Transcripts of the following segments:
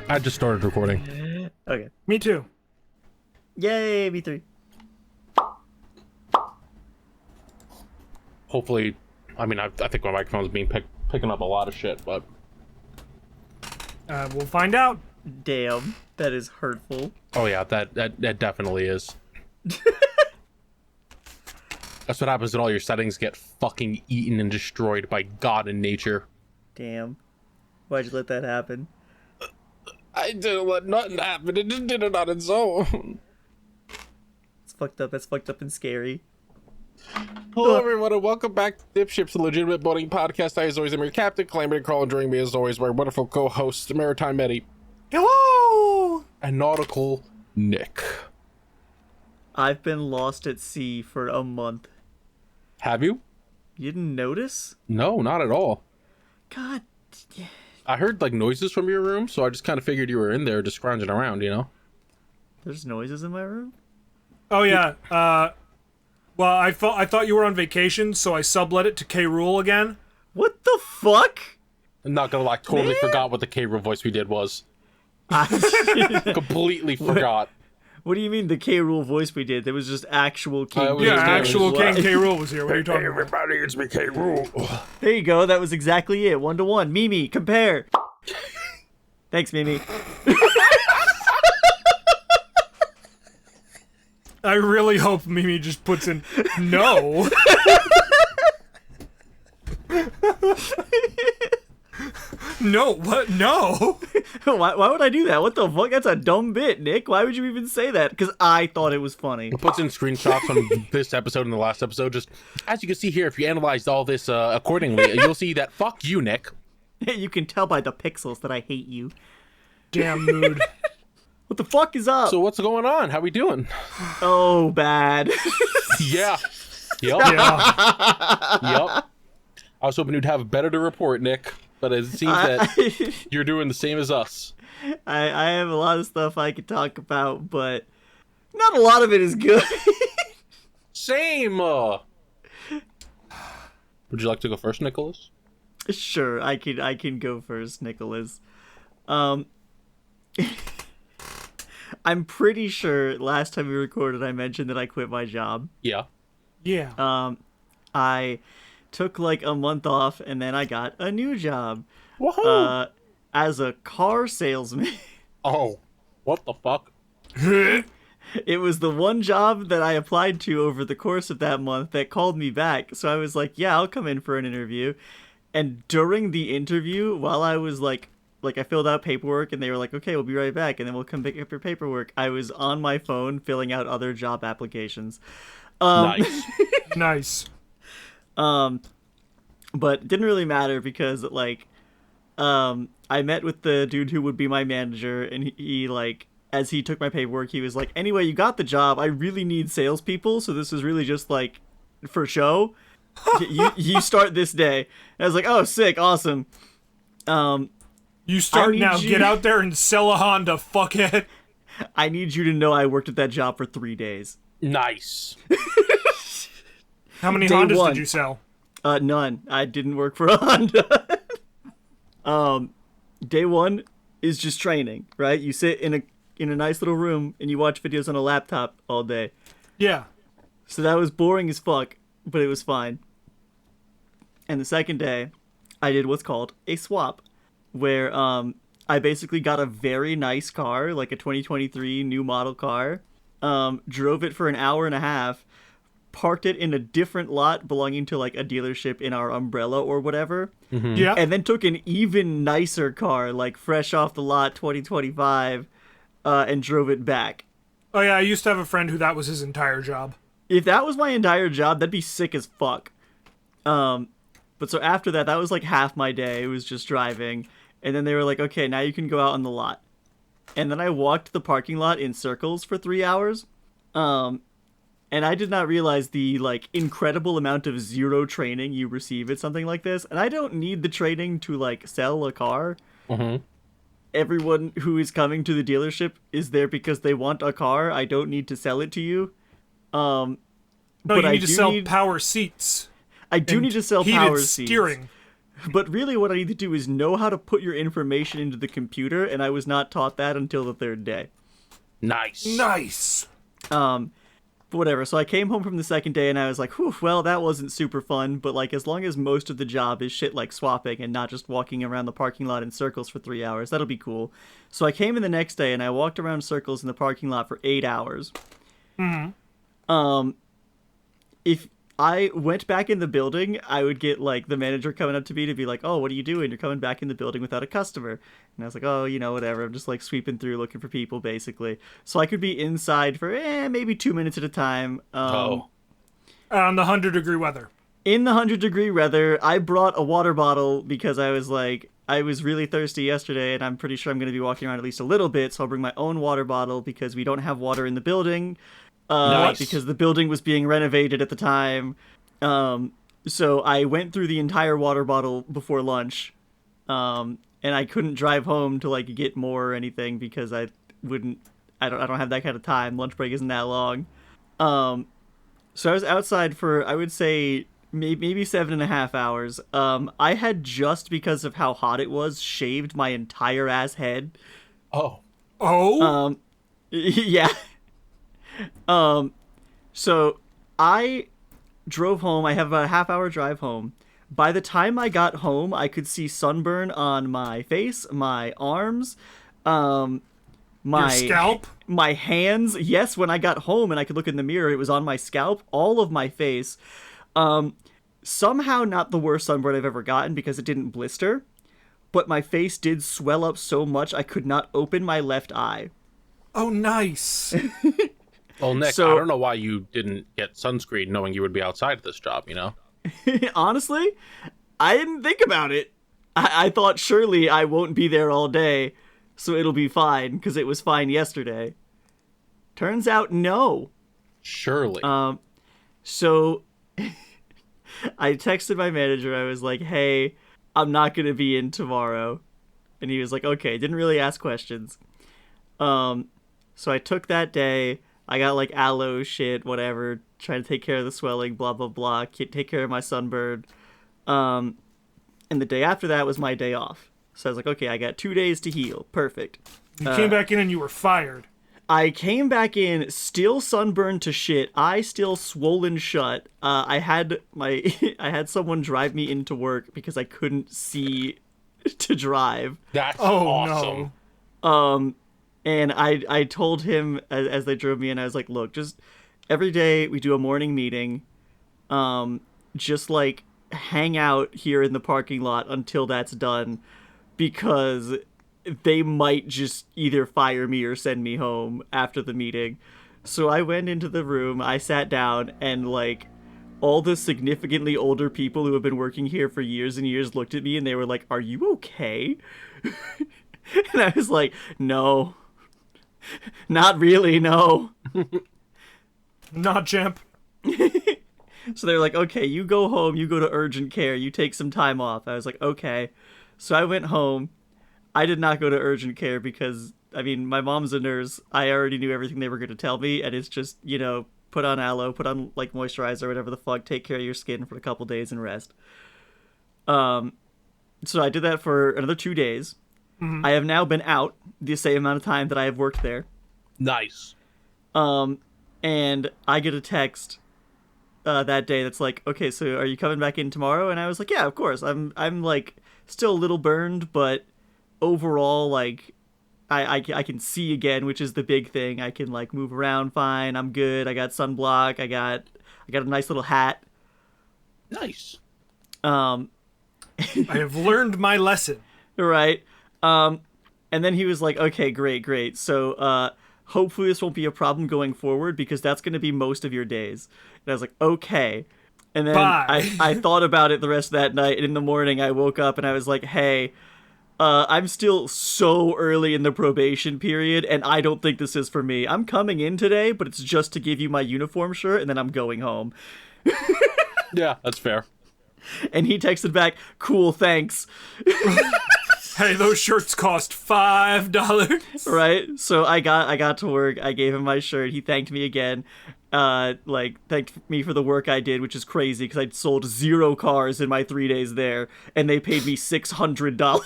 I just started recording. Okay. Me too. Yay, me three. Hopefully, I mean, I think my microphone's been picking up a lot of shit, but... We'll find out. Damn, that is hurtful. Oh yeah, that definitely is. That's what happens when all your settings get fucking eaten and destroyed by God and nature. Damn. Why'd you let that happen? I didn't let nothing happen. It just did it on its own. It's fucked up. That's fucked up and scary. Hello, everyone, and welcome back to DipShips, a legitimate boating podcast. I, as always, am your captain, claiming and crawling during me, as always, my wonderful co-host, Maritime Metty. Hello! And Nautical Nick. I've been lost at sea for a month. Have you? You didn't notice? No, not at all. God. I heard, like, noises from your room, so I just kind of figured you were in there just scrounging around, you know? There's noises in my room? Oh, yeah. Well, I thought you were on vacation, so I sublet it to K. Rool again. What the fuck? I'm not gonna lie, totally forgot what the K-Rool voice we did was. Completely forgot. What do you mean the K. Rool voice we did? There was just actual King. Yeah, actual King K. Rool was here. What are you talking about? Everybody, it's me, K-Rool. There you go. That was exactly it. 1-to-1. Mimi, compare. Thanks, Mimi. I really hope Mimi just puts in no. No, what? No. Why would I do that? What the fuck? That's a dumb bit, Nick. Why would you even say that? Because I thought it was funny. It puts in screenshots from this episode and the last episode. Just as you can see here, if you analyzed all this accordingly, you'll see that fuck you, Nick. You can tell by the pixels that I hate you. Damn mood. What the fuck is up? So what's going on? How we doing? Oh, bad. Yeah. Yep. Yeah. Yep. I was hoping you'd have better to report, Nick, but it seems that you're doing the same as us. I have a lot of stuff I could talk about, but not a lot of it is good. Same. Would you like to go first, Nicholas? Sure, I can go first, Nicholas. I'm pretty sure last time we recorded I mentioned that I quit my job. Yeah. Yeah. I took like a month off and then I got a new job. Woohoo! As a car salesman. Oh, what the fuck? It was the one job that I applied to over the course of that month that called me back. So I was like, yeah, I'll come in for an interview. And during the interview, while I was like I filled out paperwork and they were like, okay, we'll be right back and then we'll come pick up your paperwork, I was on my phone filling out other job applications. Nice. Nice. But it didn't really matter because like I met with the dude who would be my manager, and he like, as he took my paperwork, he was like, anyway, you got the job, I really need salespeople, so this is really just like for show. you start this day. And I was like, oh, sick, awesome. You start now. you- Get out there and sell a Honda, fuckhead. I need you to know I worked at that job for 3 days. Nice. How many Day Hondas one. did you sell? None. I didn't work for a Honda. Day one is just training, right? You sit in a nice little room and you watch videos on a laptop all day. Yeah. So that was boring as fuck, but it was fine. And the second day, I did what's called a swap, where I basically got a very nice car, like a 2023 new model car, drove it for an hour and a half, parked it in a different lot belonging to like a dealership in our umbrella or whatever, Yeah. and then took an even nicer car, like fresh off the lot 2025, and drove it back. Oh yeah, I used to have a friend who that was his entire job. if that was my entire job, that'd be sick as fuck. But so after that was like half my day. It was just driving. And then they were like, okay, now you can go out on the lot. And then I walked the parking lot in circles for 3 hours. And I did not realize the like incredible amount of zero training you receive at something like this. And I don't need the training to like sell a car. Mm-hmm. Everyone who is coming to the dealership is there because they want a car. I don't need to sell it to you. No, you need to sell power seats. I do need to sell heated power seats. steering. But really what I need to do is know how to put your information into the computer, and I was not taught that until the third day. Nice. Whatever. So I came home from the second day and I was like, whew, well, that wasn't super fun, but like as long as most of the job is shit like swapping and not just walking around the parking lot in circles for 3 hours, that'll be cool. So I came in the next day and I walked around circles in the parking lot for 8 hours. Mm-hmm. If I went back in the building, I would get like the manager coming up to me to be like, oh, what are you doing? You're coming back in the building without a customer. And I was like, oh, you know, whatever. I'm just like sweeping through looking for people basically. So I could be inside for maybe 2 minutes at a time. On the 100-degree weather. In the 100-degree weather, I brought a water bottle because I was like, I was really thirsty yesterday and I'm pretty sure I'm going to be walking around at least a little bit. So I'll bring my own water bottle because we don't have water in the building. Nice. Because the building was being renovated at the time. So I went through the entire water bottle before lunch. And I couldn't drive home to like get more or anything because I don't have that kind of time. Lunch break isn't that long. So I was outside for, I would say, maybe 7.5 hours. I had, just because of how hot it was, shaved my entire ass head. Oh? Yeah. So I drove home. I have about a half-hour drive home. By the time I got home, I could see sunburn on my face, my arms, my Your scalp? my hands. Yes, when I got home and I could look in the mirror, it was on my scalp, all of my face. Somehow not the worst sunburn I've ever gotten because it didn't blister, but my face did swell up so much I could not open my left eye. Oh, nice. Well, Nick, So- I don't know why you didn't get sunscreen knowing you would be outside of this job, you know? Honestly, I didn't think about it. I thought surely I won't be there all day, so it'll be fine, because it was fine yesterday. Turns out, no. Surely. So I texted my manager. I was like, hey, I'm not going to be in tomorrow. And he was like, okay, didn't really ask questions. So I took that day. I got like aloe shit, whatever, trying to take care of the swelling, blah, blah, blah, take care of my sunburn. And the day after that was my day off. So I was like, okay, I got 2 days to heal. Perfect. You came back in and you were fired. I came back in, still sunburned to shit, eye still swollen shut. I had someone drive me into work because I couldn't see to drive. That's Oh, awesome. no. And I told him as they drove me in, I was like, look, just every day we do a morning meeting. Just like hang out here in the parking lot until that's done, because they might just either fire me or send me home after the meeting. So I went into the room, I sat down, and like all the significantly older people who have been working here for years and years looked at me and they were like, are you okay? And I was like, no. Not really, no. Not champ. So they're like, okay, you go home, you go to urgent care, you take some time off. I was like, okay. So I went home. I did not go to urgent care because, I mean, my mom's a nurse. I already knew everything they were going to tell me, and it's just, you know, put on aloe, put on, like, moisturizer, whatever the fuck, take care of your skin for a couple days and rest. So I did that for another 2 days. Mm-hmm. I have now been out the same amount of time that I have worked there. Nice. And I get a text that day that's like, okay, so are you coming back in tomorrow? And I was like, yeah, of course. I'm like still a little burned, but overall, like I can see again, which is the big thing. I can like move around fine. I'm good. I got sunblock. I got a nice little hat. Nice. I have learned my lesson. Right. And then he was like, okay, great. So, hopefully this won't be a problem going forward because that's going to be most of your days. And I was like, okay. And then I thought about it the rest of that night, and in the morning I woke up and I was like, hey, I'm still so early in the probation period, and I don't think this is for me. I'm coming in today, but it's just to give you my uniform shirt, and then I'm going home. Yeah, that's fair. And he texted back, cool, thanks. Hey, those shirts cost $5. Right? So I got to work. I gave him my shirt. He thanked me again. Thanked me for the work I did, which is crazy because I'd sold 0 cars in my 3 days there, and they paid me $600.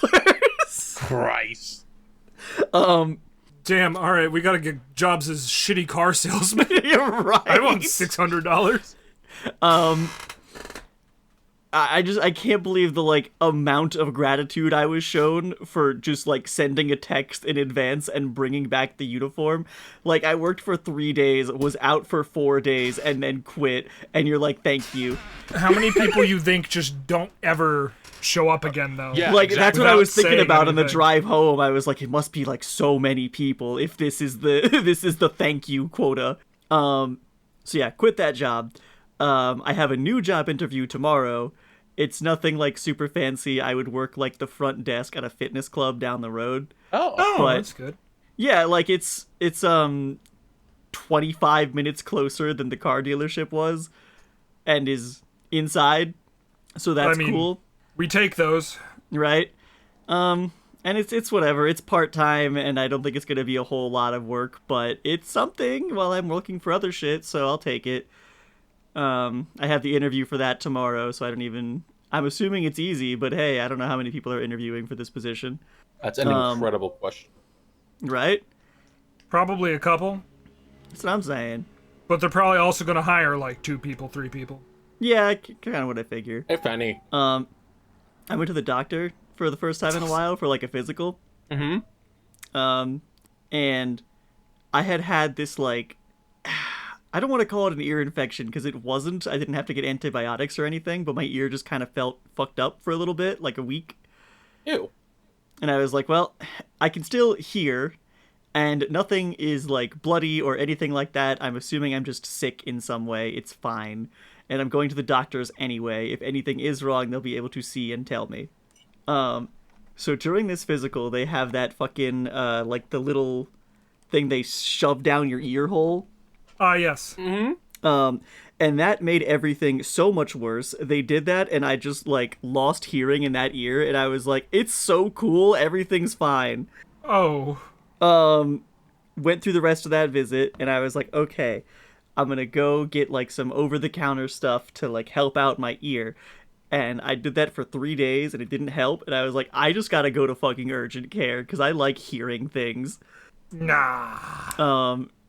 Christ. Damn, alright, we gotta get jobs as shitty car salesman. You're right. I want $600. I can't believe the, like, amount of gratitude I was shown for just, like, sending a text in advance and bringing back the uniform. Like, I worked for 3 days, was out for 4 days, and then quit, and you're like, thank you. How many people you think just don't ever show up again, though? Yeah, Like, exactly. that's what I was thinking Without about on the saying drive home. I was like, it must be, like, so many people if this is the thank you quota. So yeah, quit that job. I have a new job interview tomorrow. It's nothing like super fancy. I would work like the front desk at a fitness club down the road. Oh, But- that's good. Yeah, like it's 25 minutes closer than the car dealership was, and is inside. So that's cool, We take those. right? And it's whatever. It's part-time, and I don't think it's gonna be a whole lot of work, but it's something while I'm looking for other shit, so I'll take it. I have the interview for that tomorrow, so I'm assuming it's easy, but hey, I don't know how many people are interviewing for this position. That's an incredible question. Right? Probably a couple. That's what I'm saying. But they're probably also gonna hire like 2 people, 3 people. Yeah, kind of what I figure. If any. I went to the doctor for the first time in a while for like a physical. Mm-hmm. And I had this like, I don't want to call it an ear infection because it wasn't. I didn't have to get antibiotics or anything, but my ear just kind of felt fucked up for a little bit, like a week. Ew. And I was like, well, I can still hear, and nothing is like bloody or anything like that. I'm assuming I'm just sick in some way. It's fine. And I'm going to the doctors anyway. If anything is wrong, they'll be able to see and tell me. So during this physical, they have that fucking, like the little thing they shove down your ear hole. Ah, yes. And that made everything so much worse. They did that, and I just, like, lost hearing in that ear, and I was like, it's so cool, everything's fine. Oh. Went through the rest of that visit, and I was like, okay, I'm gonna go get, like, some over-the-counter stuff to, like, help out my ear. And I did that for 3 days, and it didn't help, and I was like, I just gotta go to fucking urgent care, because I like hearing things. Nah.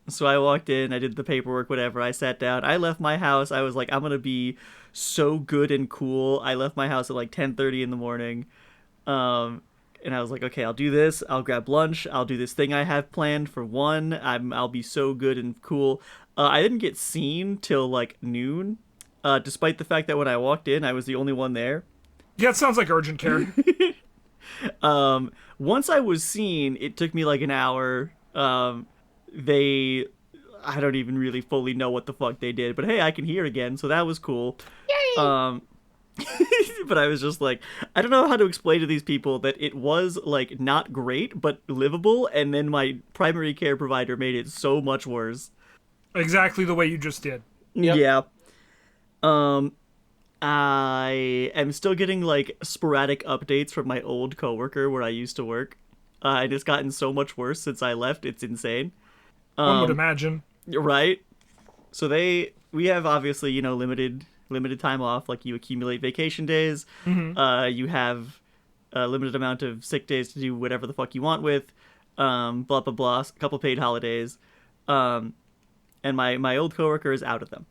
So I walked in, I did the paperwork, whatever, I sat down, I left my house, I was like, I'm gonna be so good and cool. I left my house at like 10:30 in the morning, and I was like, okay, I'll do this, I'll grab lunch, I'll do this thing I have planned for 1, I'll be so good and cool. I didn't get seen till like noon, despite the fact that when I walked in, I was the only one there. Yeah, it sounds like urgent care. Once I was seen, it took me like an hour. I don't even really fully know what the fuck they did, but hey, I can hear again, so that was cool. Yay! But I was just like, I don't know how to explain to these people that it was like not great, but livable, and then my primary care provider made it so much worse. Exactly the way you just did. Yep. Yeah. I am still getting like sporadic updates from my old coworker where I used to work. And it's gotten so much worse since I left, it's insane. One would imagine. Right? So we have obviously, you know, limited time off. Like, you accumulate vacation days. You have a limited amount of sick days to do whatever the fuck you want with. Blah, blah, blah. A couple paid holidays. And my old coworker is out of them.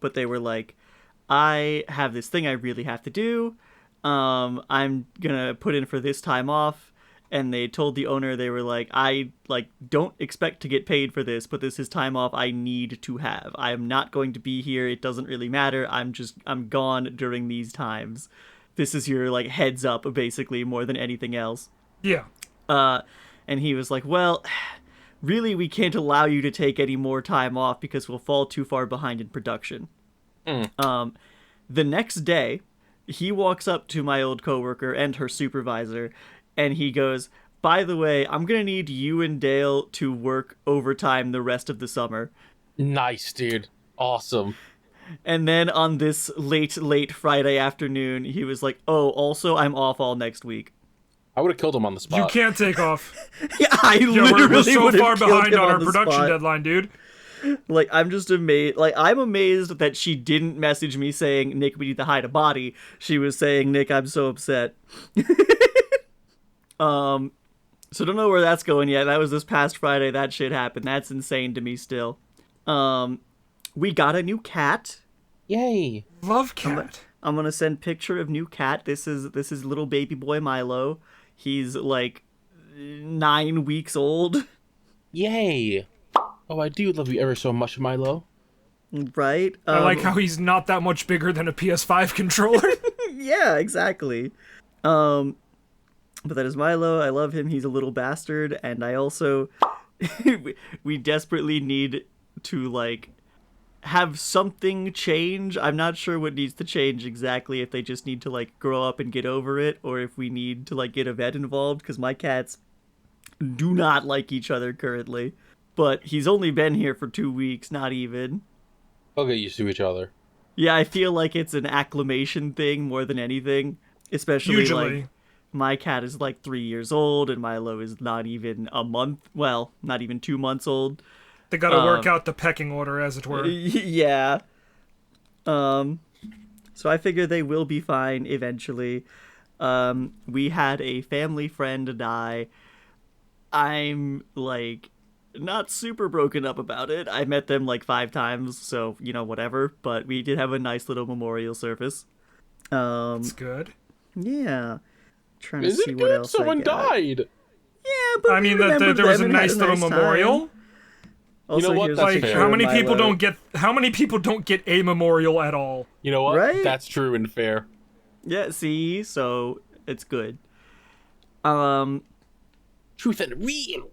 But they were like, I have this thing I really have to do. I'm gonna put in for this time off. And they told the owner, they were like, I don't expect to get paid for this, but this is time off I need to have. I am not going to be here. It doesn't really matter. I'm gone during these times. This is your like heads up, basically, more than anything else. Yeah. And he was like, well, really, we can't allow you to take any more time off because we'll fall too far behind in production. The next day, he walks up to my old coworker and her supervisor, and he goes, by the way, I'm going to need you and Dale to work overtime the rest of the summer. Nice, dude. Awesome. And then on this late Friday afternoon, he was like, oh, also, I'm off all next week. I would have killed him on the spot. You can't take off. Yeah, We're so would've far killed behind him on our the production spot. deadline, dude. Like, I'm just amazed. Like, I'm amazed that she didn't message me saying, Nick, we need to hide a body. She was saying, Nick, I'm so upset. So don't know where that's going yet. That was this past Friday. That shit happened. That's insane to me still. We got a new cat. Yay. Love cat. I'm gonna send picture of new cat. This is little baby boy Milo. He's like 9 weeks old. Yay. Oh, I do love you ever so much, Milo. Right? I like how he's not that much bigger than a PS5 controller. Yeah, exactly. But that is Milo. I love him. He's a little bastard, and I also we desperately need to like have something change. I'm not sure what needs to change exactly, if they just need to like grow up and get over it, or if we need to like get a vet involved, because my cats do not like each other currently. But he's only been here for 2 weeks, not even. They'll get used to each other. Yeah, I feel like it's an acclimation thing more than anything, especially Usually. like my cat is like 3 years old and Milo is not even a month, well, not even 2 months old. They gotta work out the pecking order, as it were. Yeah. So I figure they will be fine eventually. We had a family friend die. I'm like not super broken up about it. I met them like 5 times, so you know, whatever. But we did have a nice little memorial service. It's good. Yeah. Trying to Is see it what good? else Someone I got. died. Yeah, but I mean, there was a nice little memorial. Also, You know what? here's That's a Like, fair. picture how of many people Milo. don't get a memorial at all? You know what? Right? That's true and fair. Yeah, see, so it's good. Truth and real.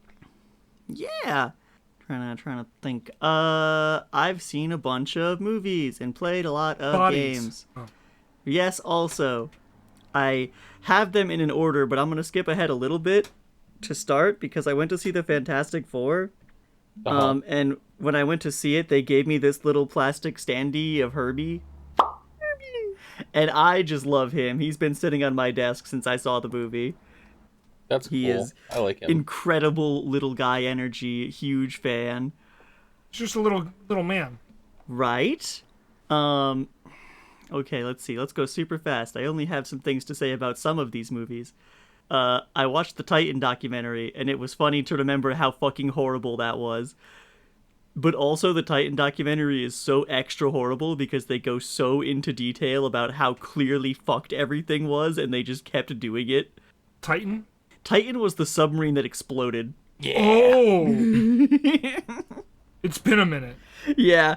Yeah. Trying to think. I've seen a bunch of movies and played a lot of Bodies. games. Oh. Yes, also, I have them in an order, but I'm gonna skip ahead a little bit to start because I went to see the Fantastic Four. And when I went to see it, they gave me this little plastic standee of Herbie. And I just love him. He's been sitting on my desk since I saw the movie. That's He cool. is I like him. incredible little guy energy, huge fan. It's just a little man. Right? Okay, let's see. Let's go super fast. I only have some things to say about some of these movies. I watched the Titan documentary, and it was funny to remember how fucking horrible that was. But also, the Titan documentary is so extra horrible because they go so into detail about how clearly fucked everything was, and they just kept doing it. Titan? Titan was the submarine that exploded. Oh! It's been a minute. Yeah.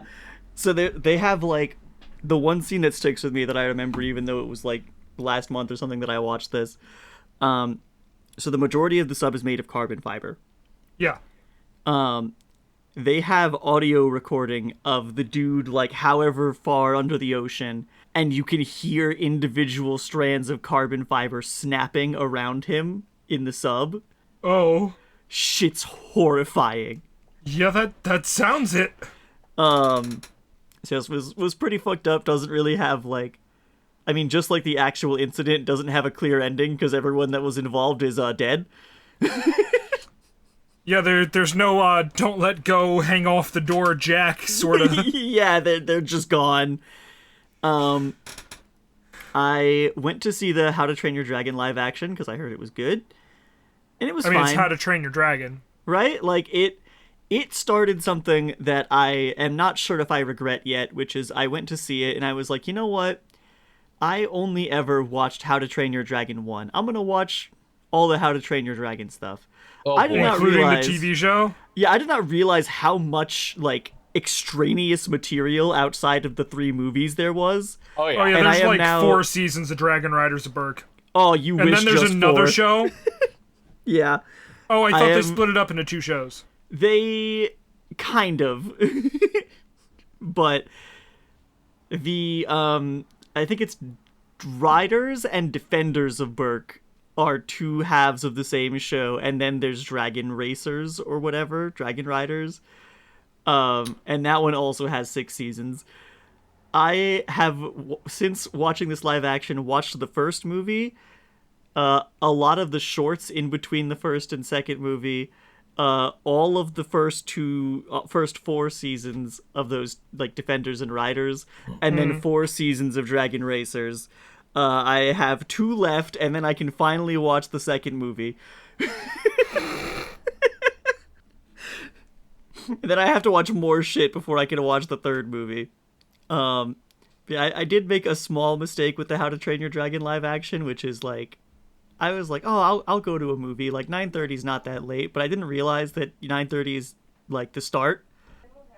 So they have, like, the one scene that sticks with me that I remember, even though it was, like, last month or something that I watched this. So the majority of the sub is made of carbon fiber. Yeah. They have audio recording of the dude, like, however far under the ocean, and you can hear individual strands of carbon fiber snapping around him in the sub. Oh. Shit's horrifying. Yeah, that sounds it. So this was pretty fucked up. Doesn't really have, like, I mean, just like the actual incident doesn't have a clear ending because everyone that was involved is dead. Yeah, there's no don't let go, hang off the door, Jack sort of. Yeah, they're just gone. I went to see the How to Train Your Dragon live action because I heard it was good, and it was I mean, fine. it's How to Train Your Dragon. Right? Like, it started something that I am not sure if I regret yet, which is I went to see it and I was like, you know what? I only ever watched How to Train Your Dragon 1. I'm gonna watch all the How to Train Your Dragon stuff. Oh, I did boy. not Including realize, the TV show? Yeah, I did not realize how much, like, extraneous material outside of the 3 movies there was. Oh, yeah. Oh, yeah, And I there's am like now- 4 seasons of Dragon Riders of Berk. Oh, you And wish then there's just another 4. show? Yeah. Oh, I thought I they am- split it up into 2 shows. They kind of. But the I think it's Riders and Defenders of Berk are two halves of the same show, and then there's Dragon Racers or whatever, Dragon Riders. And that one also has 6 seasons. I have, since watching this live action, watched the first movie, a lot of the shorts in between the first and second movie, all of the first 4 seasons of those, like, Defenders and Riders, and then 4 seasons of Dragon Racers. I have 2 left, and then I can finally watch the second movie. And then I have to watch more shit before I can watch the third movie. I did make a small mistake with the How to Train Your Dragon live action, which is like, I was like, oh, I'll go to a movie. Like, 9:30 is not that late, but I didn't realize that 9:30 is, like, the start.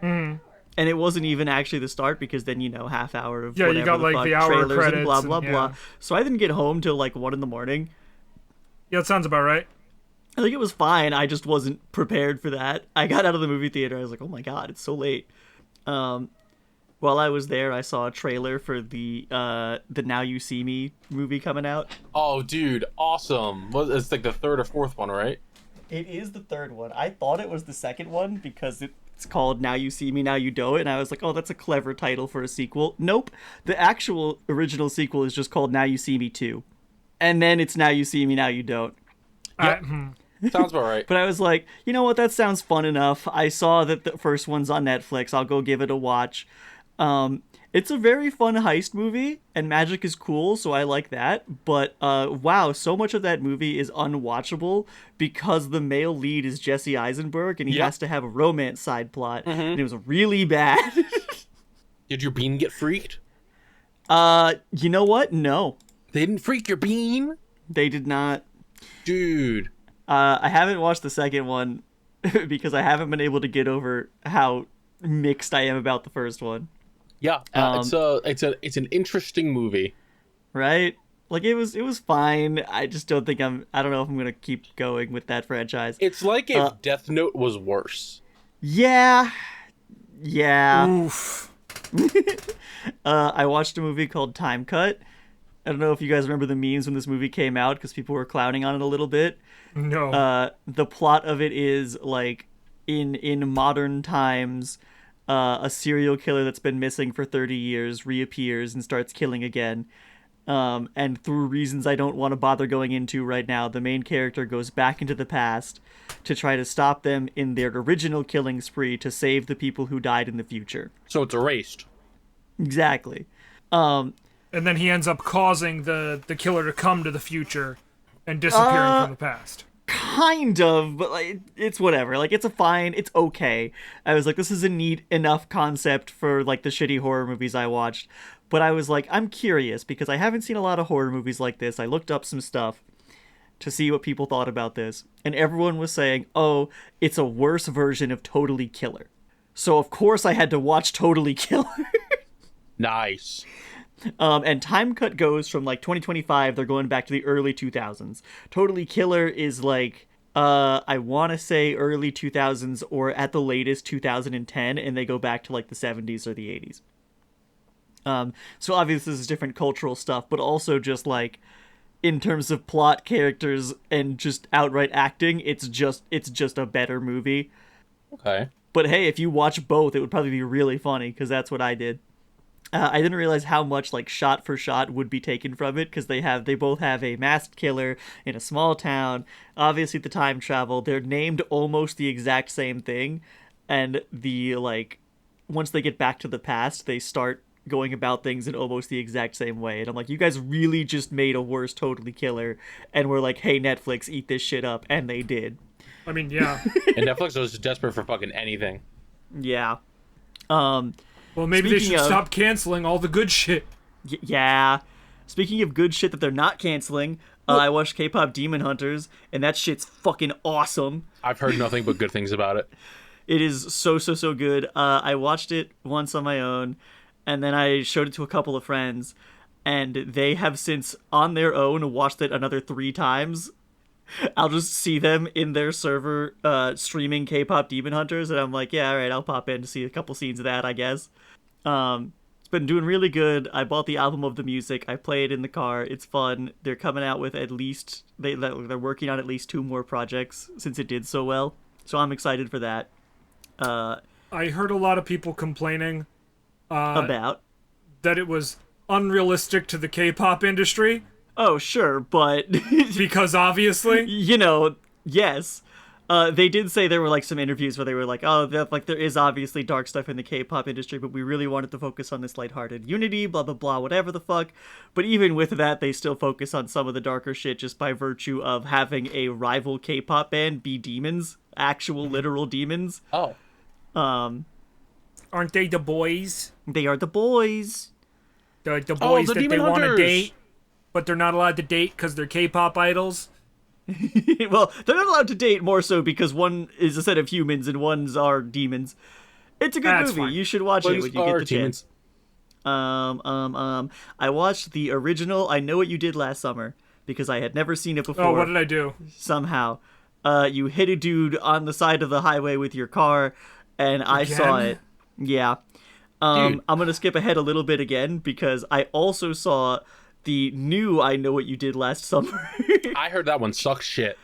And it wasn't even actually the start, because then, half hour of whatever you got, like, the hour trailers credits and blah, blah, blah. yeah. So I didn't get home till, like, 1 in. Yeah, that sounds about right. I think it was fine. I just wasn't prepared for that. I got out of the movie theater. I was like, oh my god, it's so late. While I was there, I saw a trailer for the Now You See Me movie coming out. Oh, dude, awesome. Well, it's like the 3rd or 4th one, right? It is the 3rd one. I thought it was the 2nd one because it's called Now You See Me, Now You Don't. And I was like, oh, that's a clever title for a sequel. Nope. The actual original sequel is just called Now You See Me 2. And then it's Now You See Me, Now You Don't. Yep. Sounds about right. But I was like, you know what? That sounds fun enough. I saw that the first one's on Netflix. I'll go give it a watch. It's a very fun heist movie, and magic is cool, so I like that. But, wow, so much of that movie is unwatchable because the male lead is Jesse Eisenberg, and he has to have a romance side plot, and it was really bad. Did your bean get freaked? You know what? No. They didn't freak your bean? They did not. Dude. I haven't watched the second one because I haven't been able to get over how mixed I am about the first one. Yeah, it's an interesting movie, right? Like it was fine. I just don't think I don't know if I'm gonna keep going with that franchise. It's like if Death Note was worse. Yeah. Oof. I watched a movie called Time Cut. I don't know if you guys remember the memes when this movie came out because people were clowning on it a little bit. No. The plot of it is like in modern times, a serial killer that's been missing for 30 years reappears and starts killing again. And through reasons I don't want to bother going into right now, the main character goes back into the past to try to stop them in their original killing spree to save the people who died in the future. So it's erased. Exactly. And then he ends up causing the killer to come to the future and disappearing from the past. Kind of, but like it's whatever. Like it's okay. I was like, this is a neat enough concept for like the shitty horror movies I watched. But I was like, I'm curious because I haven't seen a lot of horror movies like this. I looked up some stuff to see what people thought about this, and everyone was saying, oh, it's a worse version of Totally Killer. So of course I had to watch Totally Killer. Nice. And Time Cut goes from like 2025, they're going back to the early 2000s. Totally Killer is like, I want to say early 2000s or at the latest 2010, and they go back to like the 70s or the 80s. So obviously this is different cultural stuff, but also just like in terms of plot, characters, and just outright acting, it's just a better movie. Okay. But hey, if you watch both, it would probably be really funny because that's what I did. I didn't realize how much like shot for shot would be taken from it because they both have a masked killer in a small town. Obviously, the time travel. They're named almost the exact same thing, and the like once they get back to the past, they start going about things in almost the exact same way. And I'm like, you guys really just made a worse Totally Killer, and we're like, hey Netflix, eat this shit up, and they did. I mean, yeah. And Netflix was desperate for fucking anything. Yeah. Well, maybe they should stop canceling all the good shit. Yeah. Speaking of good shit that they're not canceling, I watched K-pop Demon Hunters, and that shit's fucking awesome. I've heard nothing but good things about it. It is so good. I watched it once on my own, and then I showed it to a couple of friends, and they have since, on their own, watched it another 3 times. I'll just see them in their server streaming K-pop Demon Hunters, and I'm like, yeah, all right, I'll pop in to see a couple scenes of that, I guess. It's been doing really good. I bought the album of the music. I play it in the car. It's fun. They're coming out with at least they're working on at least 2 more projects since it did so well. So I'm excited for that. I heard a lot of people complaining About. that it was unrealistic to the K-pop industry. Oh, sure, but Because obviously, yes. They did say there were like some interviews where they were like, oh, there is obviously dark stuff in the K-pop industry, but we really wanted to focus on this lighthearted unity, blah blah blah, whatever the fuck. But even with that, they still focus on some of the darker shit just by virtue of having a rival K-pop band be demons, actual literal demons. Oh. aren't they the boys? They are the boys. The boys the that Demon they want to Hunters. date, but they're not allowed to date because they're K-pop idols. Well, they're not allowed to date more so because one is a set of humans and ones are demons. It's a good That's movie. fine. You should watch it when you get the demons. chance. I watched the original I Know What You Did Last Summer because I had never seen it before. Oh, what did I do? Somehow. You hit a dude on the side of the highway with your car, and I saw Again? it. Yeah. Dude. I'm going to skip ahead a little bit again because I also saw the new I Know What You Did Last Summer. I heard that one sucks shit.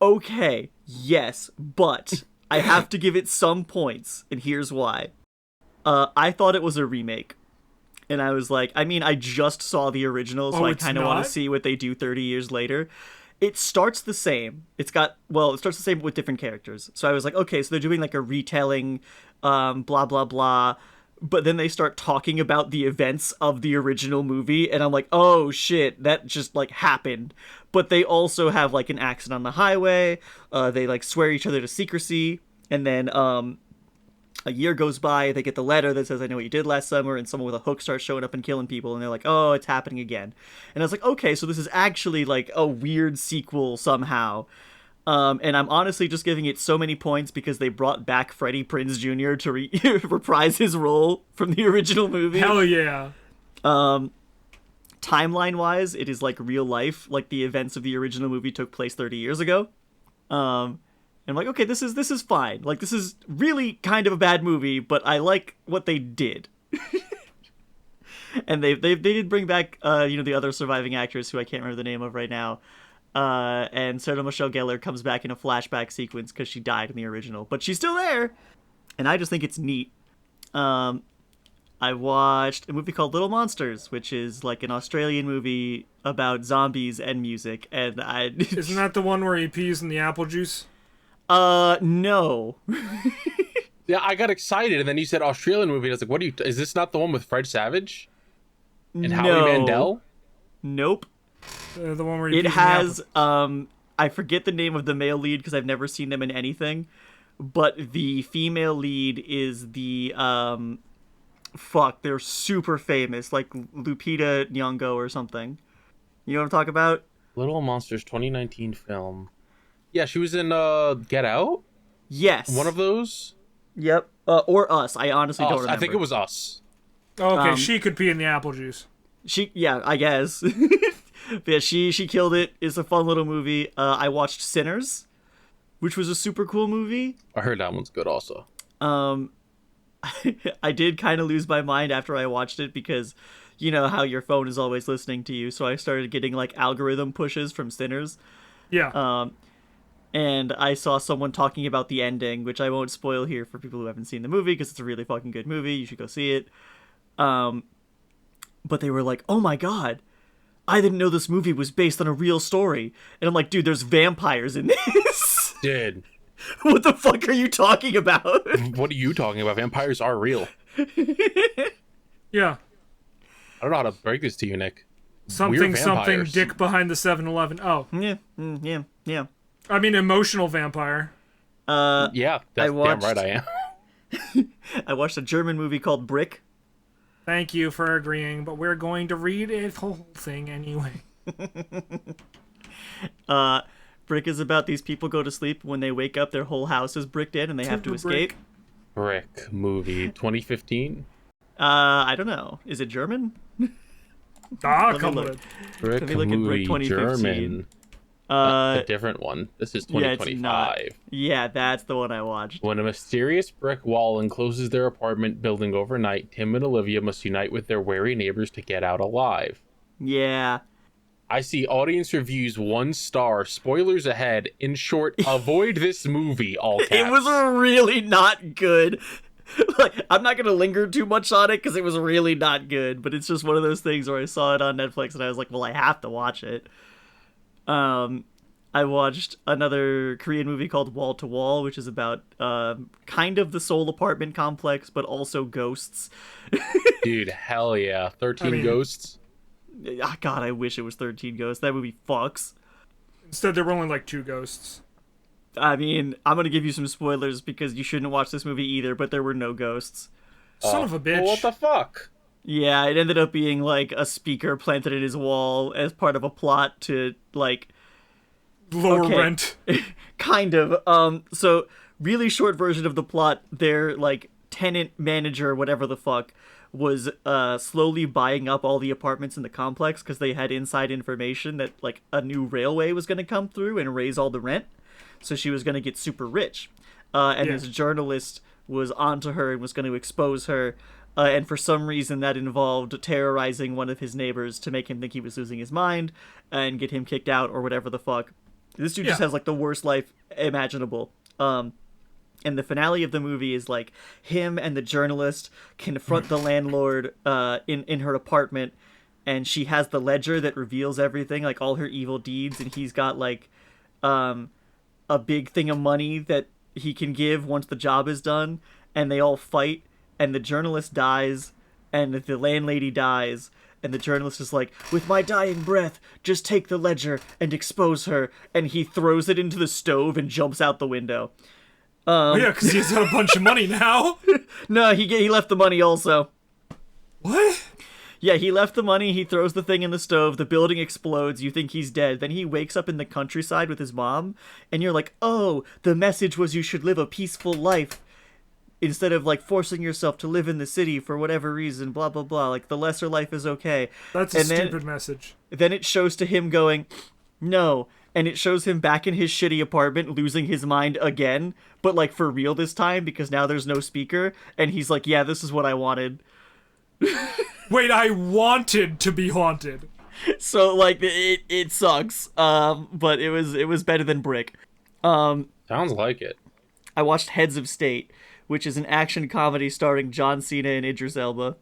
Okay, yes, but I have to give it some points, and here's why. I thought it was a remake. And I was like, I mean, I just saw the original, so I it's kind of want not? to see what they do 30 years later. It starts the same. It starts the same with different characters. So I was like, okay, so they're doing like a retelling, blah, blah, blah. But then they start talking about the events of the original movie, and I'm like, oh shit, that just like happened. But they also have like an accident on the highway. They like swear each other to secrecy, and then a year goes by, they get the letter that says, I know what you did last summer, and someone with a hook starts showing up and killing people, and they're like, oh, it's happening again. And I was like, okay, so this is actually like a weird sequel somehow. And I'm honestly just giving it so many points because they brought back Freddie Prinze Jr. to reprise his role from the original movie. Hell yeah. Timeline-wise, it is like real life, like the events of the original movie took place 30 years ago. And I'm like, okay, this is fine. Like, this is really kind of a bad movie, but I like what they did. And they did bring back, the other surviving actress who I can't remember the name of right now. And Sarah Michelle Gellar comes back in a flashback sequence because she died in the original, but she's still there. And I just think it's neat. I watched a movie called Little Monsters, which is like an Australian movie about zombies and music. And Isn't that the one where he pees in the apple juice? No. Yeah, I got excited, and then you said Australian movie. And I was like, "What is this? Not the one with Fred Savage and Howie Mandel?" Nope. The one where he It pees has in the apple. I forget the name of the male lead because I've never seen them in anything, but the female lead is the they're super famous, like Lupita Nyong'o or something. You know what I'm talking about? Little Monsters 2019 film. Yeah, she was in Get Out. Yes. One of those. Yep. Or Us. I honestly don't Us. remember. I think it was Us. Oh, okay, she could pee in the apple juice. I guess. But yeah, she killed it. It's a fun little movie. I watched Sinners, which was a super cool movie. I heard that one's good also. I did kind of lose my mind after I watched it because you know how your phone is always listening to you, so I started getting like algorithm pushes from Sinners. Yeah. And I saw someone talking about the ending, which I won't spoil here for people who haven't seen the movie because it's a really fucking good movie. You should go see it. But they were like, oh my god, I didn't know this movie was based on a real story. And I'm like, dude, there's vampires in this. Dude. What the fuck are you talking about? What are you talking about? Vampires are real. Yeah. I don't know how to break this to you, Nick. Something, We're something, vampires. dick behind the 7-Eleven. Oh. Yeah. I mean, emotional vampire. Yeah, that's damn watched- right I am. I watched a German movie called Brick. Thank you for agreeing, but we're going to read the whole thing anyway. Brick is about these people go to sleep. When they wake up, their whole house is bricked in and they have to escape. Brick movie 2015. I don't know. Is it German? Ah, Let me come look. on. Brick me look at Brick movie 2015. German. A different one. This is Yeah, it's 2025. Yeah, that's the one I watched. When a mysterious brick wall encloses their apartment building overnight, Tim and Olivia must unite with their wary neighbors to get out alive. Yeah. I see audience reviews 1 star. Spoilers ahead. In short, avoid this movie, all caps. It was really not good. Like, I'm not gonna linger too much on it because it was really not good, but it's just one of those things where I saw it on Netflix and I was like, well, I have to watch it. I watched another Korean movie called Wall to Wall, which is about kind of the Seoul apartment complex, but also ghosts. Dude, hell yeah. 13 ghosts? God, I wish it was 13 ghosts. That movie fucks. Instead, there were only like 2 ghosts. I mean, I'm gonna give you some spoilers because you shouldn't watch this movie either, but there were no ghosts. Son of a bitch. Well, what the fuck? Yeah, it ended up being like a speaker planted in his wall as part of a plot to like Lower rent. kind of. So really short version of the plot, their like tenant manager, whatever the fuck, was slowly buying up all the apartments in the complex because they had inside information that like a new railway was going to come through and raise all the rent. So she was going to get super rich. This journalist was onto her and was going to expose her. And for some reason that involved terrorizing one of his neighbors to make him think he was losing his mind and get him kicked out or whatever the fuck. This dude just has like the worst life imaginable. And the finale of the movie is like him and the journalist confront the landlord in her apartment, and she has the ledger that reveals everything, like all her evil deeds, and he's got like a big thing of money that he can give once the job is done, and they all fight, and the journalist dies, and the landlady dies, and the journalist is like, with my dying breath, just take the ledger and expose her, and he throws it into the stove and jumps out the window. Yeah, because he's got a bunch of money now. No, he left the money also. What? Yeah, he left the money, he throws the thing in the stove, the building explodes, you think he's dead, then he wakes up in the countryside with his mom, and you're like, oh, the message was you should live a peaceful life, instead of, like, forcing yourself to live in the city for whatever reason, blah, blah, blah, like, the lesser life is okay. That's a stupid message. Then it shows to him going, no, and it shows him back in his shitty apartment losing his mind again, but, like, for real this time, because now there's no speaker, and he's like, yeah, this is what I wanted. Wait, I wanted to be haunted. So like it sucks. But it was better than Brick. Sounds like it. I watched Heads of State, which is an action comedy starring John Cena and Idris Elba.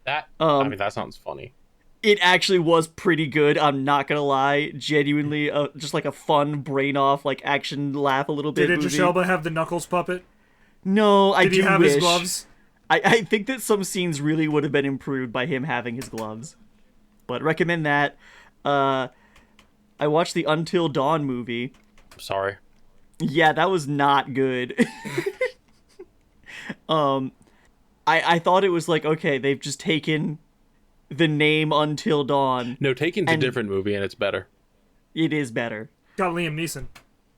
That that sounds funny. It actually was pretty good. I'm not gonna lie. Genuinely, just like a fun brain off, like action laugh a little bit. Did Idris Elba have the Knuckles puppet? No, I do wish. Did he have his gloves? I think that some scenes really would have been improved by him having his gloves. But recommend that. I watched the Until Dawn movie. Sorry. Yeah, that was not good. I thought it was like, okay, they've just taken the name Until Dawn. No, Taken's a different movie and it's better. It is better. Got Liam Neeson.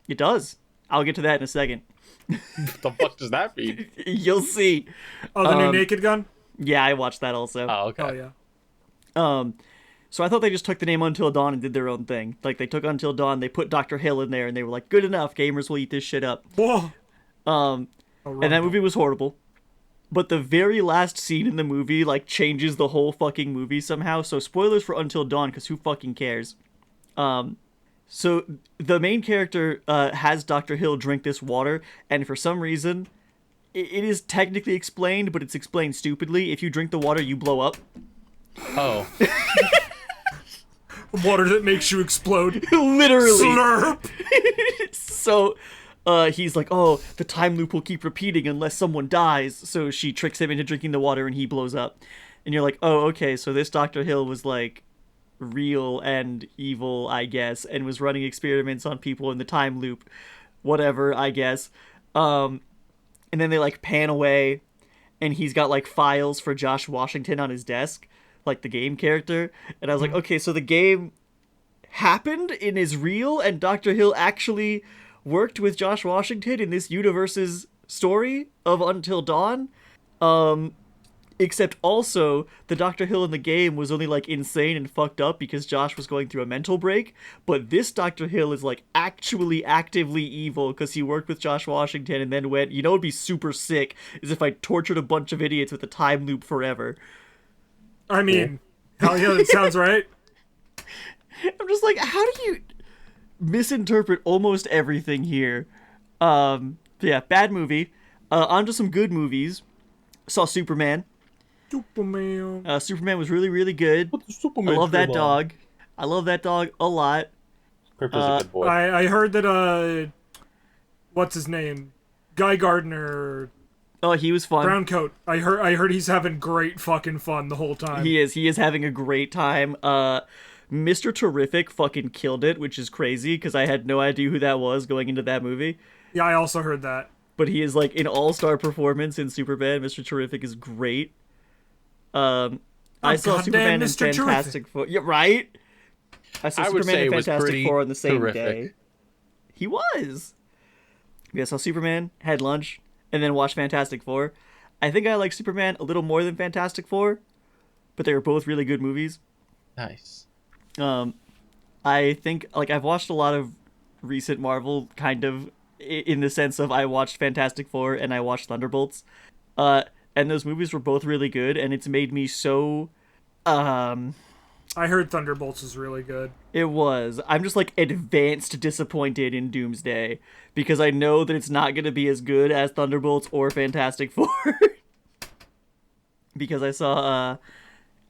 It does. I'll get to that in a second. What the fuck does that mean? You'll see. Oh, the new Naked Gun? Yeah, I watched that also. Oh, okay. Oh, yeah. So I thought they just took the name Until Dawn and did their own thing. Like, they took Until Dawn, they put Dr. Hill in there, and they were like, good enough, gamers will eat this shit up. Whoa. And that movie was horrible. But the very last scene in the movie, like, changes the whole fucking movie somehow. So spoilers for Until Dawn, because who fucking cares? So the main character has Dr. Hill drink this water, and for some reason, it is technically explained, but it's explained stupidly. If you drink the water, you blow up. Oh. Water that makes you explode. Literally. Slurp! So he's like, oh, the time loop will keep repeating unless someone dies. So she tricks him into drinking the water and he blows up. And you're like, oh, okay, so this Dr. Hill was like real and evil, I guess, and was running experiments on people in the time loop. Whatever, I guess. And then they like pan away and he's got like files for Josh Washington on his desk, like the game character. And I was like, okay, so the game happened and is real, and Dr. Hill actually worked with Josh Washington in this universe's story of Until Dawn. Except also, the Dr. Hill in the game was only, like, insane and fucked up because Josh was going through a mental break. But this Dr. Hill is, like, actually actively evil because he worked with Josh Washington and then went, you know what would be super sick is if I tortured a bunch of idiots with a time loop forever. I mean, hell yeah, that sounds right. I'm just like, how do you misinterpret almost everything here? Yeah, bad movie. On to some good movies. Saw Superman. Superman was really, really good. I love that dog. I love that dog a lot. Crypto's a good boy. I heard that, what's his name? Guy Gardner. Oh, he was fun. Brown coat. I heard he's having great fucking fun the whole time. He is having a great time. Mr. Terrific fucking killed it, which is crazy because I had no idea who that was going into that movie. Yeah, I also heard that. But he is like an all-star performance in Superman. Mr. Terrific is great. I saw Superman and Fantastic Four. Yeah, right? I saw Superman and Fantastic Four on the same day. He was. Yeah, I saw Superman, had lunch, and then watched Fantastic Four. I think I like Superman a little more than Fantastic Four, but they were both really good movies. Nice. I think, like, I've watched a lot of recent Marvel, kind of, in the sense of I watched Fantastic Four and I watched Thunderbolts. And those movies were both really good, and it's made me so, I heard Thunderbolts is really good. It was. I'm just, like, advanced disappointed in Doomsday, because I know that it's not going to be as good as Thunderbolts or Fantastic Four. Because I saw,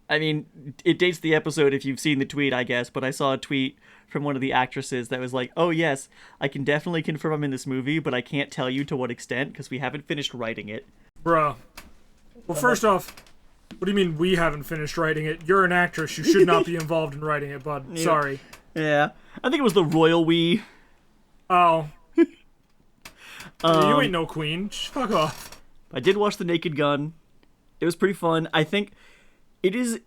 I mean, it dates the episode if you've seen the tweet, I guess, but I saw a tweet from one of the actresses that was like, oh yes, I can definitely confirm I'm in this movie, but I can't tell you to what extent, because we haven't finished writing it. Bruh. Well, first off, what do you mean we haven't finished writing it? You're an actress. You should not be involved in writing it, bud. Yeah. Sorry. Yeah. I think it was the royal we. Oh. You ain't no queen. Just fuck off. I did watch The Naked Gun. It was pretty fun. I think it is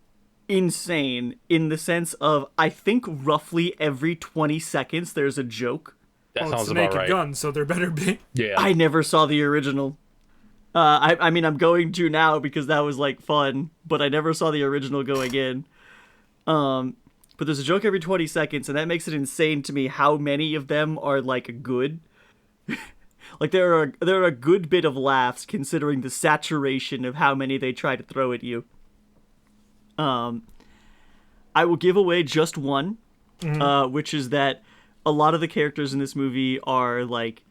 insane in the sense of I think roughly every 20 seconds there's a joke. That Well, sounds it's a about Naked right. Gun, so there better be. Yeah. I never saw the original. I mean, I'm going to now because that was, like, fun, but I never saw the original going in. But there's a joke every 20 seconds, and that makes it insane to me how many of them are, like, good. Like, there are a good bit of laughs considering the saturation of how many they try to throw at you. I will give away just one, which is that a lot of the characters in this movie are, like,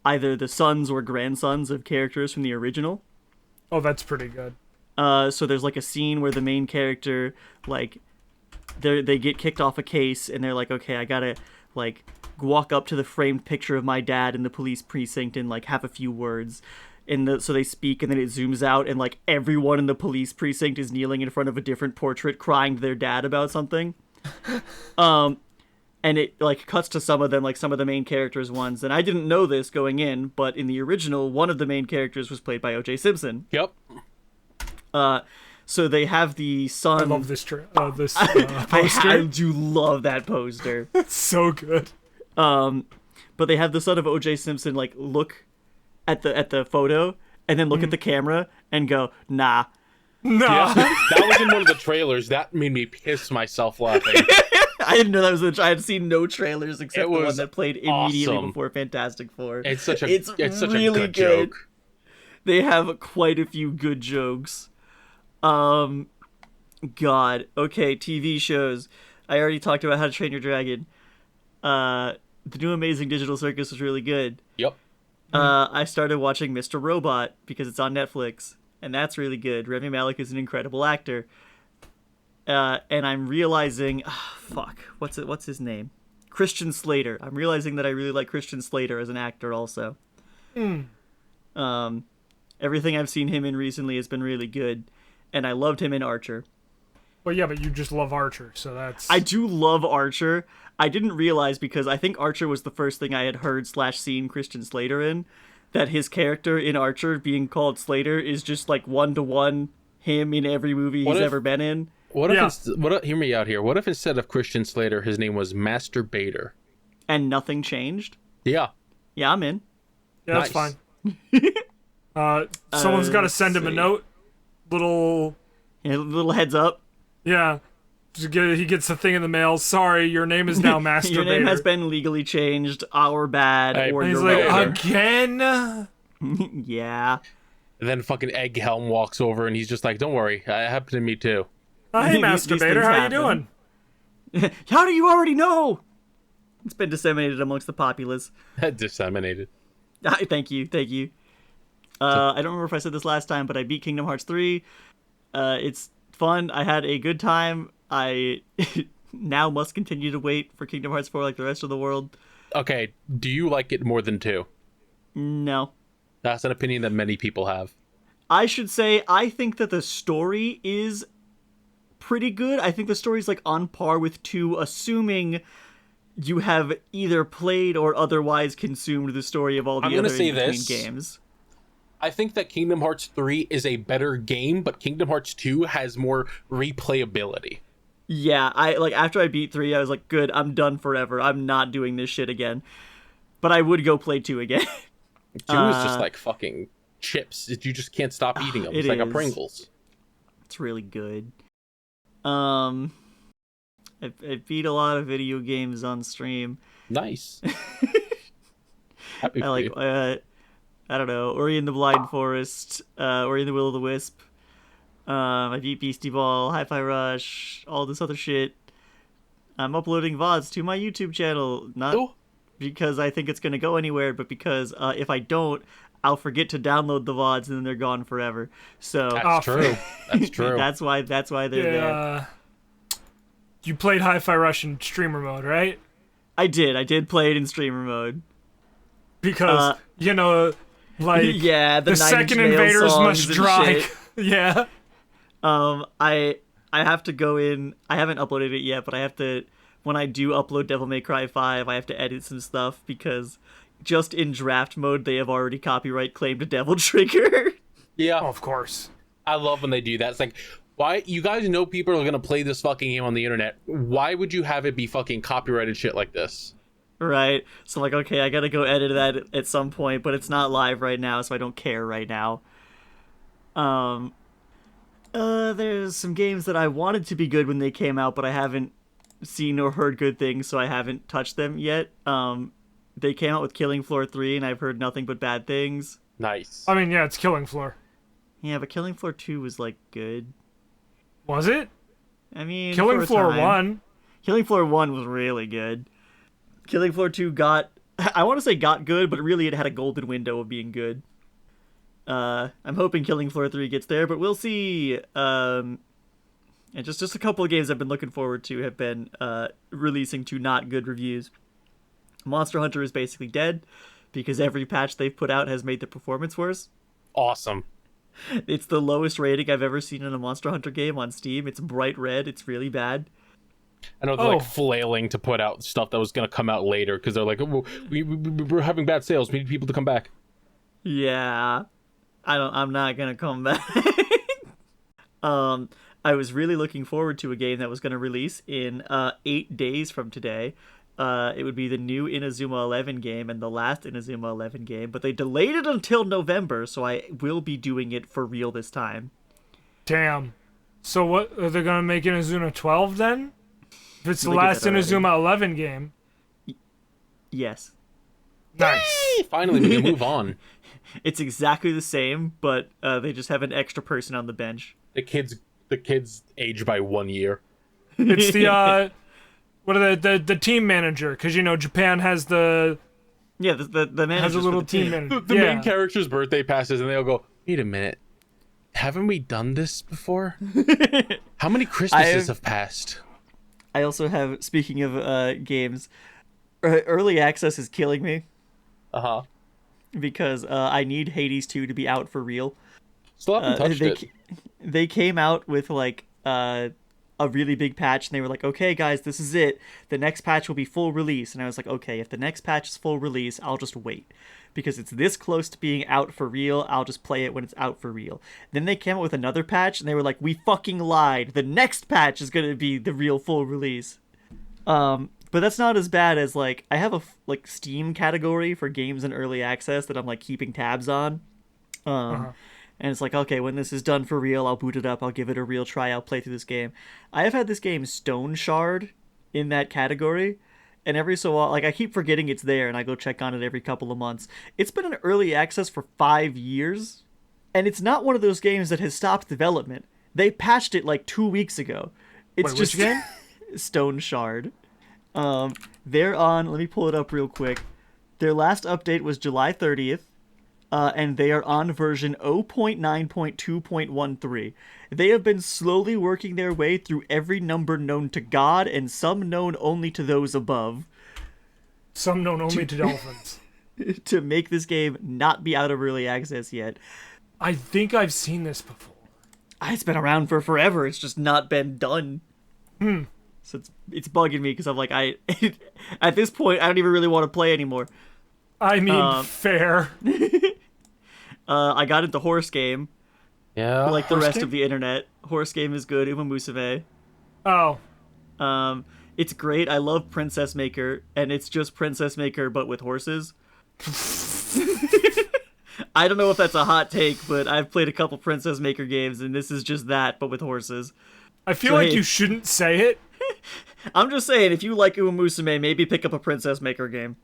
either the sons or grandsons of characters from the original. Oh, that's pretty good. So there's, like, a scene where the main character, like, they get kicked off a case, and they're like, okay, I gotta, like, walk up to the framed picture of my dad in the police precinct and, like, have a few words. So they speak, and then it zooms out, and, like, everyone in the police precinct is kneeling in front of a different portrait, crying to their dad about something. And it, like, cuts to some of them, like, some of the main characters' ones. And I didn't know this going in, but in the original, one of the main characters was played by O.J. Simpson. Yep. So they have the son... I love this poster. I do love that poster. It's so good. But they have the son of O.J. Simpson, like, look at the photo, and then look at the camera, and go, nah. No. Yeah, that was in one of the trailers. That made me piss myself laughing. I didn't know that was I had seen no trailers except the one that played immediately awesome. before Fantastic Four. It's such a really good joke. They have quite a few good jokes. God. Okay, TV shows. I already talked about How to Train Your Dragon. The new Amazing Digital Circus was really good. Yep. I started watching Mr. Robot because it's on Netflix, and that's really good. Rami Malek is an incredible actor. And I'm realizing, what's his name? Christian Slater. I'm realizing that I really like Christian Slater as an actor also. Everything I've seen him in recently has been really good, and I loved him in Archer. Well, yeah, but you just love Archer, so that's... I do love Archer. I didn't realize, because I think Archer was the first thing I had heard/seen Christian Slater in, that his character in Archer being called Slater is just like one-to-one him in every movie he's ever been in. Hear me out here. What if instead of Christian Slater, his name was Master Bader? And nothing changed? Yeah. Yeah, I'm in. Yeah, that's fine. Someone's got to send him a note. little little heads up. yeah. He gets the thing in the mail. Sorry, your name is now Master Your name Vader. has been legally changed. Our bad, Hey, or And he's your like, own. again? Yeah. And then fucking Egg Helm walks over and he's just like, "Don't worry, it happened to me too." Oh, hey, These Master things Vader, how you happen. doing? How do you already know? It's been disseminated amongst the populace. Disseminated. Thank you. I don't remember if I said this last time, but I beat Kingdom Hearts 3. It's fun. I had a good time. I now must continue to wait for Kingdom Hearts 4 like the rest of the world. Okay, do you like it more than 2? No. That's an opinion that many people have. I should say, I think that the story is pretty good. I think the story's like on par with 2, assuming you have either played or otherwise consumed the story of all the I'm gonna other say in-between this. games. I think that Kingdom Hearts 3 is a better game, but Kingdom Hearts 2 has more replayability. Yeah, after I beat 3, I was like, good, I'm done forever. I'm not doing this shit again. But I would go play 2 again. 2 is just like fucking chips. You just can't stop eating them. It's it like a is. Pringles. It's really good. I beat a lot of video games on stream. Nice. Happy I for like, you. I don't know, Ori and the Blind Forest, Ori and the Will of the Wisp. I beat Beastie Ball, Hi-Fi Rush, all this other shit. I'm uploading VODs to my YouTube channel, not Oh, because I think it's gonna go anywhere, but because if I don't, I'll forget to download the VODs and then they're gone forever. So that's true. That's true. that's why they're there. Yeah. You played Hi-Fi Rush in streamer mode, right? I did play it in streamer mode. Because, Yeah, the the Nine second Inch Nails invaders songs must and dry. shit. Yeah. I have to go in. I haven't uploaded it yet, but I have to. When I do upload Devil May Cry 5, I have to edit some stuff because just in draft mode they have already copyright claimed Devil Trigger. Yeah, Oh, of course. I love when they do that. It's like, why? You guys know people are gonna play this fucking game on the internet. Why would you have it be fucking copyrighted shit like this? Right. So like, okay, I gotta go edit that at some point, but it's not live right now, so I don't care right now. There's some games that I wanted to be good when they came out, but I haven't seen or heard good things, so I haven't touched them yet. They came out with Killing Floor 3, and I've heard nothing but bad things. Nice. I mean, yeah, it's Killing Floor. Yeah, but Killing Floor 2 was, like, good. Was it? I mean, Killing for a Floor time. 1. Killing Floor 1 was really good. Killing Floor 2 got... I want to say got good, but really it had a golden window of being good. I'm hoping Killing Floor 3 gets there, but we'll see. And just a couple of games I've been looking forward to have been releasing to not good reviews. Monster Hunter is basically dead because every patch they've put out has made the performance worse. Awesome. It's the lowest rating I've ever seen in a Monster Hunter game on Steam. It's bright red. It's really bad. I know they're like flailing to put out stuff that was gonna come out later because they're like, oh, we're having bad sales. We need people to come back. Yeah. I'm not gonna come back. I was really looking forward to a game that was gonna release in 8 days from today. It would be the new Inazuma 11 game and the last Inazuma 11 game, but they delayed it until November, so I will be doing it for real this time. Damn. So what, are they going to make Inazuma 12 then? If it's the They did last that already. Inazuma 11 game. Yes. Nice. Hey, finally, we can move on. It's exactly the same, but they just have an extra person on the bench. The kids age by 1 year. It's the, what are the team manager, because, Japan has the... Yeah, the manager Has a little team manager. The main character's birthday passes, and they'll go, wait a minute. Haven't we done this before? How many Christmases have passed? I also have, speaking of games, early access is killing me Uh-huh. because I need Hades 2 to be out for real. Still haven't touched it. They came out with like a really big patch, and they were like, okay guys, this is it, the next patch will be full release. And I was like, okay, if the next patch is full release, I'll just wait, because it's this close to being out for real. I'll just play it when it's out for real. Then they came out with another patch, and they were like, we fucking lied, the next patch is gonna be the real full release. But that's not as bad as, like, I have a Steam category for games in early access that I'm like keeping tabs on. And it's like, okay, when this is done for real, I'll boot it up, I'll give it a real try, I'll play through this game. I have had this game Stone Shard in that category, and every so often, like, I keep forgetting it's there, and I go check on it every couple of months. It's been in early access for 5 years, and it's not one of those games that has stopped development. They patched it like 2 weeks ago. It's Wait, just which game? Stone Shard. They're on, let me pull it up real quick. Their last update was July 30th. And they are on version 0.9.2.13. They have been slowly working their way through every number known to God and some known only to those above. Some known only to dolphins. To make this game not be out of early access yet. I think I've seen this before. It's been around for forever. It's just not been done. So it's bugging me because I'm like, at this point, I don't even really want to play anymore. I mean, fair. I got into Horse Game. Yeah. Like the Horse rest Game? of the internet. Horse Game is good. Uma Musume. Oh. It's great. I love Princess Maker, and it's just Princess Maker but with horses. I don't know if that's a hot take, but I've played a couple Princess Maker games, and this is just that but with horses. I feel like you shouldn't say it. I'm just saying, if you like Uma Musume, maybe pick up a Princess Maker game.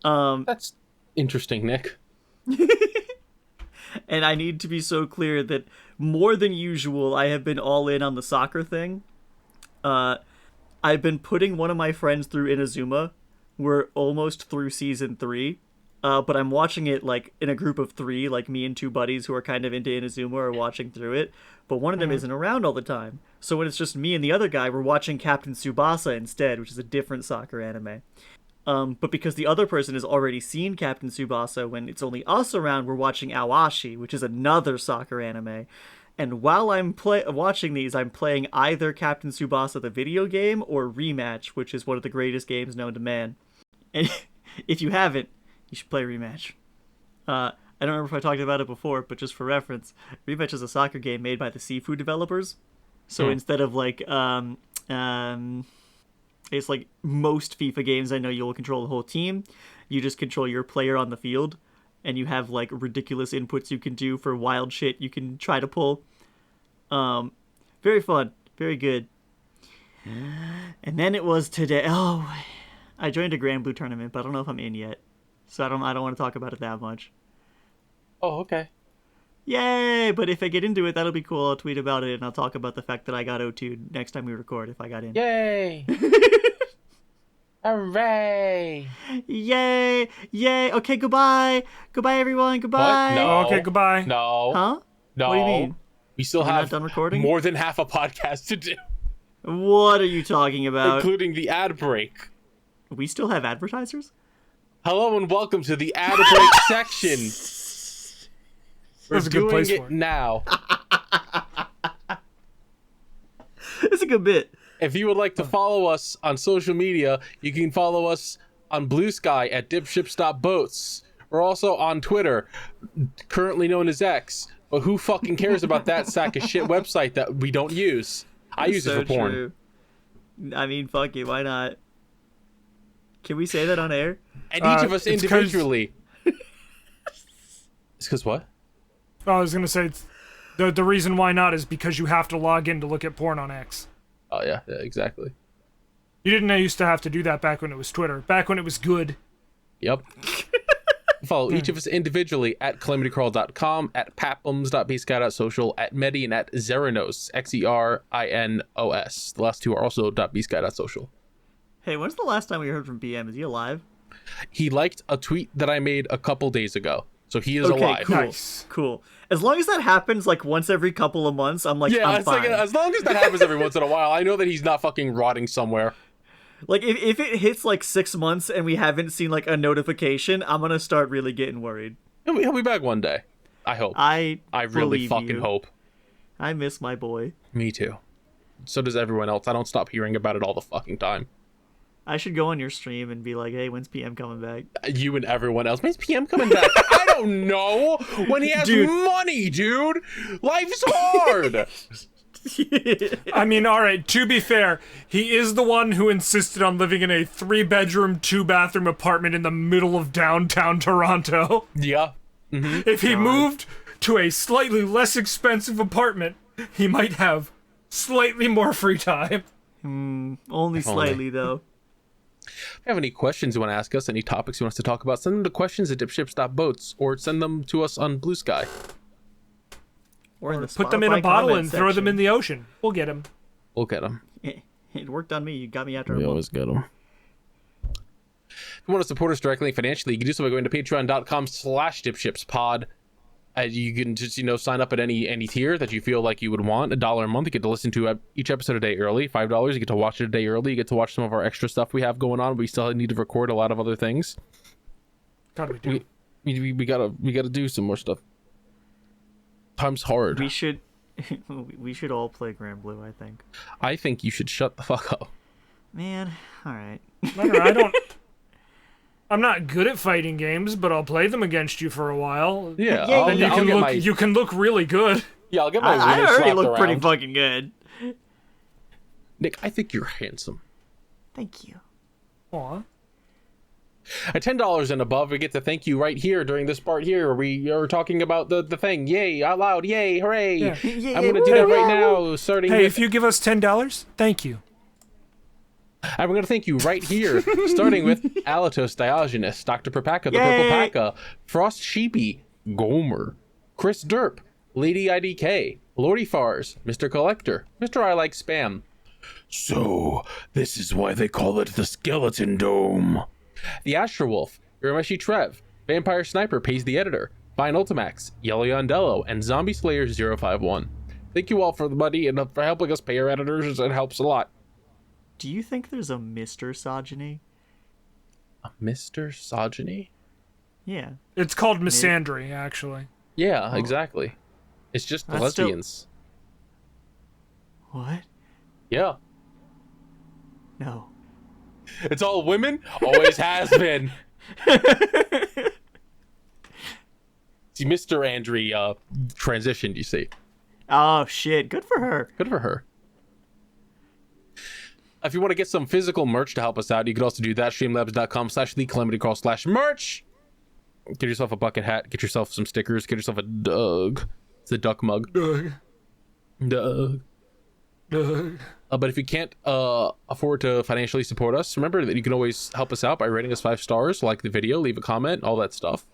That's interesting, Nick. And I need to be so clear that more than usual, I have been all in on the soccer thing. I've been putting one of my friends through Inazuma. We're almost through season 3. But I'm watching it like in a group of 3, like me and 2 buddies who are kind of into Inazuma are watching through it. But one of them isn't around all the time. So when it's just me and the other guy, we're watching Captain Tsubasa instead, which is a different soccer anime. But because the other person has already seen Captain Tsubasa, when it's only us around, we're watching Awashi, which is another soccer anime. And while I'm watching these, I'm playing either Captain Tsubasa the video game or Rematch, which is one of the greatest games known to man. And if you haven't, you should play Rematch. I don't remember if I talked about it before, but just for reference, Rematch is a soccer game made by the Seafood developers. So instead of like, it's like most FIFA games I know you'll control the whole team. You just control your player on the field, and you have like ridiculous inputs you can do for wild shit you can try to pull. Very fun, very good. And then it was today. Oh, I joined a Grand Blue tournament, but I don't know if I'm in yet, so I don't want to talk about it that much. Oh, okay. Yay! But if I get into it, that'll be cool. I'll tweet about it, and I'll talk about the fact that I got O2'd next time we record if I got in. Yay! Hooray! Yay! Yay! Okay, goodbye! Goodbye, everyone! Goodbye! What? No. Oh, okay, goodbye. No. Huh? No. What do you mean? We still We're have not done recording? more than half a podcast to do, What are you talking about? including the ad break. We still have advertisers? Hello and welcome to the ad break section. We're That's a good doing place it for it. now. It's a good bit. If you would like to follow us on social media, you can follow us on Blue Sky at dipships.boats. We're also on Twitter, currently known as X. But who fucking cares about that sack of shit website that we don't use? I use it for porn. True. I mean, fuck it. Why not? Can we say that on air? And each of us it's 'cause- individually. It's because what? I was gonna say the reason why not is because you have to log in to look at porn on X. Oh, yeah, exactly. You didn't used to have to do that back when it was Twitter. Back when it was good. Yep. Follow each of us individually at calamitycrawl.com, at paplums.bsky.social, at Metty, and at xerinos, XERINOS. The last two are also .bsky.social. Hey, when's the last time we heard from BM? Is he alive? He liked a tweet that I made a couple days ago, so he is alive. Cool. Nice. Cool. As long as that happens like once every couple of months, I'm like, Yeah, I'm it's fine. like, as long as that happens every once in a while, I know that he's not fucking rotting somewhere. Like, if it hits like 6 months and we haven't seen like a notification, I'm gonna start really getting worried. He'll be back one day. I hope. I really believe fucking you. hope. I miss my boy. Me too. So does everyone else. I don't stop hearing about it all the fucking time. I should go on your stream and be like, hey, when's PM coming back? You and everyone else. When's PM coming back? I don't know. When he has Dude. money, dude. Life's hard. I mean, alright, to be fair, he is the one who insisted on living in a 3-bedroom, 2-bathroom apartment in the middle of downtown Toronto. Yeah. If he moved to a slightly less expensive apartment, he might have slightly more free time. Only slightly, though. If you have any questions you want to ask us, any topics you want us to talk about, send them to questions@dipships.boats or send them to us on Blue Sky. Or in the Put them in a Spotify bottle comment and throw them section. in the ocean. We'll get them. We'll get them. It worked on me. You got me after a We month. always get them. If you want to support us directly financially, you can do so by going to patreon.com/dipshipspod. You can just, sign up at any tier that you feel like you would want. $1 a month, you get to listen to each episode a day early. $5, you get to watch it a day early. You get to watch some of our extra stuff we have going on. We still need to record a lot of other things. God, we do. We gotta do some more stuff. Time's hard. We should all play Grand Blue, I think. I think you should shut the fuck up. Man, all right. I'm not good at fighting games, but I'll play them against you for a while. Yeah, Then you can look really good. Yeah, I'll get my I wiener already slapped look pretty around. fucking good. Nick, I think you're handsome. Thank you. Aw. At $10 and above, we get to thank you right here during this part here. We are talking about the thing. Yay, out loud. Yay, hooray. Yeah. I'm going to do that right now, starting Hey, with... if you give us $10, thank you. I'm going to thank you right here, starting with Alatos Diogenes, Dr. Perpaka, the Purple Paka, Frost Sheepy, Gomer, Chris Derp, Lady IDK, Lordy Fars, Mr. Collector, Mr. I Like Spam. So, this is why they call it the Skeleton Dome. The Astrowolf, Irameshi Trev, Vampire Sniper pays the editor, Fine Ultimax, Yellow Yondello, and Zombie Slayer 051. Thank you all for the money and for helping us pay our editors. It helps a lot. Do you think there's a Mr. Sogeny? A Mr. Sogeny? Yeah. It's called misandry, actually. Yeah, exactly. It's just That's lesbians. What? Yeah. No. It's all women? Always has been. See, Mr. Andry transitioned, you see. Oh, shit. Good for her. Good for her. If you want to get some physical merch to help us out, you can also do that. Streamlabs.com/thecalamitycrawl/merch. Get yourself a bucket hat. Get yourself some stickers. Get yourself a Doug. It's a duck mug. Doug. But if you can't afford to financially support us, remember that you can always help us out by rating us 5 stars, like the video, leave a comment, all that stuff.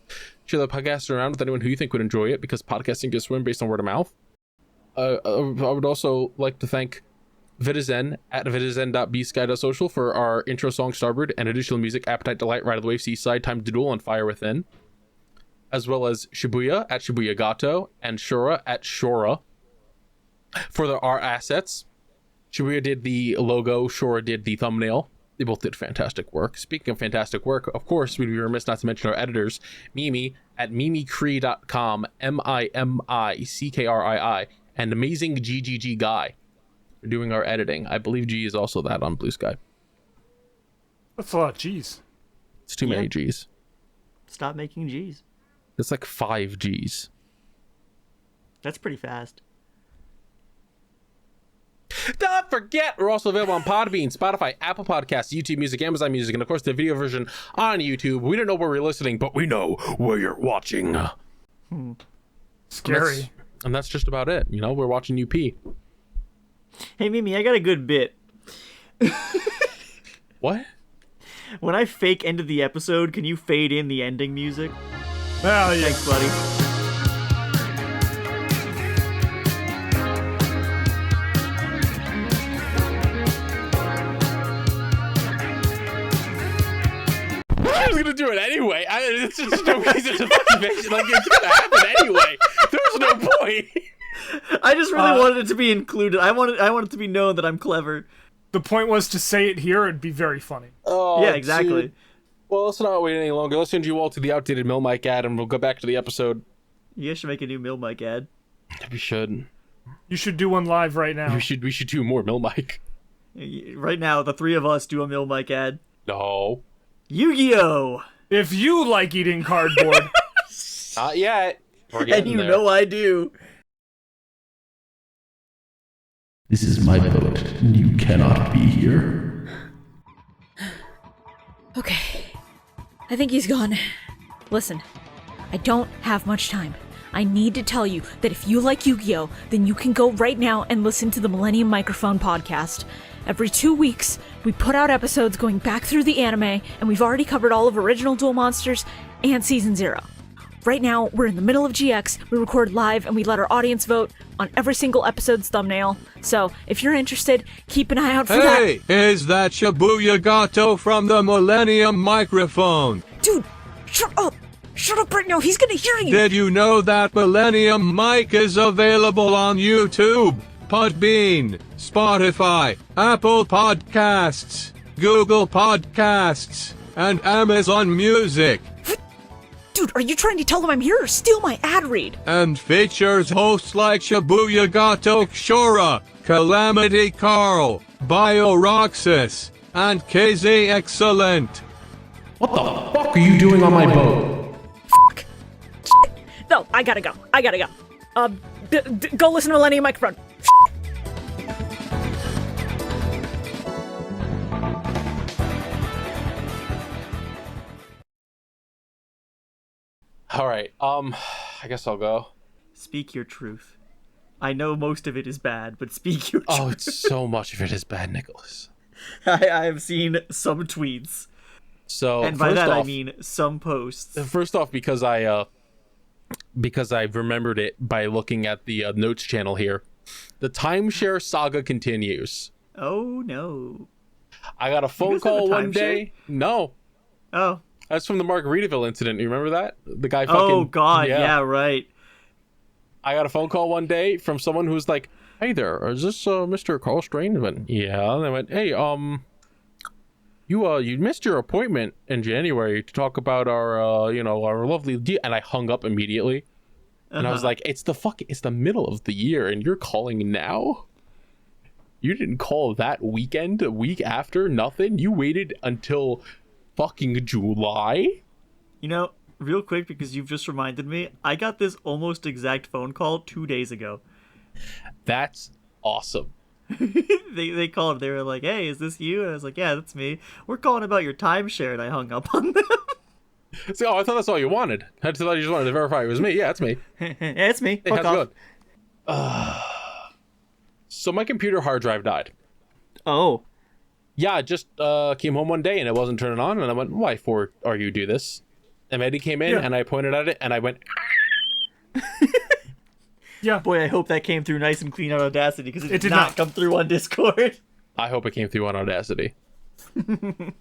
Share the podcast around with anyone who you think would enjoy it, because podcasting gets win based on word of mouth. I would also like to thank Vitizen at vitizen.bsky.social for our intro song Starboard and additional music Appetite Delight, Ride of the Wave, Seaside, Time to Duel, and Fire Within, as well as Shibuya at Shibuya Gato and Shura at Shora for our assets. Shibuya did the logo, Shora did the thumbnail. They both did fantastic work. Speaking of fantastic work, of course, we'd be remiss not to mention our editors, Mimi at mimicrii.com, MIMICKRII, and Amazing GGG Guy. We're doing our editing. I believe G is also that on Blue Sky. That's a lot of G's. It's too many G's. Stop making G's. It's like 5 G's. That's pretty fast. Don't forget, we're also available on Podbean, Spotify, Apple Podcasts, YouTube Music, Amazon Music, and of course the video version on YouTube. We don't know where you're listening, but we know where you're watching. Scary. And that's just about it. We're watching UP. Hey, Mimi, I got a good bit. What? When I fake ended the episode, can you fade in the ending music? Well, yeah. Thanks, buddy. I was gonna do it anyway. It's just no reason to fucking make it. Like, it's gonna happen anyway. There's no point. I just really wanted it to be included. I wanted to be known that I'm clever. The point was to say it here. It'd be very funny. Oh, Yeah, exactly. dude. Well, let's not wait any longer. Let's send you all to the outdated Mill Mike ad, and we'll go back to the episode. You guys should make a new Mill Mike ad. We should. You should do one live right now. We should do more Mill Mike. Right now, the three of us do a Mill Mike ad. No. Yu-Gi-Oh! If you like eating cardboard, Not yet. We're And getting you there. know I do. This is my boat. You cannot be here. Okay. I think he's gone. Listen, I don't have much time. I need to tell you that if you like Yu-Gi-Oh, then you can go right now and listen to the Millennium Microphone podcast. Every 2 weeks, we put out episodes going back through the anime, and we've already covered all of Original Duel Monsters and Season 0. Right now, we're in the middle of GX, we record live, and we let our audience vote on every single episode's thumbnail. So, if you're interested, keep an eye out for that. Hey, is that Shibuya Gato from the Millennium Microphone? Dude, shut up! Shut up right now, he's gonna hear you! Did you know that Millennium Mic is available on YouTube, Podbean, Spotify, Apple Podcasts, Google Podcasts, and Amazon Music? Dude, are you trying to tell them I'm here or steal my ad read? And features hosts like Shibuya Gato Shora, Calamity Carl, BioRoxas, and KZ Excellent. What the fuck are you doing on my boat? Fuck. Shit. No, I gotta go. Go listen to Millennium Microphone. All right. I guess I'll go. Speak your truth. I know most of it is bad, but speak your truth. Oh, it's so much of it is bad, Nicholas. I have seen some tweets. So, And by first that off, I mean some posts. First off, because I remembered it by looking at the notes channel here. The Time Share Saga Continues. Oh no. I got a phone guys have a call one timeshare? day. No, Oh. that's from the Margaritaville incident. You remember that? The guy fucking... Oh god, yeah, right. I got a phone call one day from someone who was like, "Hey there, is this Mr. Carl Strain?" I went, "Yeah." And I went, "Hey, you missed your appointment in January to talk about our our lovely deal." And I hung up immediately. And I was like, it's the middle of the year and you're calling now? You didn't call that weekend, a week after, nothing? You waited until fucking July? You know, real quick, because you've just reminded me, I got this almost exact phone call 2 days ago. That's awesome. They called. They were like, "Hey, is this you?" And I was like, "Yeah, that's me. We're calling about your timeshare." And I hung up on them. So, I thought that's all you wanted. I thought you just wanted to verify it was me. Yeah, it's me. Yeah, it's me. Hey, Fuck how's off. it going? So my computer hard drive died. Oh. Yeah, I just came home one day and it wasn't turning on, and I went, "Why for are you do this?" And Metty came in and I pointed at it and I went, Yeah. Boy, I hope that came through nice and clean on Audacity, because it did not. not come through on Discord. I hope it came through on Audacity. And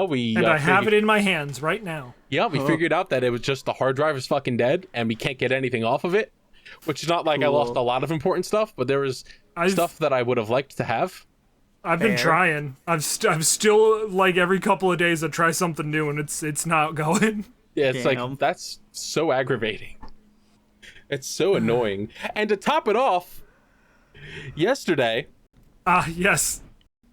we And I have it in my hands right now. Yeah, we figured out that it was just the hard drive is fucking dead and we can't get anything off of it, which is not like I lost a lot of important stuff, but there was stuff that I would have liked to have. I've been trying. I'm still like every couple of days I try something new and it's not going. Yeah, it's Damn. like, that's so aggravating. It's so annoying. And to top it off, yesterday, Yes.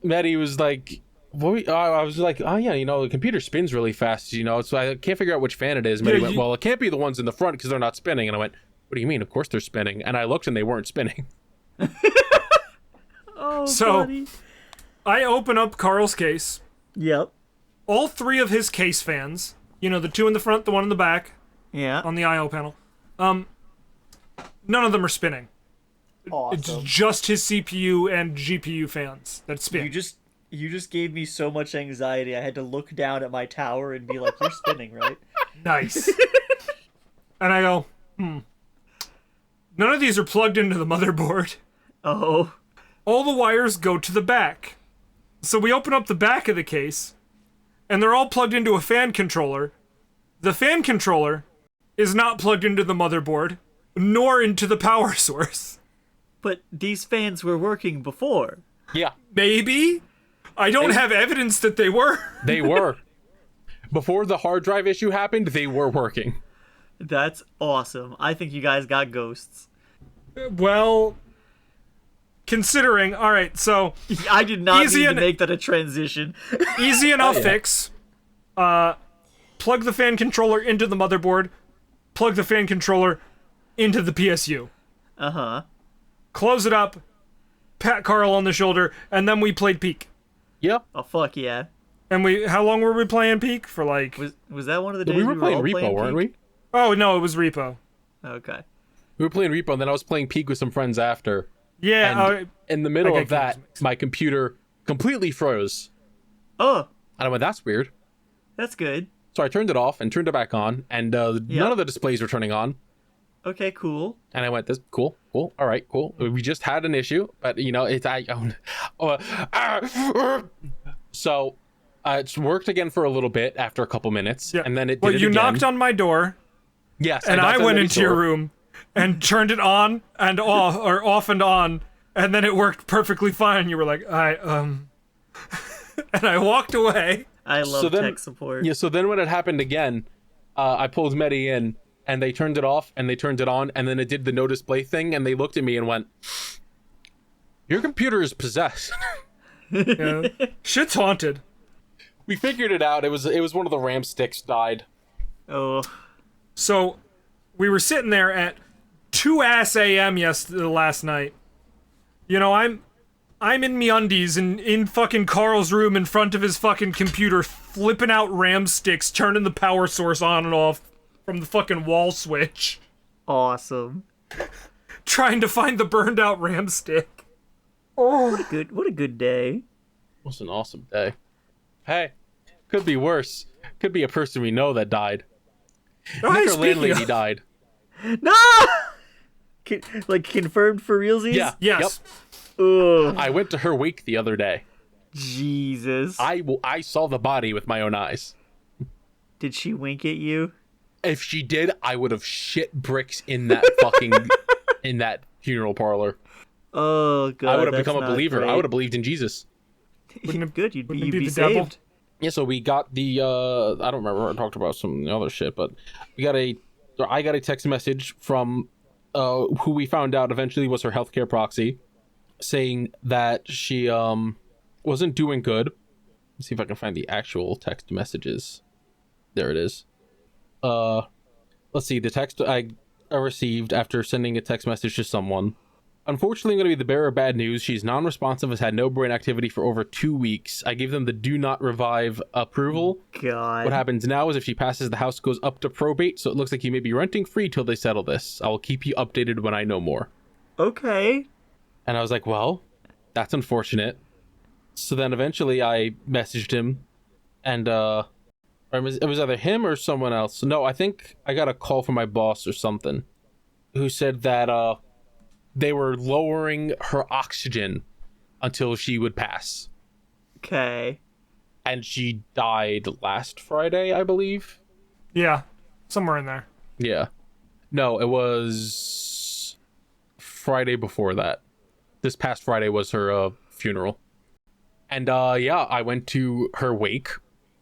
Metty was like, I was like, "Oh yeah, the computer spins really fast, so I can't figure out which fan it is." Metty went, "Well, it can't be the ones in the front because they're not spinning." And I went, "What do you mean? Of course they're spinning." And I looked and they weren't spinning. Oh, So- buddy. I open up Carl's case. Yep. All three of his case fans, the two in the front, the one in the back, Yeah. on the I/O panel, none of them are spinning. It's Awesome. just his CPU and GPU fans that spin. You just gave me so much anxiety. I had to look down at my tower and be like, "You're spinning, right?" Nice. And I go, none of these are plugged into the motherboard. Oh. All the wires go to the back. So we open up the back of the case, and they're all plugged into a fan controller. The fan controller is not plugged into the motherboard, nor into the power source. But these fans were working before. Yeah, Maybe? I don't have evidence that they were. they were. Before the hard drive issue happened, they were working. That's awesome. I think you guys got ghosts. Well, considering, alright, so I did not Easy need to and- make that a transition. easy enough fix. Plug the fan controller into the motherboard, plug the fan controller into the PSU. Uh-huh. Close it up, pat Carl on the shoulder, and then we played Peek. Yeah. Oh, fuck yeah. And how long were we playing Peak? For like... Was that one of the days We were playing all Repo, weren't Peak? we? Oh, no, it was Repo. Okay. We were playing Repo, and then I was playing Peak with some friends after. Yeah. And in the middle I of that, my computer completely froze. Oh, And I went, that's weird. that's good. So I turned it off and turned it back on, and none of the displays were turning on. Okay, cool. And I went, "This cool, all right, cool. We just had an issue, but it's so it's worked again for a little bit after a couple minutes, Yeah. and then it. Well, did it you again. knocked on my door, Yes, and knocked I on went Metty's into your door. room and turned it on and off, or off and on, and then it worked perfectly fine. You were like, and I walked away. I love then- tech support. Yeah, so then when it happened again, I pulled Metty in, and they turned it off, and they turned it on, and then it did the no display thing, and they looked at me and went, "Your computer is possessed." Yeah. Shit's haunted. We figured it out. It was one of the RAM sticks died. Oh, So, we were sitting there at 2 a.m. last night. I'm in me undies in fucking Carl's room in front of his fucking computer, flipping out RAM sticks, turning the power source on and off from the fucking wall switch, awesome. trying to find the burned out RAM stick. What a good day. It was an awesome day. Hey, could be worse. Could be a person we know that died. Oh, Nick, hey, our speaking landlady of- died. No! Like, confirmed for realsies? Yeah. Yes. Ugh, I went to her wake the other day. Jesus. I saw the body with my own eyes. Did she wink at you? If she did, I would have shit bricks in that fucking in that funeral parlor. Oh, God. I would have that's become a not believer. great. I would have believed in Jesus. Good, you'd wouldn't it be be the devil? saved. Yeah, so we got the I don't remember, I talked about some other shit, but I got a text message from who we found out eventually was her healthcare proxy, saying that she wasn't doing good. Let's see if I can find the actual text messages. There it is. Let's see, the text I received after sending a text message to someone. Unfortunately, I'm going to be the bearer of bad news. She's non-responsive, has had no brain activity for over 2 weeks. I gave them the do not revive approval. God. What happens now is if she passes, the house goes up to probate, so it looks like you may be renting free till they settle this. I will keep you updated when I know more. Okay. And I was like, well, that's unfortunate. So then eventually I messaged him, and it was either him or someone else. No, I think I got a call from my boss or something, who said that they were lowering her oxygen until she would pass. Okay. And she died last Friday, I believe. Yeah, somewhere in there. Yeah. No, it was Friday before that. This past Friday was her funeral. And yeah, I went to her wake,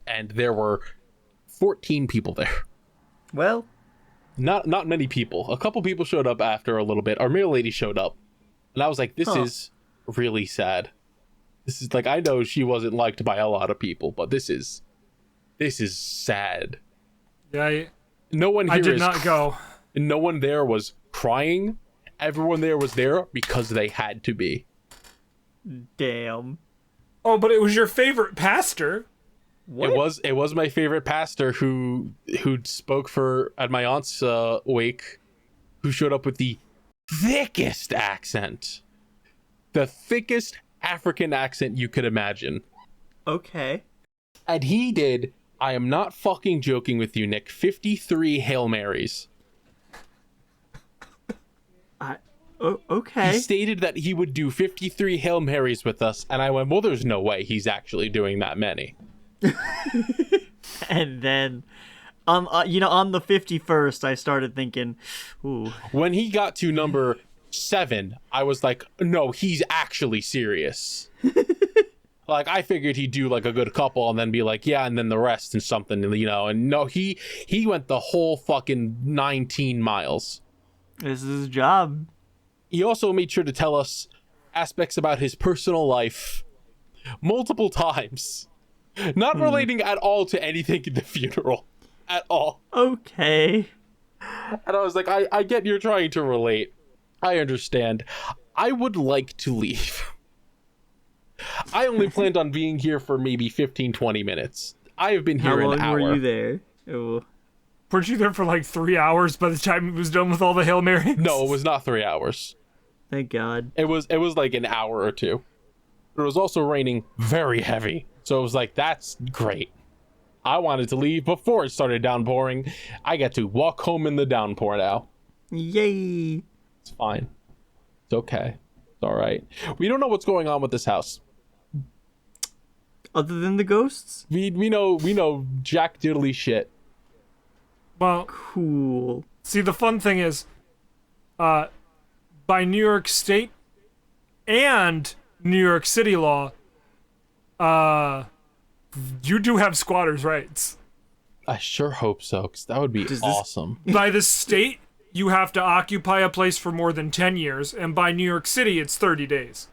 and there were 14 people there. Well, Not many people. A couple people showed up after a little bit. Our mail lady showed up. And I was like, this is really sad. This is like, I know she wasn't liked by a lot of people, but this is sad. Yeah, No one here I did is not go. No one there was crying. Everyone there was there because they had to be. damn. Oh, but it was your favorite pastor. What? It was my favorite pastor who spoke at my aunt's wake, who showed up with the thickest accent. The thickest African accent you could imagine. Okay. And he did, I am not fucking joking with you, Nick, 53 Hail Marys. Okay. He stated that he would do 53 Hail Marys with us, and I went, well, there's no way he's actually doing that many. And then, on the 51st, I started thinking, ooh. When he got to number 7, I was like, no, he's actually serious. Like, I figured he'd do like a good couple and then be like, yeah, and then the rest and something, and no, he went the whole fucking 19 miles. This is his job. He also made sure to tell us aspects about his personal life multiple times, not relating at all to anything in the funeral at all. Okay. And I was like, I get you're trying to relate. I understand. I would like to leave. I only planned on being here for maybe 15, 20 minutes. I have been How here long an hour. were you there? Oh. Weren't you there for like 3 hours by the time it was done with all the Hail Marys? No, it was not 3 hours. Thank God. It was like an hour or two. But it was also raining very heavy. So it was like, that's great. I wanted to leave before it started downpouring. I get to walk home in the downpour now. Yay! It's fine. It's okay. It's all right. We don't know what's going on with this house. Other than the ghosts? We know jack diddly shit. Well, Cool. see, the fun thing is, by New York State and New York City law, you do have squatters' rights. I sure hope so, because that would be Does this- awesome. By the state, you have to occupy a place for more than 10 years, and by New York City, it's 30 days.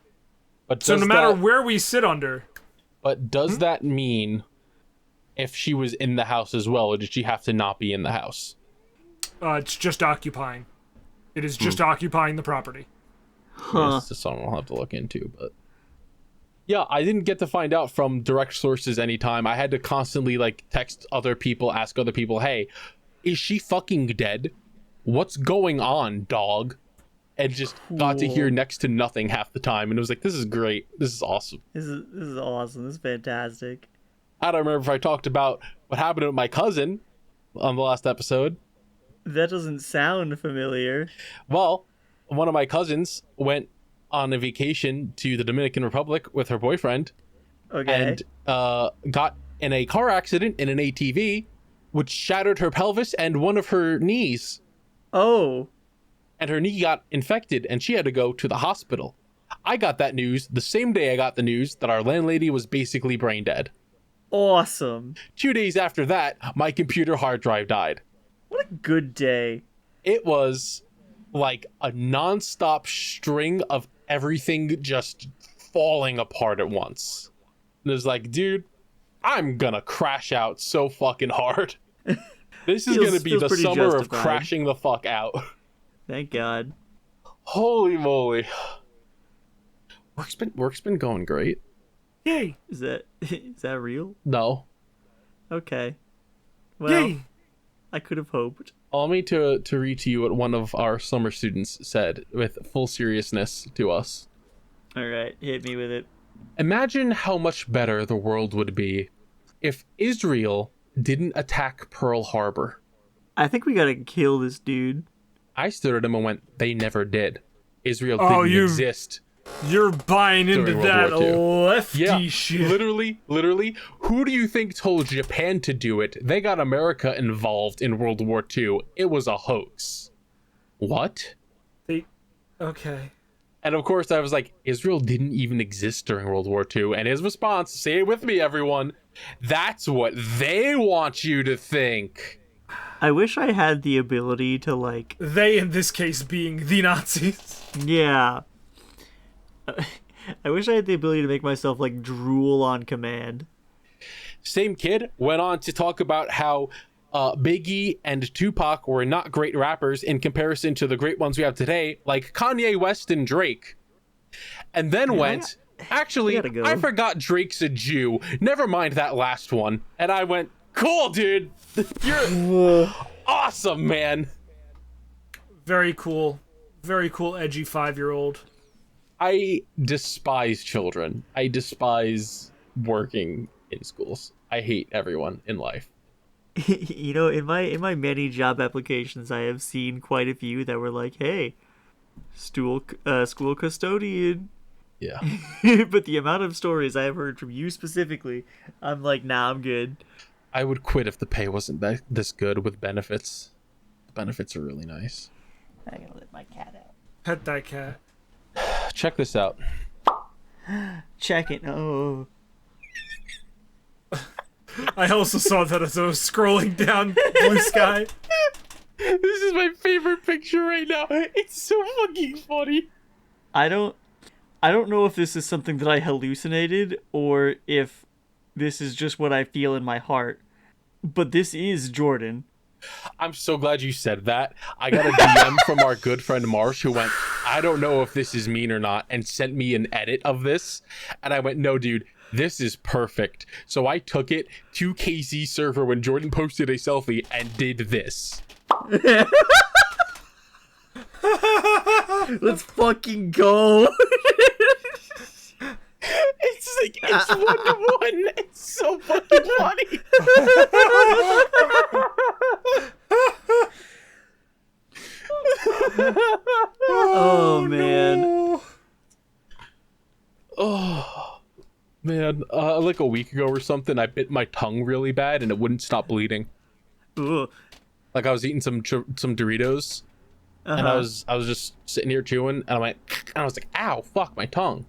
But So does no matter that- where we sit under, But does that mean if she was in the house as well, or did she have to not be in the house? it's just occupying. It is just occupying the property. Huh. This is something I'll have to look into, but yeah, I didn't get to find out from direct sources anytime. I had to constantly like text other people, ask other people, hey, is she fucking dead? What's going on, dog? And just got to hear next to nothing half the time, and it was like, this is great. This is awesome. This is awesome. This is fantastic. I don't remember if I talked about what happened with my cousin on the last episode. That doesn't sound familiar. Well, one of my cousins went on a vacation to the Dominican Republic with her boyfriend Okay. and got in a car accident in an ATV, which shattered her pelvis and one of her knees. Oh. And her knee got infected and she had to go to the hospital. I got that news the same day I got the news that our landlady was basically brain dead. Awesome. 2 days after that, my computer hard drive died. What a good day. It was like a nonstop string of everything just falling apart at once. And it was like, dude, I'm gonna crash out so fucking hard. This is gonna be feels the pretty summer of justified. crashing the fuck out. Thank God. Holy moly. Work's been going great. Yay! Is that real? No. Okay. Well, Yay! I could have hoped. Allow me to read to you what one of our summer students said with full seriousness to us. All right, hit me with it. Imagine how much better the world would be if Israel didn't attack Pearl Harbor. I think we gotta kill this dude. I stood at him and went, they never did. Israel Oh, didn't you- exist. You're buying into During World that War II. lefty Yeah, shit. literally. Who do you think told Japan to do it? They got America involved in World War II. It was a hoax. What? Okay. And of course, I was like, Israel didn't even exist during World War II. And his response, say it with me, everyone, that's what they want you to think. I wish I had the ability to, like, They, in this case, being the Nazis. yeah. I wish I had the ability to make myself, like, drool on command. Same kid went on to talk about how Biggie and Tupac were not great rappers in comparison to the great ones we have today, like Kanye West and Drake. And then went, actually, gotta go. I forgot Drake's a Jew. Never mind that last one. And I went, cool, dude. You're awesome, man. Very cool. Very cool, edgy 5-year-old. I despise children. I despise working in schools. I hate everyone in life. You know, in my many job applications, I have seen quite a few that were like, "Hey, school custodian." Yeah. But the amount of stories I have heard from you specifically, I'm like, nah, I'm good. I would quit if the pay wasn't this good with benefits. The benefits are really nice. I gotta let my cat out. Pet that cat. Check this out. Check it. Oh, I also saw that as I was scrolling down Blue Sky. This is my favorite picture right now. It's so fucking funny. I don't know if this is something that I hallucinated or if this is just what I feel in my heart. But this is Jordan. I'm so glad you said that. I got a DM from our good friend Marsh who went, I don't know if this is mean or not, and sent me an edit of this. And I went, no, dude, this is perfect. So I took it to KZ server when Jordan posted a selfie and did this. Let's fucking go. It's like, it's 1-to-1. It's so fucking funny. Oh, man. Oh, man. Like a week ago or something, I bit my tongue really bad and it wouldn't stop bleeding. Ooh. Like I was eating some Doritos, and I was just sitting here chewing, and I was like, ow, fuck, my tongue.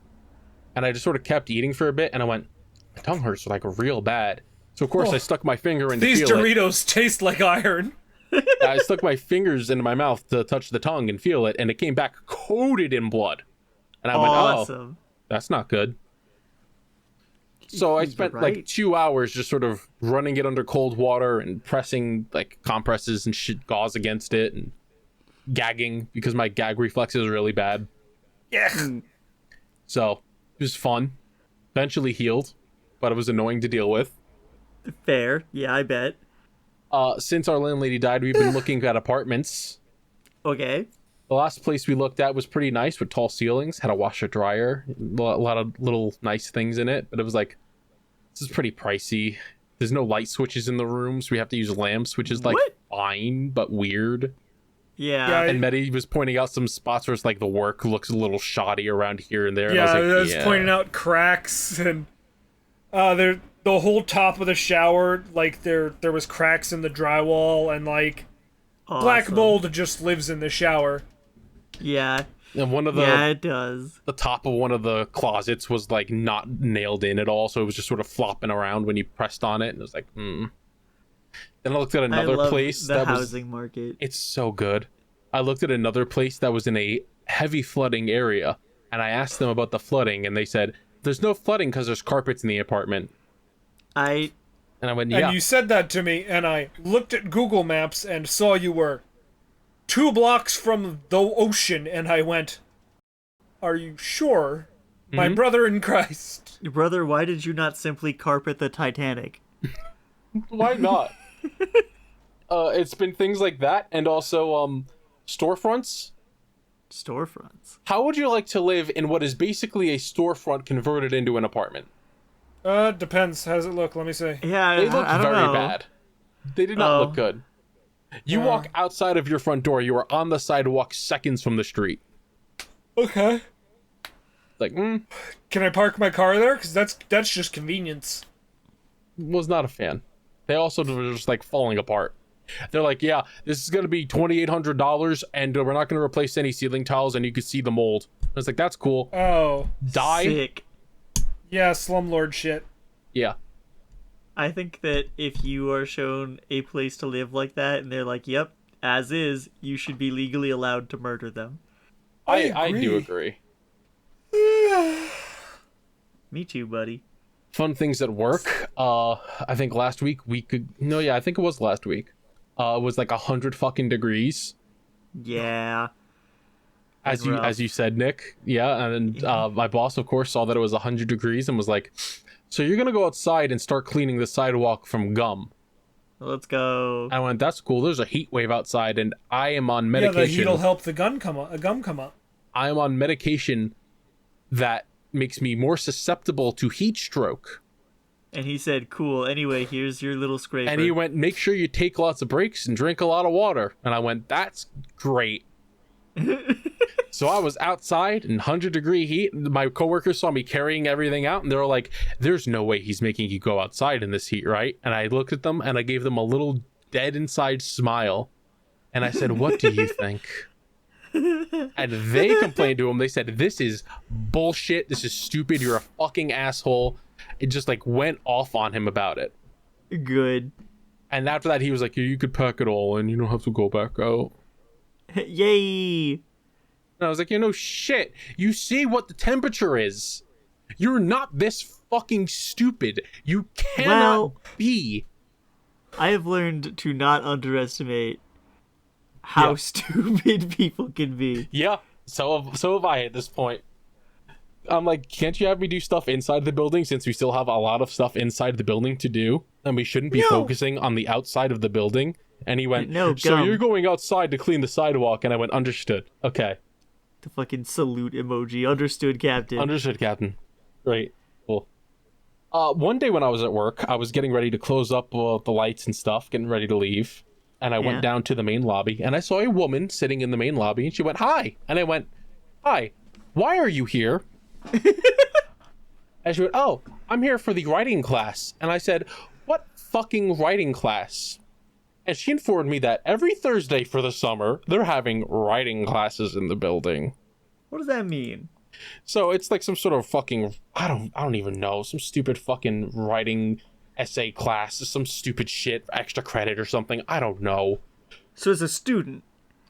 And I just sort of kept eating for a bit, and I went, my tongue hurts like real bad. So of course I stuck my finger in to These feel Doritos taste like iron. I stuck my fingers into my mouth to touch the tongue and feel it, and it came back coated in blood. And I went, Awesome. oh, that's not good. So I spent like 2 hours just sort of running it under cold water and pressing like compresses and shit gauze against it and gagging because my gag reflex is really bad. Yeah. So it was fun. Eventually healed, but it was annoying to deal with. Fair. Yeah, I bet. Since our landlady died, we've been looking at apartments. Okay. The last place we looked at was pretty nice with tall ceilings, had a washer dryer, a lot of little nice things in it, but it was like, this is pretty pricey. There's no light switches in the rooms. We have to use lamps, which is like fine, but weird. Yeah. And Metty was pointing out some spots where it's like the work looks a little shoddy around here and there. Yeah, and I was pointing out cracks and the whole top of the shower, like there was cracks in the drywall and like black mold just lives in the shower. Yeah. And one of the it does. The top of one of the closets was like not nailed in at all, so it was just sort of flopping around when you pressed on it, and it was like, Then I looked at another place the housing market. It's so good. I looked at another place that was in a heavy flooding area, and I asked them about the flooding, and they said there's no flooding because there's carpets in the apartment. And I went, yeah. And you said that to me, and I looked at Google Maps and saw you were 2 blocks from the ocean, and I went, are you sure? My brother in Christ. Brother, why did you not simply carpet the Titanic? Why not? It's been things like that, and also storefronts. Storefronts. How would you like to live in what is basically a storefront converted into an apartment? Depends. How does it look? Let me see. Yeah, They look I don't very know. bad. They did not look good. You walk outside of your front door, you are on the sidewalk seconds from the street. Okay. Like, Can I park my car there? Because that's just convenience. was not a fan. They also were just like falling apart. They're like, yeah, this is going to be $2,800 and we're not going to replace any ceiling tiles and you can see the mold. I was like, that's cool. Oh. Die? Sick. Yeah, slumlord shit. Yeah. I think that if you are shown a place to live like that and they're like, yep, as is, you should be legally allowed to murder them. I do agree. Me too, buddy. Fun things at work. I think last week I think it was last week. It was like 100 fucking degrees. Yeah. As you said, Nick. Yeah, and my boss, of course, saw that it was 100 degrees and was like, so you're going to go outside and start cleaning the sidewalk from gum. Let's go. I went, that's cool. There's a heat wave outside and I am on medication. Yeah, the heat'll help the gum come up. I am on medication that makes me more susceptible to heat stroke. And he said, cool, anyway, here's your little scraper. And he went, make sure you take lots of breaks and drink a lot of water. And I went, that's great. So I was outside in 100-degree heat. My coworkers saw me carrying everything out, and they were like, there's no way he's making you go outside in this heat, right? And I looked at them, and I gave them a little dead inside smile. And I said, what do you think? And they complained to him. They said, this is bullshit. This is stupid. You're a fucking asshole. It just like went off on him about it. Good. And after that, he was like, you could pack it all and you don't have to go back out. Yay. And I was like, no shit. You see what the temperature is. You're not this fucking stupid. You cannot be. I have learned to not underestimate how stupid people can be. Yeah. So have I at this point. I'm like, can't you have me do stuff inside the building since we still have a lot of stuff inside the building to do? And we shouldn't be focusing on the outside of the building? And he went, No, so gum. you're going outside to clean the sidewalk? And I went, understood. Okay. The fucking salute emoji. Understood, Captain. Understood, Captain. Great. Cool. One day when I was at work, I was getting ready to close up the lights and stuff, getting ready to leave. And I went down to the main lobby, and I saw a woman sitting in the main lobby, and she went, hi. And I went, hi, why are you here? And she went, oh, I'm here for the writing class. And I said, what fucking writing class? And she informed me that every Thursday for the summer, they're having writing classes in the building. What does that mean? So it's like some sort of fucking, I don't even know, some stupid fucking writing essay class, some stupid shit, extra credit or something. I don't know. So as a student?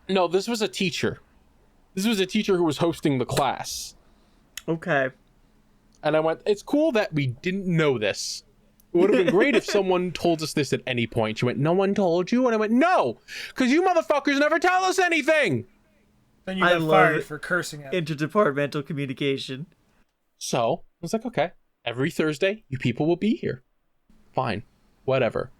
No, this was a teacher. This was a teacher who was hosting the class. Okay. And I went, it's cool that we didn't know this. It would have been great if someone told us this at any point. She went, no one told you? And I went, no, because you motherfuckers never tell us anything. Then you I got love fired it. for cursing at Interdepartmental communication. So I was like, okay, every Thursday, you people will be here. Fine, whatever.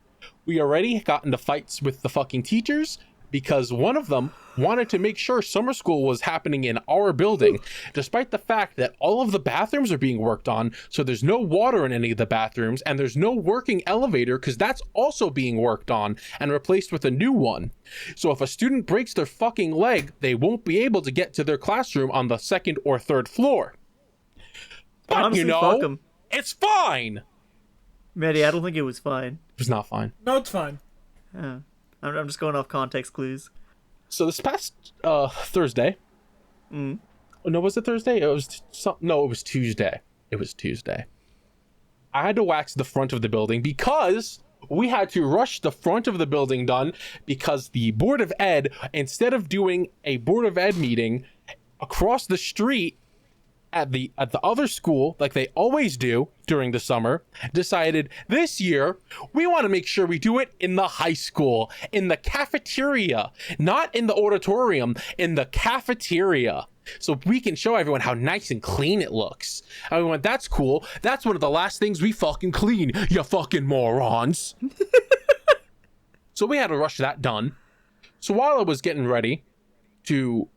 We already got into fights with the fucking teachers because one of them wanted to make sure summer school was happening in our building, despite the fact that all of the bathrooms are being worked on, so there's no water in any of the bathrooms, and there's no working elevator because that's also being worked on and replaced with a new one. So if a student breaks their fucking leg, they won't be able to get to their classroom on the second or third floor. But Honestly, fuck 'em. it's fine. Metty, I don't think it was fine. It was not fine. No, it's fine. I'm just going off context clues. So this past Thursday. No, was it Thursday? It was no, it was Tuesday. It was Tuesday. I had to wax the front of the building because we had to rush the front of the building done because the Board of Ed, instead of doing a Board of Ed meeting across the street at the other school like they always do during the summer, decided this year we want to make sure we do it in the high school, in the cafeteria, not in the auditorium, in the cafeteria, so we can show everyone how nice and clean it looks. And we went, that's cool, that's one of the last things we fucking clean, you fucking morons. So we had to rush that done. So while I was getting ready to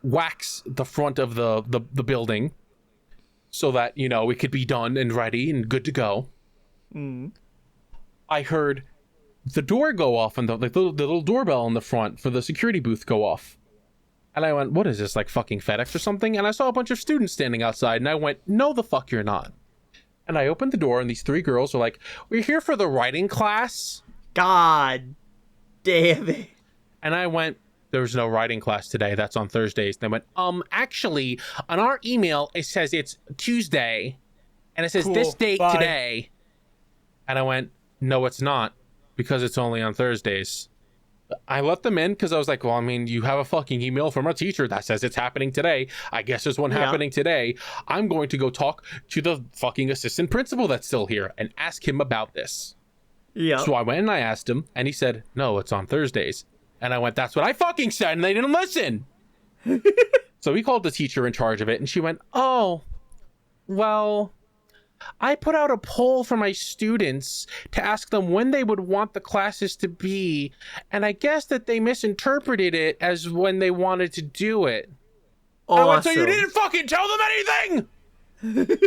wax the front of the building so that, you know, it could be done and ready and good to go, I heard the door go off and the little doorbell in the front for the security booth go off. And I went, what is this, like fucking FedEx or something? And I saw a bunch of students standing outside, and I went, no the fuck you're not. And I opened the door, and these three girls were like, we're here for the writing class. God damn it. And I went, there's no writing class today, that's on Thursdays. And they went, actually, on our email, it says it's Tuesday, and it says this date today. And I went, no, it's not, because it's only on Thursdays. I let them in because I was like, well, I mean, you have a fucking email from a teacher that says it's happening today. I guess there's one happening today. I'm going to go talk to the fucking assistant principal that's still here and ask him about this. Yeah. So I went and I asked him, and he said, no, it's on Thursdays. And I went, that's what I fucking said, and they didn't listen. So we called the teacher in charge of it, and she went, oh, well, I put out a poll for my students to ask them when they would want the classes to be, and I guess that they misinterpreted it as when they wanted to do it. Awesome. I went, so you didn't fucking tell them anything?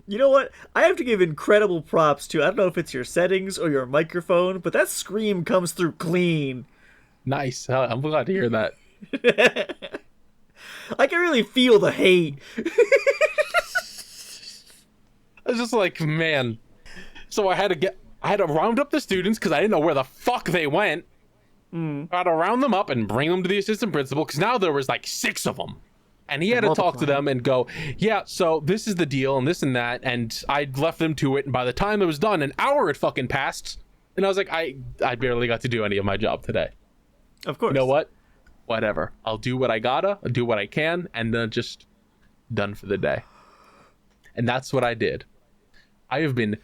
You know what? I have to give incredible props to, I don't know if it's your settings or your microphone, but that scream comes through clean. Nice. I'm glad to hear that. I can really feel the hate. I was just like, man. So I had to round up the students because I didn't know where the fuck they went. I had to round them up and bring them to the assistant principal because now there was like 6 of them. And he had to talk to them and go, yeah, so this is the deal and this and that. And I left them to it. And by the time it was done, an hour had fucking passed. And I was like, I barely got to do any of my job today. Of course. You know what? Whatever. I'll do what I gotta. I'll do what I can. And then just done for the day. And that's what I did. I have been,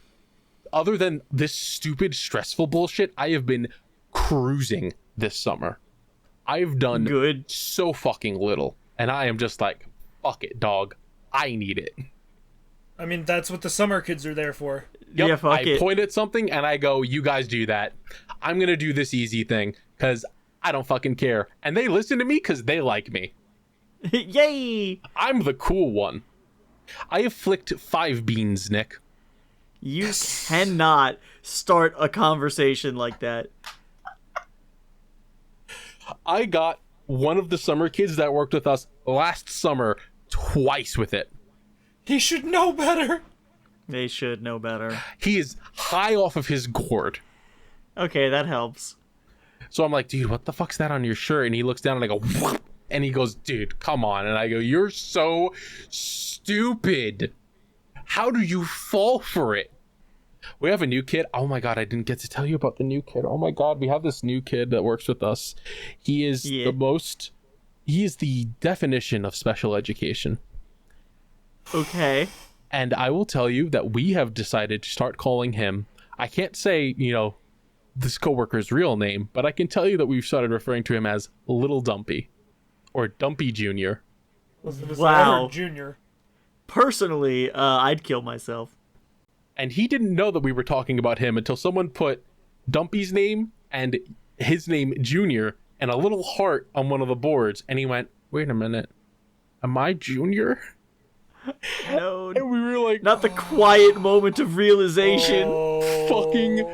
other than this stupid, stressful bullshit, I have been cruising this summer. I've done good. so fucking little. And I am just like, fuck it, dog. I need it. I mean, that's what the summer kids are there for. Yep, Yeah, fuck I it. point at something and I go, you guys do that. I'm going to do this easy thing because I don't fucking care. And they listen to me because they like me. Yay! I'm the cool one. I have flicked 5 beans, Nick. You cannot start a conversation like that. I got one of the summer kids that worked with us last summer twice with it. He should know better. They should know better. He is high off of his gourd. Okay, that helps. So I'm like, dude, what the fuck's that on your shirt? And he looks down and I go, whoop, and he goes, dude, come on. And I go, you're so stupid. How do you fall for it? We have a new kid. Oh my God, I didn't get to tell you about the new kid. Oh my God, we have this new kid that works with us. He is he is the definition of special education. Okay. And I will tell you that we have decided to start calling him, I can't say, this coworker's real name, but I can tell you that we've started referring to him as Little Dumpy or Dumpy Jr. Wow. Junior. Personally, I'd kill myself. And he didn't know that we were talking about him until someone put Dumpy's name and his name Junior and a little heart on one of the boards. And he went, wait a minute, am I Junior? No. And we were like, Not the quiet moment of realization. fucking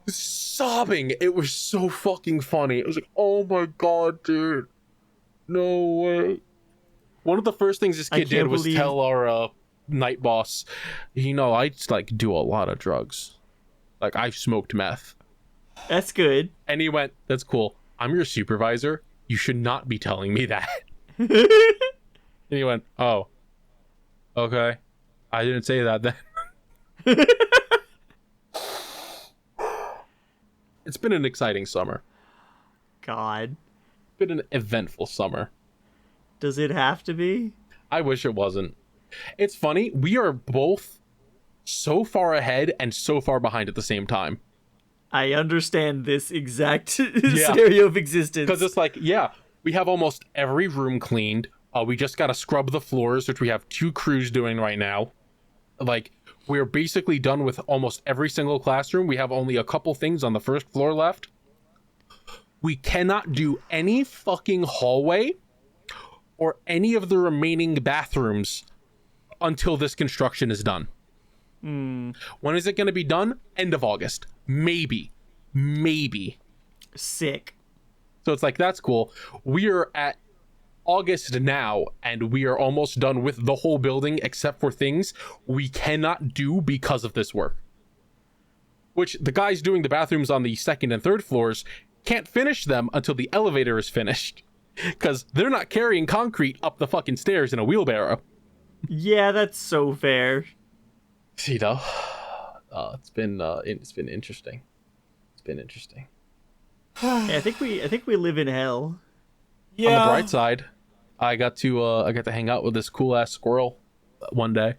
sobbing. It was so fucking funny. It was like, oh my God, dude. No way. One of the first things this kid did was tell our night boss, I just do a lot of drugs. I smoked meth. That's good. And he went, that's cool. I'm your supervisor. You should not be telling me that. And he went, oh, okay. I didn't say that then. It's been an exciting summer. God. It's been an eventful summer. Does it have to be? I wish it wasn't. It's funny. We are both so far ahead and so far behind at the same time. I understand this exact scenario of existence. Because it's we have almost every room cleaned. We just got to scrub the floors, which we have 2 crews doing right now. We're basically done with almost every single classroom. We have only a couple things on the first floor left. We cannot do any fucking hallway or any of the remaining bathrooms until this construction is done. When is it going to be done? End of August. Maybe. Sick. So it's that's cool. We are at August now, and we are almost done with the whole building except for things we cannot do because of this work. Which the guys doing the bathrooms on the 2nd and 3rd floors can't finish them until the elevator is finished. Because they're not carrying concrete up the fucking stairs in a wheelbarrow. Yeah, that's so fair. It's been interesting. It's been interesting. Yeah, I think we live in hell. Yeah. On the bright side, I got to hang out with this cool ass squirrel one day.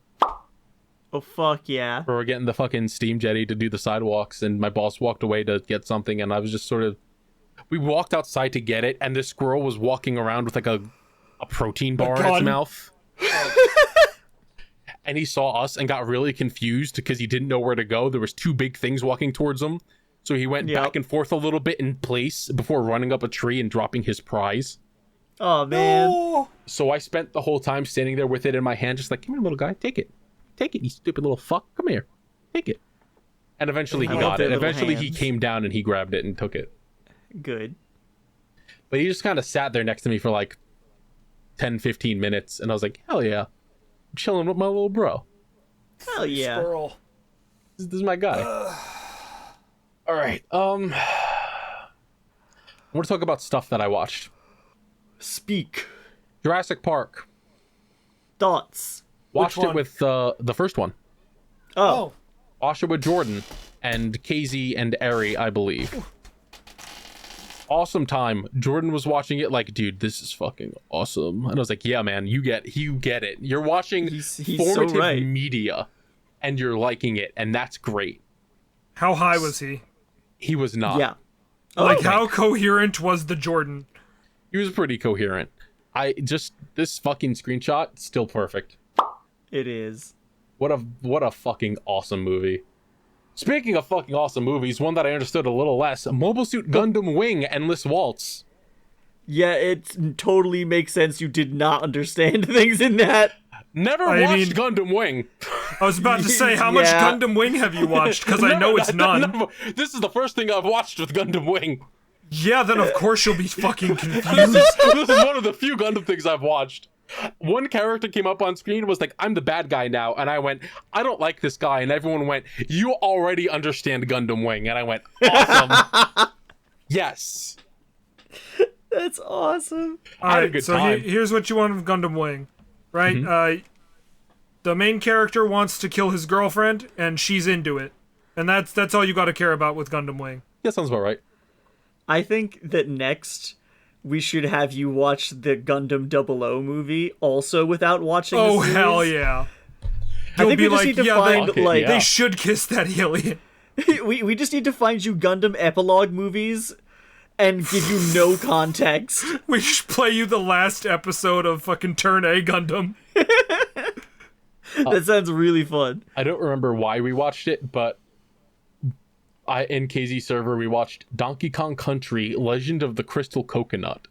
Oh fuck yeah. We were getting the fucking steam jetty to do the sidewalks, and my boss walked away to get something, and I was just we walked outside to get it, and this squirrel was walking around with a protein bar in its mouth. And he saw us and got really confused because he didn't know where to go. There was 2 big things walking towards him. So he went back and forth a little bit in place before running up a tree and dropping his prize. Oh man. No. So I spent the whole time standing there with it in my hand, just come here, little guy, take it. Take it, you stupid little fuck. Come here. Take it. And eventually he got it. Eventually he came down and he grabbed it and took it. Good. But he just kind of sat there next to me for 10, 15 minutes. And I was like, hell yeah. I'm chilling with my little bro. Hell yeah. Squirrel. This is my guy. All right. I want to talk about stuff that I watched. Speak. Jurassic Park. Thoughts. Watched it with the first one. Oh. Watched it with Jordan and KZ and Eri, I believe. Awesome time. Jordan was watching it dude, this is fucking awesome. And I was like, yeah, man, you get it. You're watching He's formative so right. media and you're liking it, and that's great. How high was he? He was not. Yeah. How coherent was the Jordan? He was pretty coherent. This fucking screenshot, still perfect. It is. What a fucking awesome movie. Speaking of fucking awesome movies, one that I understood a little less, Mobile Suit Gundam Wing Endless Waltz. Yeah, it totally makes sense. You did not understand things in that. Never watched Gundam Wing. I was about to say, how much Gundam Wing have you watched? Because I know it's none. This is the first thing I've watched with Gundam Wing. Yeah, then of course you'll be fucking confused. This is one of the few Gundam things I've watched. One character came up on screen, was like, I'm the bad guy now. And I went, I don't like this guy. And everyone went, you already understand Gundam Wing. And I went, awesome. Yes. That's awesome. Alright, so here's what you want with Gundam Wing. Right? Mm-hmm. The main character wants to kill his girlfriend, and she's into it. And that's all you gotta care about with Gundam Wing. Yeah, sounds about right. I think that next we should have you watch the Gundam 00 movie also without watching the series. Hell yeah. I think we just need to find, they should kiss that alien. we just need to find you Gundam epilogue movies and give you no context. We should play you the last episode of fucking Turn A Gundam. That sounds really fun. I don't remember why we watched it, but in KZ server we watched Donkey Kong Country: Legend of the Crystal Coconut.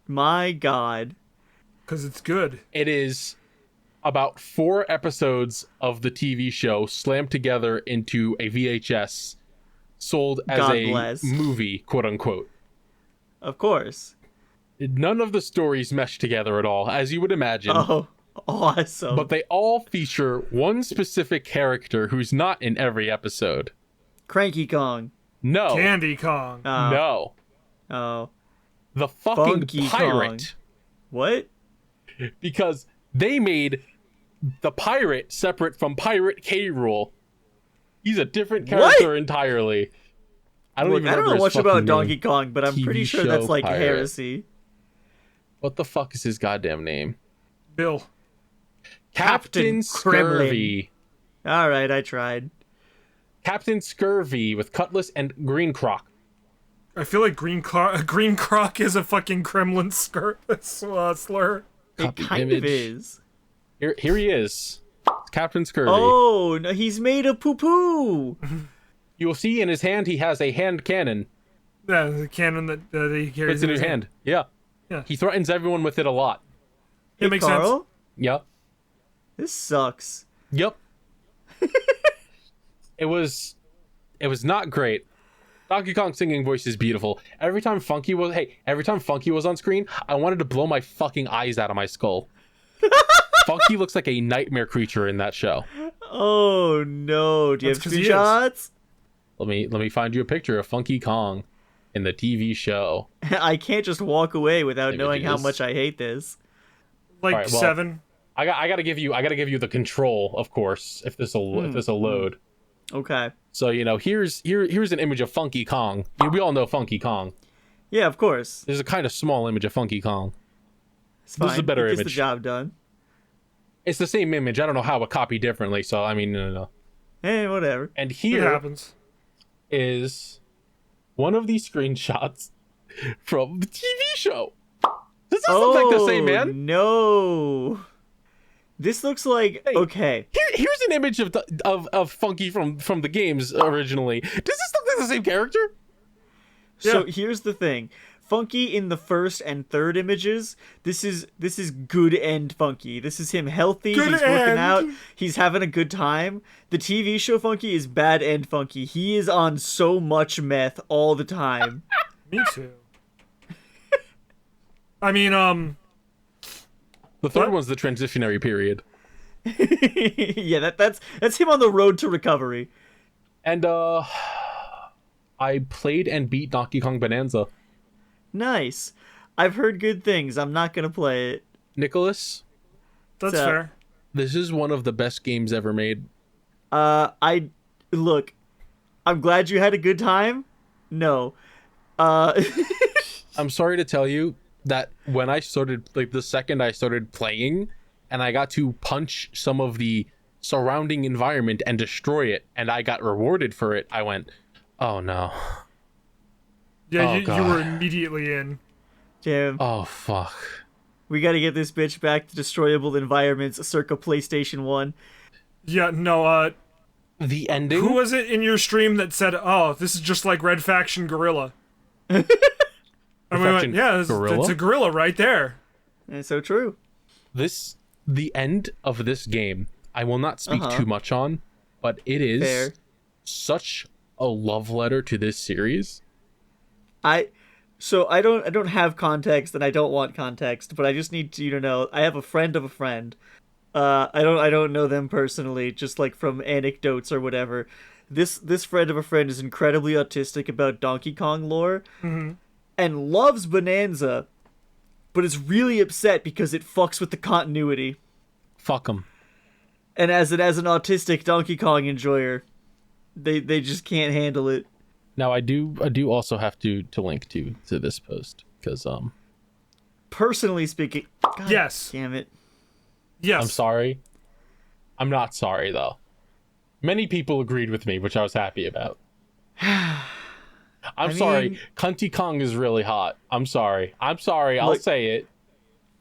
My God. Because it's good. It is about 4 episodes of the TV show slammed together into a VHS, sold as movie, quote unquote. Of course. None of the stories mesh together at all, as you would imagine. Oh, awesome. But they all feature one specific character who's not in every episode. Cranky Kong. No. Candy Kong. No. Oh. The fucking Funky pirate. Kong. What? Because they made the pirate separate from Pirate K. Rool. He's a different character entirely. I don't know much about name. Donkey Kong, but I'm pretty sure that's like pirate. heresy. What the fuck is his goddamn name? Bill. Captain Scurvy. Alright, I tried. Captain Scurvy with Cutlass and Green Croc. I feel like Green Croc is a fucking Kremlin slur. It kind of is. Here he is. It's Captain Scurvy. Oh, no, he's made of poo-poo. You will see in his hand he has a hand cannon. Yeah, the cannon that he carries It's in his hand. Yeah. He threatens everyone with it a lot. It makes sense. Yep. This sucks. Yep. It was not great. Donkey Kong's singing voice is beautiful. Every time Funky was on screen, I wanted to blow my fucking eyes out of my skull. Funky looks like a nightmare creature in that show. Oh no! Do you have screenshots? Let me find you a picture of Funky Kong in the TV show. I can't just walk away without knowing how much I hate this. Like right, well, 7. I gotta give you the control, of course, if this'll load. Okay. So here's an image of Funky Kong. We all know Funky Kong. Yeah, of course. There's a kind of small image of Funky Kong. It's fine. This is a better it gets image. the job done. It's the same image. I don't know how it copied differently. So I mean, no. Hey, whatever. And It here happens. is one of these screenshots from the TV show. Does this look like the same man? No. This looks like okay. Here's an image of Funky from the games originally. Does this look like the same character? So here's the thing. Funky in the first and third images, this is good end Funky. This is him healthy, he's working out, he's having a good time. The TV show Funky is bad end Funky. He is on so much meth all the time. Me too. I mean, The third one's the transitionary period. Yeah, that's him on the road to recovery. And I played and beat Donkey Kong Bonanza. Nice. I've heard good things. I'm not gonna play it. Nicholas, that's fair. This is one of the best games ever made. I'm glad you had a good time. No. I'm sorry to tell you that when I started, the second I started playing and I got to punch some of the surrounding environment and destroy it, and I got rewarded for it, I went, oh no. Yeah, you were immediately in. Damn. Oh fuck. We gotta get this bitch back to destroyable environments circa PlayStation 1. Yeah, no, The ending. who was it in your stream that said, "Oh, this is just like Red Faction Gorilla"? And we went, Faction "Yeah, it's Gorilla? a gorilla right there." And so true. The end of this game, I will not speak too much on, but it is Fair. such a love letter to this series. I don't have context, and I don't want context, but I just need you to know I have a friend of a friend. I don't know them personally, just like from anecdotes or whatever. This friend of a friend is incredibly autistic about Donkey Kong lore, and loves Bonanza, but is really upset because it fucks with the continuity. Fuck them. And as an autistic Donkey Kong enjoyer, they just can't handle it. Now I do also have to link to this post because Personally speaking, God Yes. damn it. Yes. I'm sorry. I'm not sorry though. Many people agreed with me, which I was happy about. I'm sorry. mean- Cunty Kong is really hot. I'm sorry. I'll Look- say it.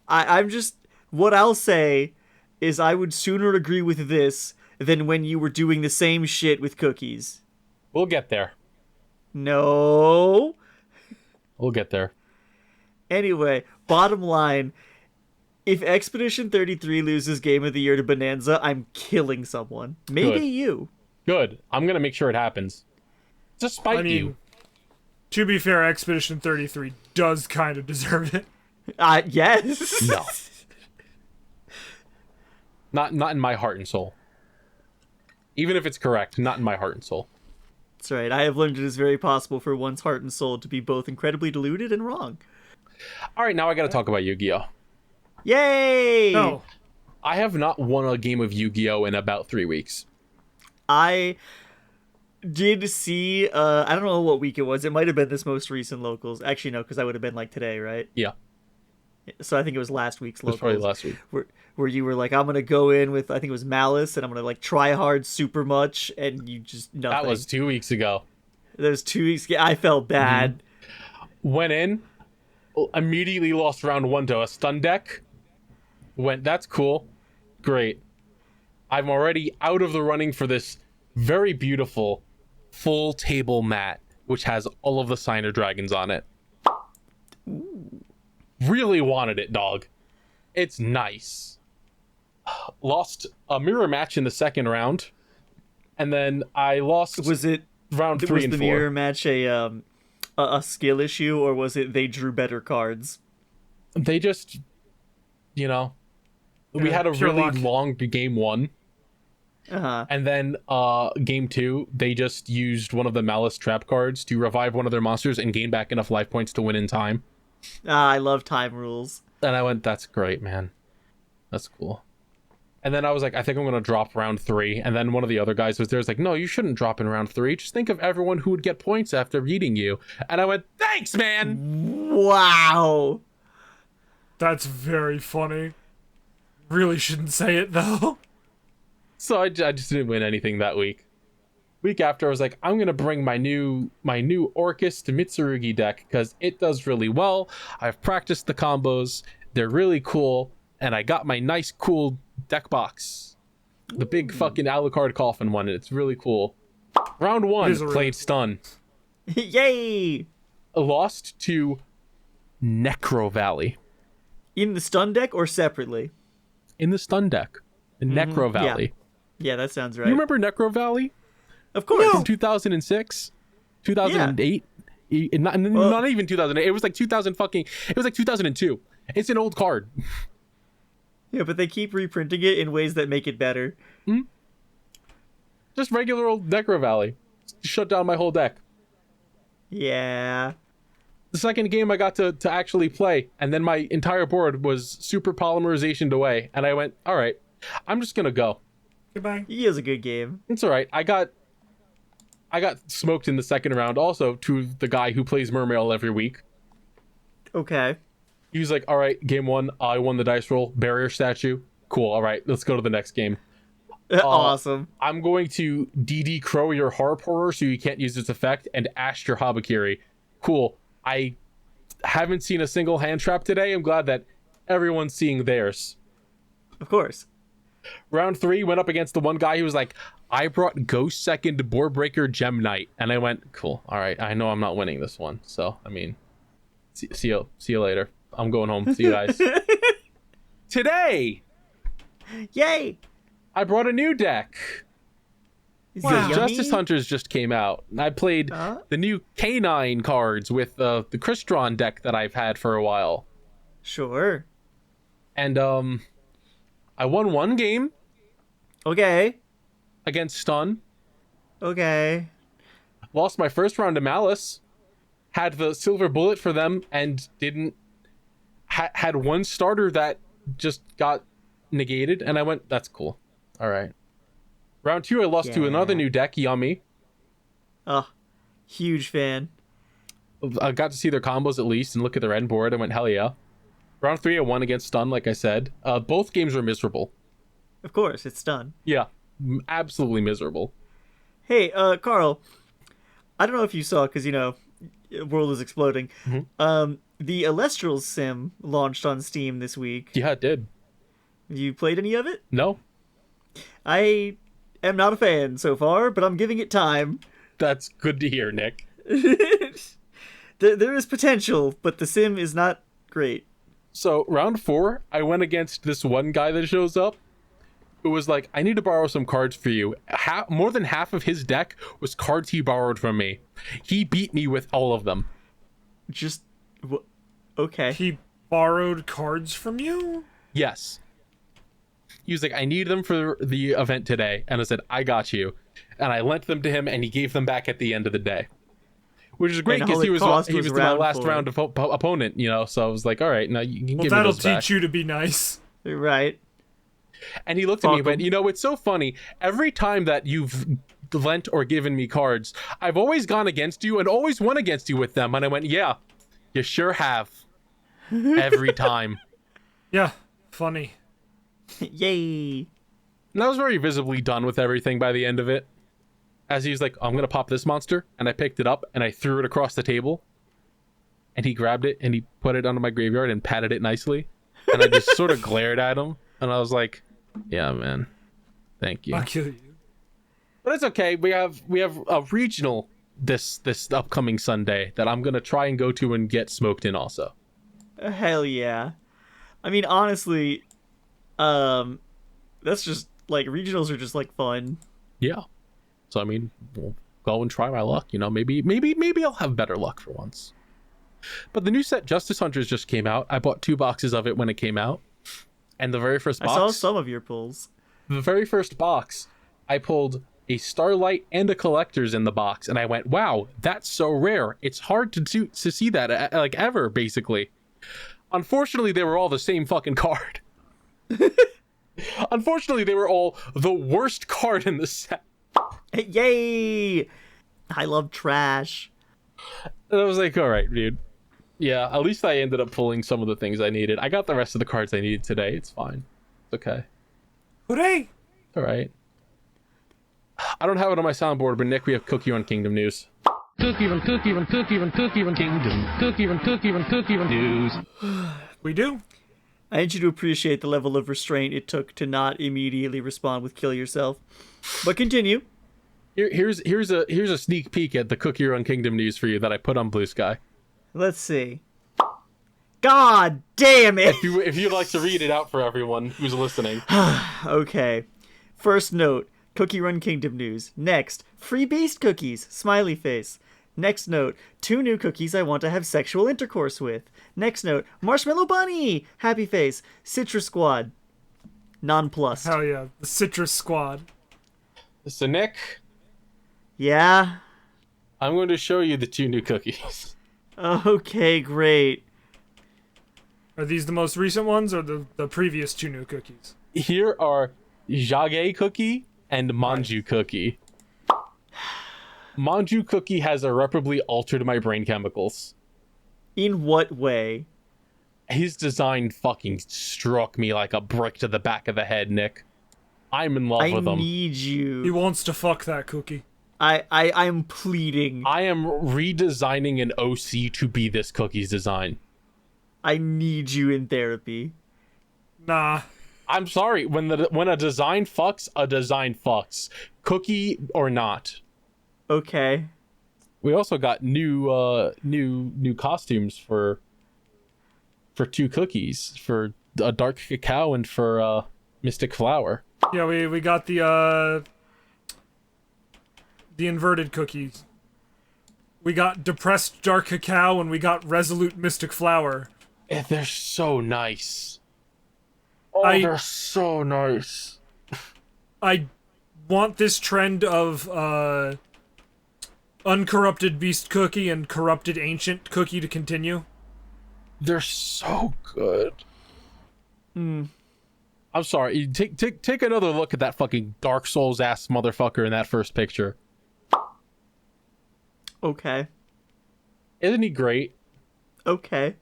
I'm just what I'll say is I would sooner agree with this than when you were doing the same shit with cookies. We'll get there. No. We'll get there. Anyway, bottom line, if Expedition 33 loses Game of the Year to Bonanza, I'm killing someone. Maybe Good. you. Good. I'm gonna make sure it happens. Just spite I mean, you. to be fair, Expedition 33 does kind of deserve it. Yes. No. Not in my heart and soul. Even if it's correct, not in my heart and soul. That's right. I have learned it is very possible for one's heart and soul to be both incredibly deluded and wrong. All right, now I got to talk about Yu-Gi-Oh. Yay! No. I have not won a game of Yu-Gi-Oh in about 3 weeks. I did see, I don't know what week it was. It might have been this most recent locals. Actually, no, because that would have been like today, right? Yeah, So I think it was last week's it was locals. probably last week. Where you were like, I'm going to go in with, I think it was Malice, and I'm going to like try hard super much, and you just, nothing. That was 2 weeks ago. That was 2 weeks ago. I felt bad. Went in, immediately lost round 1 to a stun deck. That's cool. Great. I'm already out of the running for this very beautiful full table mat, which has all of the Signer Dragons on it. Really wanted it, dog. It's nice. Lost a mirror match in the second round, and then I lost Was it, round 3 was and the 4. mirror match a skill issue, or was it they drew better cards? They just, we had a pure really luck. long game 1, Uh-huh. and then game 2 they just used one of the Malice trap cards to revive one of their monsters and gain back enough life points to win in time. I love time rules. And I went, that's great, man. That's cool. And then I was like, I think I'm going to drop round 3. And then one of the other guys was there, was like, no, you shouldn't drop in round 3. Just think of everyone who would get points after beating you. And I went, thanks, man. Wow. That's very funny. Really shouldn't say it, though. So I just didn't win anything that week. Week after, I was like, I'm going to bring my new Orcus to Mitsurugi deck because it does really well. I've practiced the combos. They're really cool. And I got my nice, cool deck box. The big fucking Alucard coffin one. It's really cool. Round 1, It is a really played stun. Yay! Lost to Necro Valley In the stun deck or separately? in the stun deck. In Necro Valley. Yeah, that sounds right. You remember Necro Valley? Of course. In 2006? 2008? Not even 2008. It was like 2002. It's an old card. Yeah, but they keep reprinting it in ways that make it better. Just regular old Necro Valley. Shut down my whole deck. Yeah. The second game I got to actually play, and then my entire board was super polymerizationed away, and I went, all right, I'm just gonna go. Goodbye. He is a good game. It's all right. I got smoked in the second round also to the guy who plays Mermail every week. Okay. He was like, all right, game 1, I won the dice roll, barrier statue. Cool, all right, let's go to the next game. Awesome. I'm going to DD Crow your Harp Horror so you can't use its effect, and Ash your Habakiri. Cool. I haven't seen a single hand trap today. I'm glad that Everyone's seeing theirs. Of course. Round 3 went up against the one guy who was like, I brought Ghost Second, Board Breaker, Gem Knight. And I went, cool. All right. I know I'm not winning this one. So, I mean, see you later. I'm going home. See you guys. Today, Yay! I brought a new deck. Is Wow. it yummy? Justice Hunters just came out. And I played the new K9 cards with the Crystron deck that I've had for a while. Sure. And I won one game Okay. against Stun. Okay. Lost my first round to Malice. Had the silver bullet for them and didn't had one starter that just got negated, and I went, that's cool. All right. Round 2, I lost to another new deck, Yummy. Huge fan. I got to see their combos at least and look at their end board. I went, hell yeah. Round 3, I won against Stun, like I said. Both games were miserable. Of course, it's done. Yeah, absolutely miserable. Hey, Carl. I don't know if you saw, because, world is exploding. The Alestral Sim launched on Steam this week. Yeah, it did. You played any of it? No? I am not a fan so far, but I'm giving it time. That's good to hear, Nick. There is potential, but the sim is not great. So, round 4, I went against this one guy that shows up who was like, I need to borrow some cards for you. More than half of his deck was cards he borrowed from me. He beat me with all of them. Okay. He borrowed cards from you? Yes. He was like, I need them for the event today. And I said, I got you. And I lent them to him, and he gave them back at the end of the day. Which is great, And because all he it was cost my was last round round of opponent, So I was like, all right, now you can Well, give me that'll those back. teach you to be nice. Right. And he looked at me and Fuck went, him. it's so funny. Every time that you've lent or given me cards, I've always gone against you and always won against you with them. And I went, yeah, you sure have. Every time. Yeah, funny. Yay. And I was very visibly done with everything by the end of it. As he was like, I'm going to pop this monster. And I picked it up and I threw it across the table. And he grabbed it and he put it onto my graveyard and patted it nicely. And I just sort of glared at him. And I was like, yeah, man. Thank you. I'll kill you. But it's okay. We have a regional this upcoming Sunday that I'm going to try and go to and get smoked in also. Hell yeah. I mean, honestly, that's just, regionals are just, fun. Yeah. So, I mean, we'll go and try my luck. Maybe I'll have better luck for once. But the new set Justice Hunters just came out. I bought 2 boxes of it when it came out. And the very first box... I saw some of your pulls. The very first box, I pulled a Starlight and a Collector's in the box. And I went, wow, that's so rare. It's hard to see that, ever, basically. Unfortunately, they were all the same fucking card. Unfortunately, they were all the worst card in the set. Yay! I love trash. And I was like, all right, dude. Yeah, at least I ended up pulling some of the things I needed. I got the rest of the cards I needed today. It's fine. It's okay. Hooray! All right. I don't have it on my soundboard, but Nick, we have Cookie Run Kingdom news. Cookie Run Kingdom. Cookie Run news. We do. I need you to appreciate the level of restraint it took to not immediately respond with kill yourself. But continue. Here's a sneak peek at the Cookie Run Kingdom news for you that I put on Blue Sky. Let's see. God damn it! If you'd like to read it out for everyone who's listening. Okay. First note, Cookie Run Kingdom news. Next, free beast cookies, smiley face. Next note, 2 new cookies I want to have sexual intercourse with. Next note, Marshmallow Bunny, happy face, Citrus Squad. Nonplussed. Hell yeah. The Citrus Squad. So Nick, Yeah? I'm going to show you the 2 new cookies. Okay, great. Are these the most recent ones or the previous 2 new cookies? Here are Jage Cookie and Manju Cookie. Manju Cookie has irreparably altered my brain chemicals. In what way? His design fucking struck me like a brick to the back of the head, Nick. I'm in love I with him. need He you. wants to fuck that cookie. I'm pleading. I am redesigning an OC to be this cookie's design. I need you in therapy. Nah. I'm sorry. When a design fucks, a design fucks. Cookie or not. Okay. We also got new costumes for 2 cookies, for a dark cacao and for mystic flower. Yeah, we got the inverted cookies. We got depressed dark cacao and we got resolute mystic flower. And they're so nice. Oh, they're so nice. I want this trend of uncorrupted beast cookie and corrupted ancient cookie to continue. They're so good. I'm sorry. Take another look at that fucking Dark Souls ass motherfucker in that first picture. Okay. Isn't he great? Okay.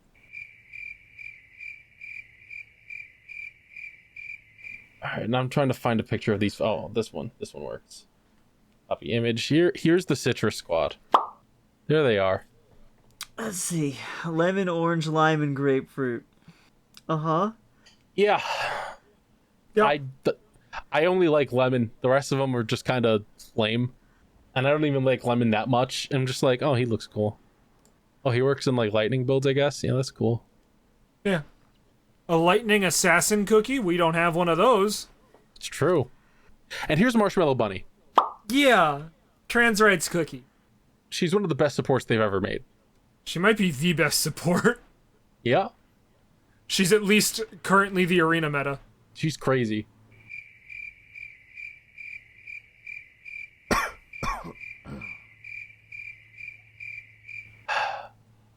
All right, now I'm trying to find a picture of these. Oh, this one works. Copy image. Here's the Citrus Squad. There they are. Let's see. Lemon, orange, lime, and grapefruit. Uh-huh. Yeah. Yep. I only like lemon. The rest of them are just kind of lame. And I don't even like lemon that much. I'm just like, oh, he looks cool. Oh, he works in like lightning builds, I guess. Yeah, that's cool. Yeah. A lightning assassin cookie? We don't have one of those. It's true. And here's Marshmallow Bunny. Yeah. Trans rights cookie. She's one of the best supports they've ever made. She might be the best support. Yeah. She's at least currently the arena meta. She's crazy.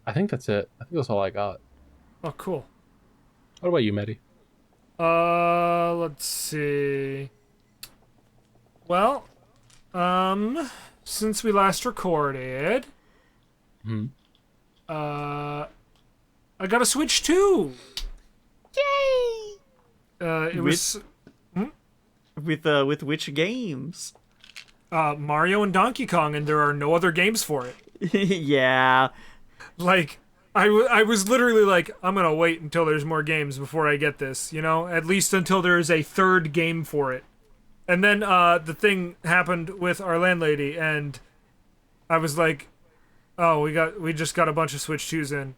I think that's it. I think that's all I got. Oh, cool. What about you, Metty? Let's see. Well, since we last recorded, I got a Switch 2. Yay! It was With which games? Mario and Donkey Kong, and there are no other games for it. Yeah. Like, I was literally like, I'm gonna wait until there's more games before I get this, you know? At least until there is a third game for it. And then, the thing happened with our landlady, and I was like, oh, we just got a bunch of Switch 2s in.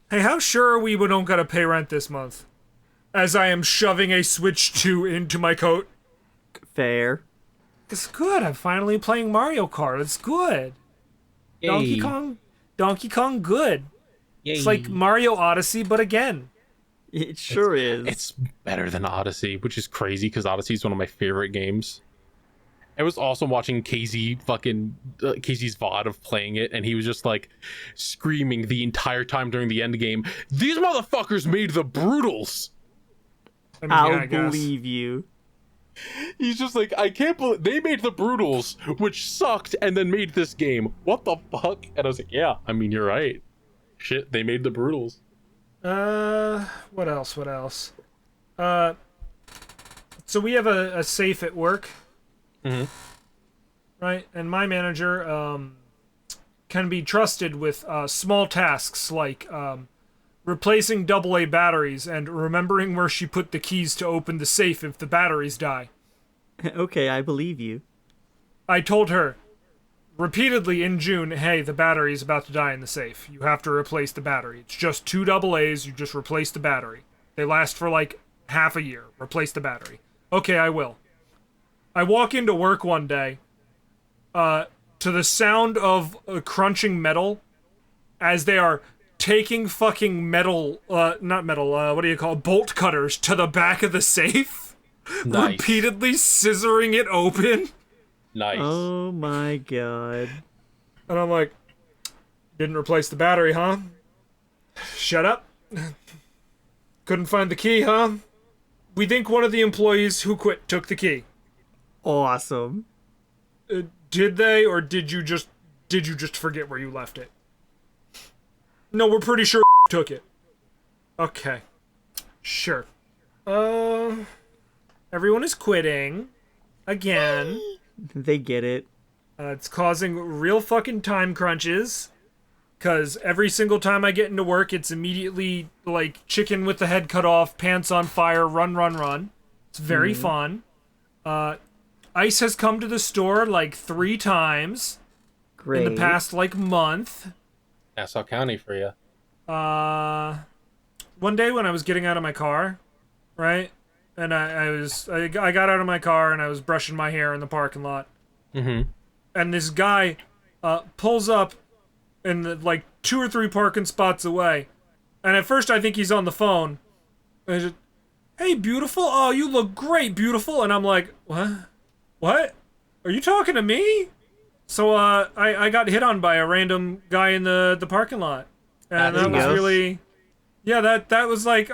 Hey, how sure are we don't gotta pay rent this month? As I am shoving a Switch 2 into my coat. Fair. It's good, I'm finally playing Mario Kart, it's good. Yay. Donkey Kong good. Yay. It's like Mario Odyssey, but again. It sure is. It's better than Odyssey, which is crazy because Odyssey is one of my favorite games. I was also watching Casey's VOD of playing it, and he was just like screaming the entire time during the end game, "These motherfuckers made the Brutals!" I mean, yeah, I I'll guess. believe you. He's just like, I can't believe they made the Brutals, which sucked, and then made this game. What the fuck? And I was like, yeah, I mean, you're right. Shit, they made the Brutals. What else? So we have a safe at work. Mm-hmm. Right? And my manager, can be trusted with, small tasks like, replacing AA batteries and remembering where she put the keys to open the safe if the batteries die. Okay, I believe you. I told her repeatedly in June, hey, the battery's about to die in the safe. You have to replace the battery. It's just 2 AA's, you just replace the battery. They last for like half a year. Replace the battery. Okay, I will. I walk into work one day, to the sound of crunching metal as they are taking fucking metal, what do you call it? Bolt cutters to the back of the safe. Nice. Repeatedly scissoring it open. Nice. Oh my god. And I'm like, didn't replace the battery, huh? Shut up. Couldn't find the key, huh? We think one of the employees who quit took the key. Awesome. Did they, or did you just forget where you left it? No, we're pretty sure took it. Okay. Sure. Everyone is quitting. Again. They get it. It's causing real fucking time crunches. Because every single time I get into work, it's immediately like chicken with the head cut off, pants on fire, run, run, run. It's very fun. Ice has come to the store like 3 times Great. in the past like month. Nassau County for you. One day when I was getting out of my car, right, and I got out of my car and I was brushing my hair in the parking lot, and this guy pulls up in the, like 2 or 3 parking spots away, and at first I think he's on the phone. And he's just, "Hey, beautiful! Oh, you look great, beautiful!" And I'm like, "What? Are you talking to me?" So I got hit on by a random guy in the parking lot, and that was really, yeah, that was like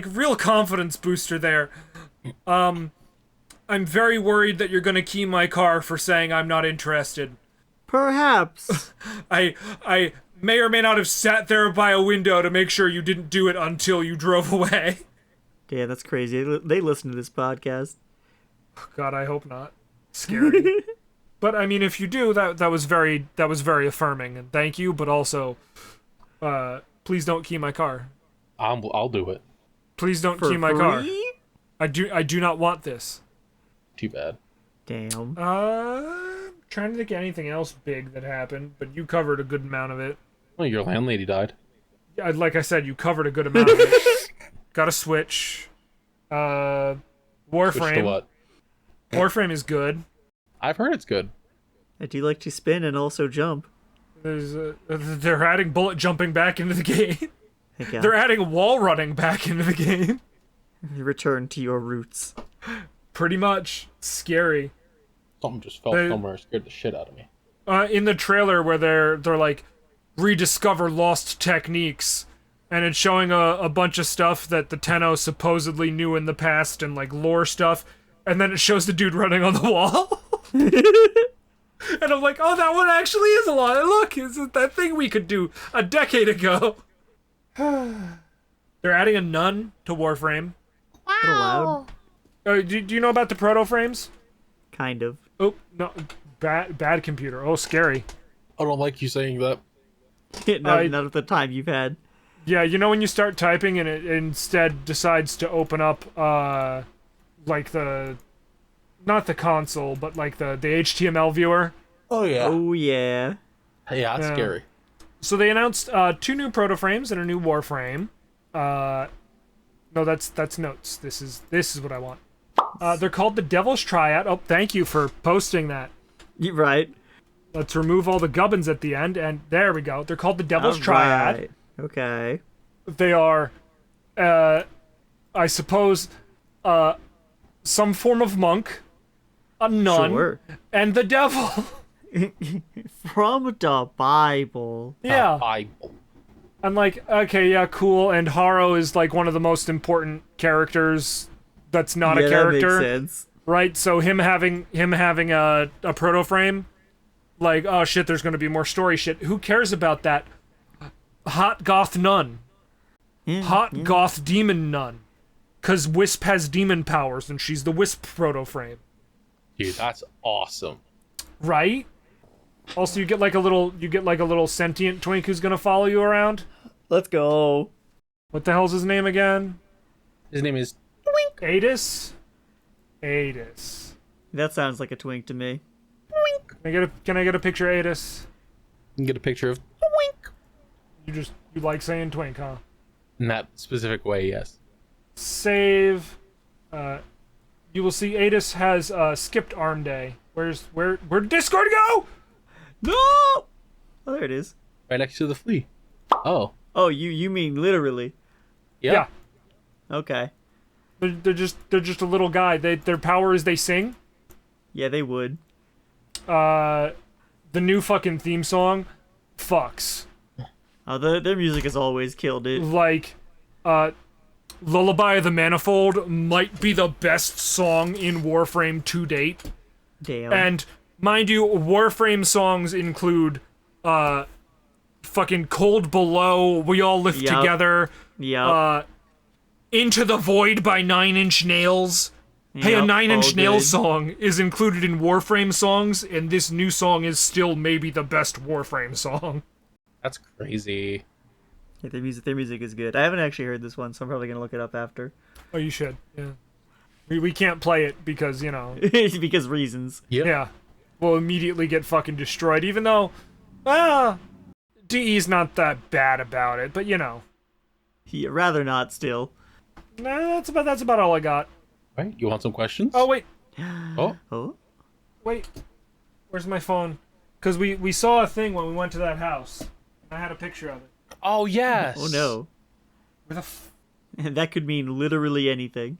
real confidence booster there. I'm very worried that you're gonna key my car for saying I'm not interested. Perhaps. I may or may not have sat there by a window to make sure you didn't do it until you drove away. Yeah, that's crazy. They listen to this podcast. God, I hope not. Scary. But I mean, if you do, that was very affirming, and thank you. But also, please don't key my car. I'll do it. Please don't For key my car. free? I do not want this. Too bad. Damn. Trying to think of anything else big that happened, but you covered a good amount of it. Well, your landlady died. Yeah, like I said, you covered a good amount of it. Got a Switch. Warframe. Switch to what? Warframe is good. I've heard it's good. I do like to spin and also jump. They're adding bullet jumping back into the game. Heck yeah. They're adding wall running back into the game. Return to your roots. Pretty much. Scary. Something just fell somewhere and scared the shit out of me. In the trailer where they're like, rediscover lost techniques, and it's showing a bunch of stuff that the Tenno supposedly knew in the past and like lore stuff, and then it shows the dude running on the wall. And I'm like, oh, that one actually is a lot. Look, is it that thing we could do a decade ago? They're adding a nun to Warframe. Allowed? Do you know about the proto frames? Kind of. Oh, no. Bad computer. Oh, scary. I don't like you saying that. Not at the time you've had. Yeah, you know when you start typing and it instead decides to open up, like not the console, but like the HTML viewer? Oh, yeah. Oh, yeah. Yeah, that's scary. So they announced 2 new proto frames and a new Warframe. No, that's notes. This is what I want. They're called the Devil's Triad. Oh, thank you for posting that. You're right. Let's remove all the gubbins at the end, and there we go. They're called the Devil's Triad. Right. Okay. They are, I suppose, some form of monk, a nun, Sure. and the devil. From the Bible. Yeah. Bible. I'm like, okay, yeah, cool. And Haro is like one of the most important characters that's not a character. That makes sense. Right? So him having a proto frame, like, oh shit, there's gonna be more story shit. Who cares about that? Hot goth nun. Hot goth demon nun. Cause Wisp has demon powers and she's the Wisp proto frame. Dude, that's awesome. Right? Also you get like a little sentient twink who's gonna follow you around. Let's go. What the hell's his name again? His name is Adis? That sounds like a twink to me. Can I get a picture of Adis? You can get a picture of You like saying twink, huh? in that specific way, yes. Save. You will see Adis has skipped arm day. Where did Discord go? No! Oh, there it is. Right next to the flea. Oh. Oh, you mean literally. Yeah. Okay. They're just a little guy. Their power is they sing. Yeah, they would. The new fucking theme song fucks. Oh, their music has always killed it. Like, Lullaby of the Manifold might be the best song in Warframe to date. Damn. And mind you, Warframe songs include fucking Cold Below, We All Live Yep. Together, Yep. Into the Void by 9 Inch Nails. Hey, a Yep, 9 Inch all Nails good. song is included in Warframe songs, and this new song is still maybe the best Warframe song. That's crazy. Yeah, their music is good. I haven't actually heard this one, so I'm probably gonna look it up after. Oh, you should. Yeah. We can't play it because, Because reasons. Yep. yeah, we'll immediately get fucking destroyed. Even though, DE's not that bad about it, but Yeah, rather not still. nah, that's about all I got. Right? You want some questions? Oh wait, Oh? wait, where's my phone? Because we saw a thing when we went to that house. I had a picture of it. Oh yes. Oh no. Where the f- That could mean literally anything.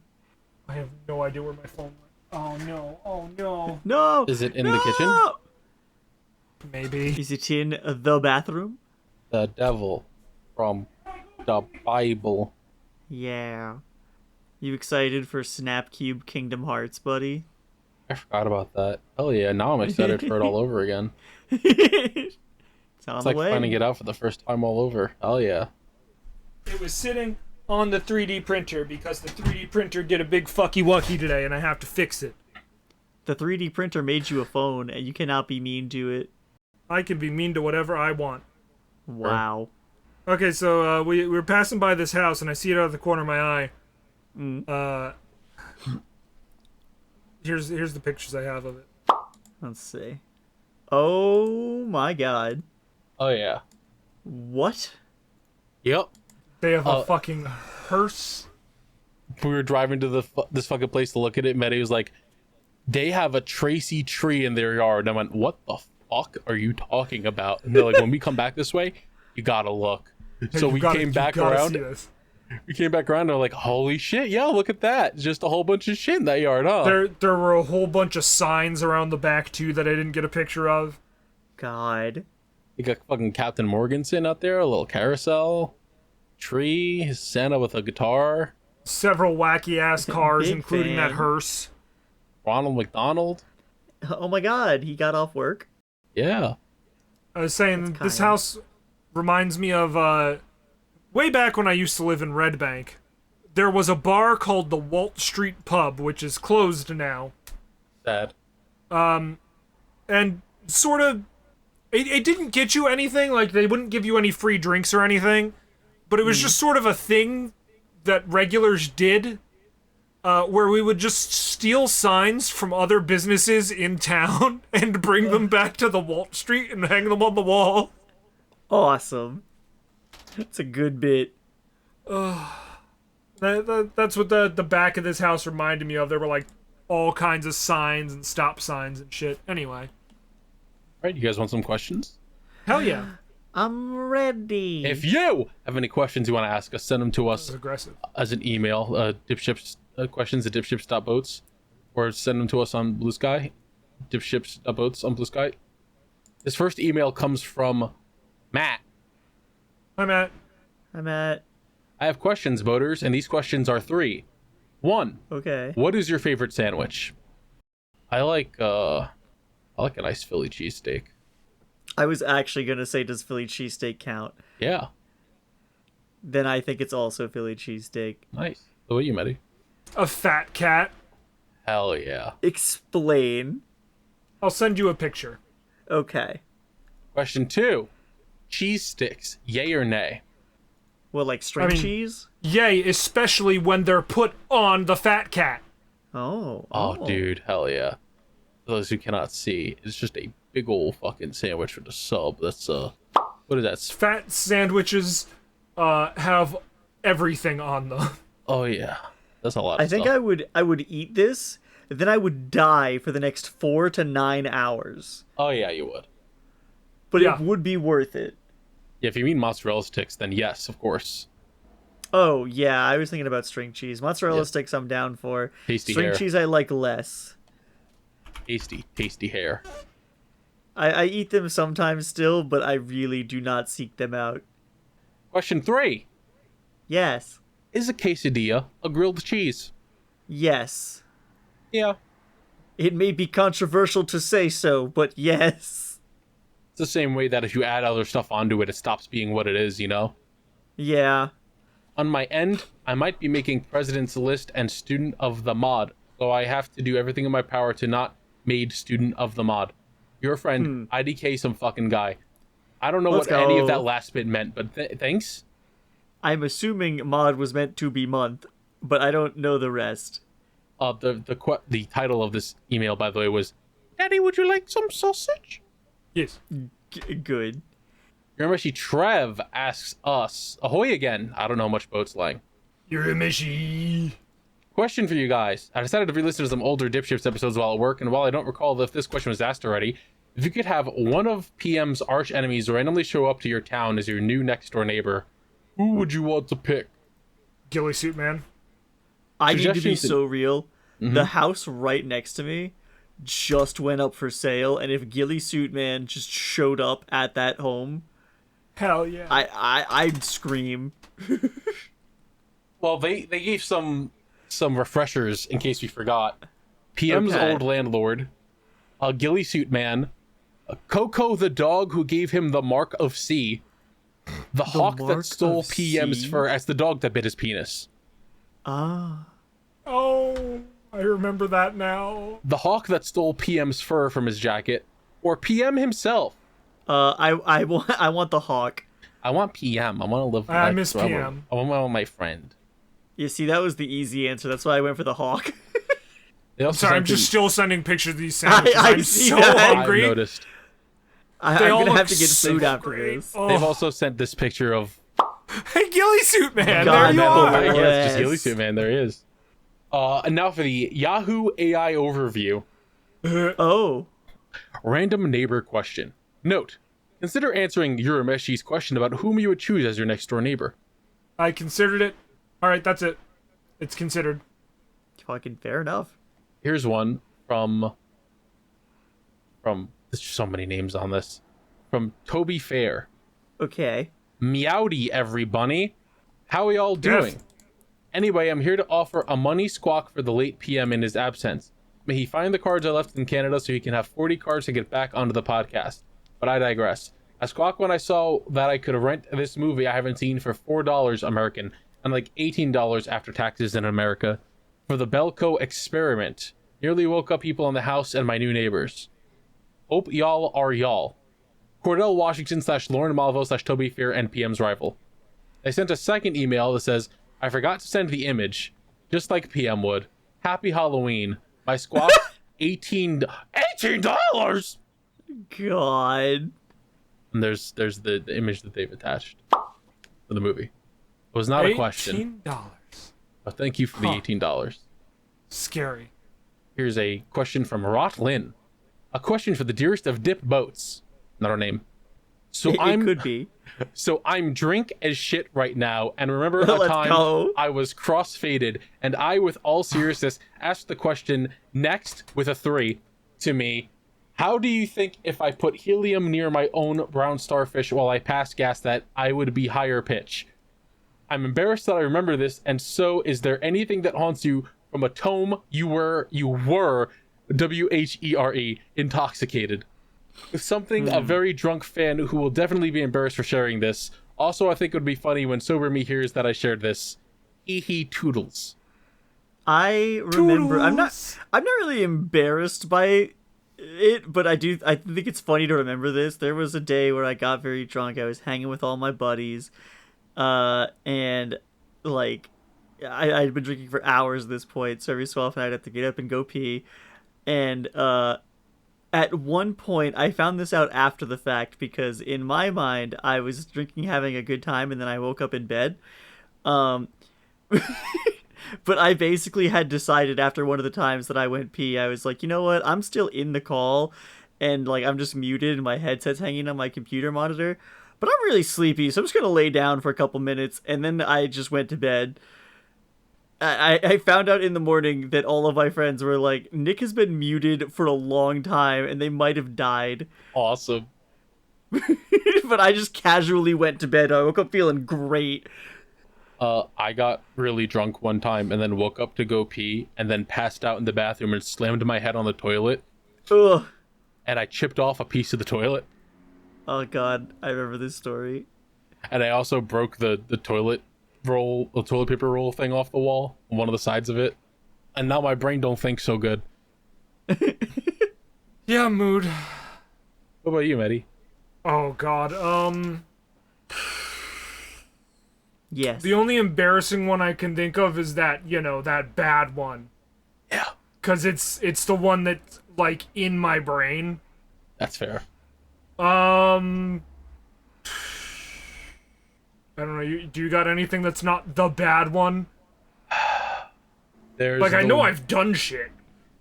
I have no idea where my phone went. Oh no, oh no. No! Is it in the kitchen? Maybe. Is it in the bathroom? The devil from the Bible. Yeah. You excited for Snapcube Kingdom Hearts, buddy? I forgot about that. Hell yeah! Now I'm excited for it all over again. It's on It's the like way. finding it out for the first time all over. Hell yeah! It was sitting on the 3D printer because the 3D printer did a big fucky wucky today and I have to fix it. The 3D printer made you a phone, and you cannot be mean to it. I can be mean to whatever I want. Wow. Okay, so we were passing by this house and I see it out of the corner of my eye. Here's the pictures I have of it. Let's see. Oh my god. Oh yeah. What? Yep. They have a fucking hearse. We were driving to this fucking place to look at it. Metty was like, "They have a Tracy tree in their yard." And I went, "What the fuck are you talking about?" And they're like, "When we come back this way, you gotta look." So we came back around. We came back around and they're like, "Holy shit, yeah, look at that. Just a whole bunch of shit in that yard, huh?" There were a whole bunch of signs around the back too that I didn't get a picture of. God. You got fucking Captain Morganson out there, a little carousel, tree, Santa with a guitar, Several wacky ass cars, Big including that fan. hearse. Ronald McDonald. Oh my god, he got off work? Yeah. I was saying That's this kind. house reminds me of way back when I used to live in Red Bank. There was a bar called the Walt Street Pub, which is closed now. Sad. And sort of it didn't get you anything, like they wouldn't give you any free drinks or anything, but it was just sort of a thing that regulars did, where we would just steal signs from other businesses in town and bring them back to the Walt Street and hang them on the wall. Awesome. That's a good bit. That's what the back of this house reminded me of. There were like all kinds of signs and stop signs and shit. Anyway. All right, you guys want some questions? Hell yeah. I'm ready. If you have any questions you want to ask us, send them to us That's aggressive. as an email, dipships questions at dipships.boats, or send them to us on Blue Sky, dipships.boats on Blue Sky. This first email comes from Matt. Hi, Matt. I'm at. I have questions, boaters, and these questions are 3. 1. Okay. What is your favorite sandwich? I like a nice Philly cheesesteak. I was actually gonna say, does Philly cheesesteak count? Yeah, Then I think it's also Philly cheesesteak. nice. The way you, Metty. A fat cat. Hell yeah. Explain. I'll send you a picture. Okay. Question 2. Cheese sticks, yay or nay? Well, like string I mean- cheese? Yay, especially when they're put on the fat cat. Oh. Oh, dude, hell yeah. For those who cannot see, it's just a big old fucking sandwich with a sub. That's what is that? Fat sandwiches have everything on them. Oh yeah, that's a lot. I Of think stuff. I would eat this, then I would die for the next 4 to 9 hours. Oh yeah, you would. But Yeah. it would be worth it. Yeah, if you mean mozzarella sticks, then yes, of course. Oh, yeah, I was thinking about string cheese. Mozzarella Yeah. sticks I'm down for. Tasty string hair. cheese I like less. Tasty hair. I eat them sometimes still, but I really do not seek them out. Question 3. Yes. Is a quesadilla a grilled cheese? Yes. Yeah. It may be controversial to say so, but yes. It's the same way that if you add other stuff onto it, it stops being what it is, you know? Yeah. On my end, I might be making President's List and Student of the Mod, so I have to do everything in my power to not made Student of the Mod. Your friend, IDK some fucking guy. I don't know Let's what any of go. that last bit meant, but thanks. I'm assuming mod was meant to be month, but I don't know the rest. The title of this email, by the way, was, "Daddy, would you like some sausage?" Yes. Good. Urameshi Trev asks us, ahoy again. I don't know how much boat's lying. You're a mishy. Question for you guys. I decided to re-listen to some older DipShips episodes while at work, and while I don't recall if this question was asked already, if you could have one of PM's arch enemies randomly show up to your town as your new next door neighbor, who would you want to pick? Ghillie Suit Man. I need to be Suggestions- so real. The house right next to me just went up for sale, and if Ghillie Suit Man just showed up at that home, Hell yeah. I'd scream. Well, they gave some refreshers in case we forgot. PM's Okay. old landlord, a Ghillie Suit Man, Coco the dog who gave him the mark of C, the hawk mark that stole of PM's C? fur as the dog that bit his penis. Ah. Oh, I remember that now. The hawk that stole PM's fur from his jacket, or PM himself. I want the hawk. I want PM. I want to live. I life miss forever. PM. I want my friend. You see, that was the easy answer. That's why I went for the hawk. They also Sorry, I'm sent just in- still sending pictures of these sandwiches. I I'm see so that. I've hungry. noticed. I'm They all gonna look have to get so food after great. this. Oh. They've also sent this picture of Hey, Ghillie Suit Man, God, there you that are. boy. yeah, it's Yes. just Ghillie Suit Man. There he is. And now for the Yahoo AI overview. Oh. Random neighbor question. Note: consider answering Urameshi's question about whom you would choose as your next door neighbor. I considered it. All right, that's it. It's considered. Fucking fair enough. Here's one from. There's so many names on this. From Toby Fair. Okay. Meowdy, everybody. How are y'all doing? Yes. Anyway, I'm here to offer a money squawk for the late PM in his absence. May he find the cards I left in Canada so he can have 40 cards to get back onto the podcast. But I digress. I squawked when I saw that I could rent this movie I haven't seen for $4 American and like $18 after taxes in America for the Belco Experiment. Nearly woke up people in the house and my new neighbors. Hope y'all are y'all. Cordell Washington / Lauren Malvo / Toby Fear and PM's rival. They sent a second email that says, I forgot to send the image, just like PM would. Happy Halloween. My squawk, $18. God. And there's the image that they've attached for the movie. It was not a question, $18. but thank you for the Huh. $18. Scary. Here's a question from Rot Lynn. A question for the dearest of dip boats. Not our name. So It could be. So I'm drink as shit right now, and remember a Let's time go. I was cross-faded, and I, with all seriousness, asked the question next with a 3 to me. How do you think if I put helium near my own brown starfish while I pass gas that I would be higher pitch? I'm embarrassed that I remember this, and so is there anything that haunts you from a tome you were WHERE intoxicated? With something a very drunk fan who will definitely be embarrassed for sharing this. Also, I think it would be funny when sober me hears that I shared this. Hee toodles. I remember. I'm not Toodles. really embarrassed by it, but I think it's funny to remember this. There was a day where I got very drunk. I was hanging with all my buddies, and like I'd been drinking for hours at this point. So every so often I'd have to get up and go pee, and at one point, I found this out after the fact because in my mind, I was drinking, having a good time, and then I woke up in bed. But I basically had decided after one of the times that I went pee, I was like, you know what? I'm still in the call, and like I'm just muted, and my headset's hanging on my computer monitor. But I'm really sleepy, so I'm just gonna lay down for a couple minutes, and then I just went to bed. I found out in the morning that all of my friends were like, Nick has been muted for a long time and they might have died. Awesome. But I just casually went to bed. I woke up feeling great. I got really drunk one time and then woke up to go pee and then passed out in the bathroom and slammed my head on the toilet. Ugh. And I chipped off a piece of the toilet. Oh god, I remember this story. And I also broke the toilet paper roll thing off the wall, one of the sides of it. And now my brain don't think so good. Yeah, mood. What about you, Metty? Oh God. Yes. The only embarrassing one I can think of is that, that bad one. Yeah. Cause it's the one that's like in my brain. That's fair. I don't know. Do you got anything that's not the bad one? There's Like I know I've done shit.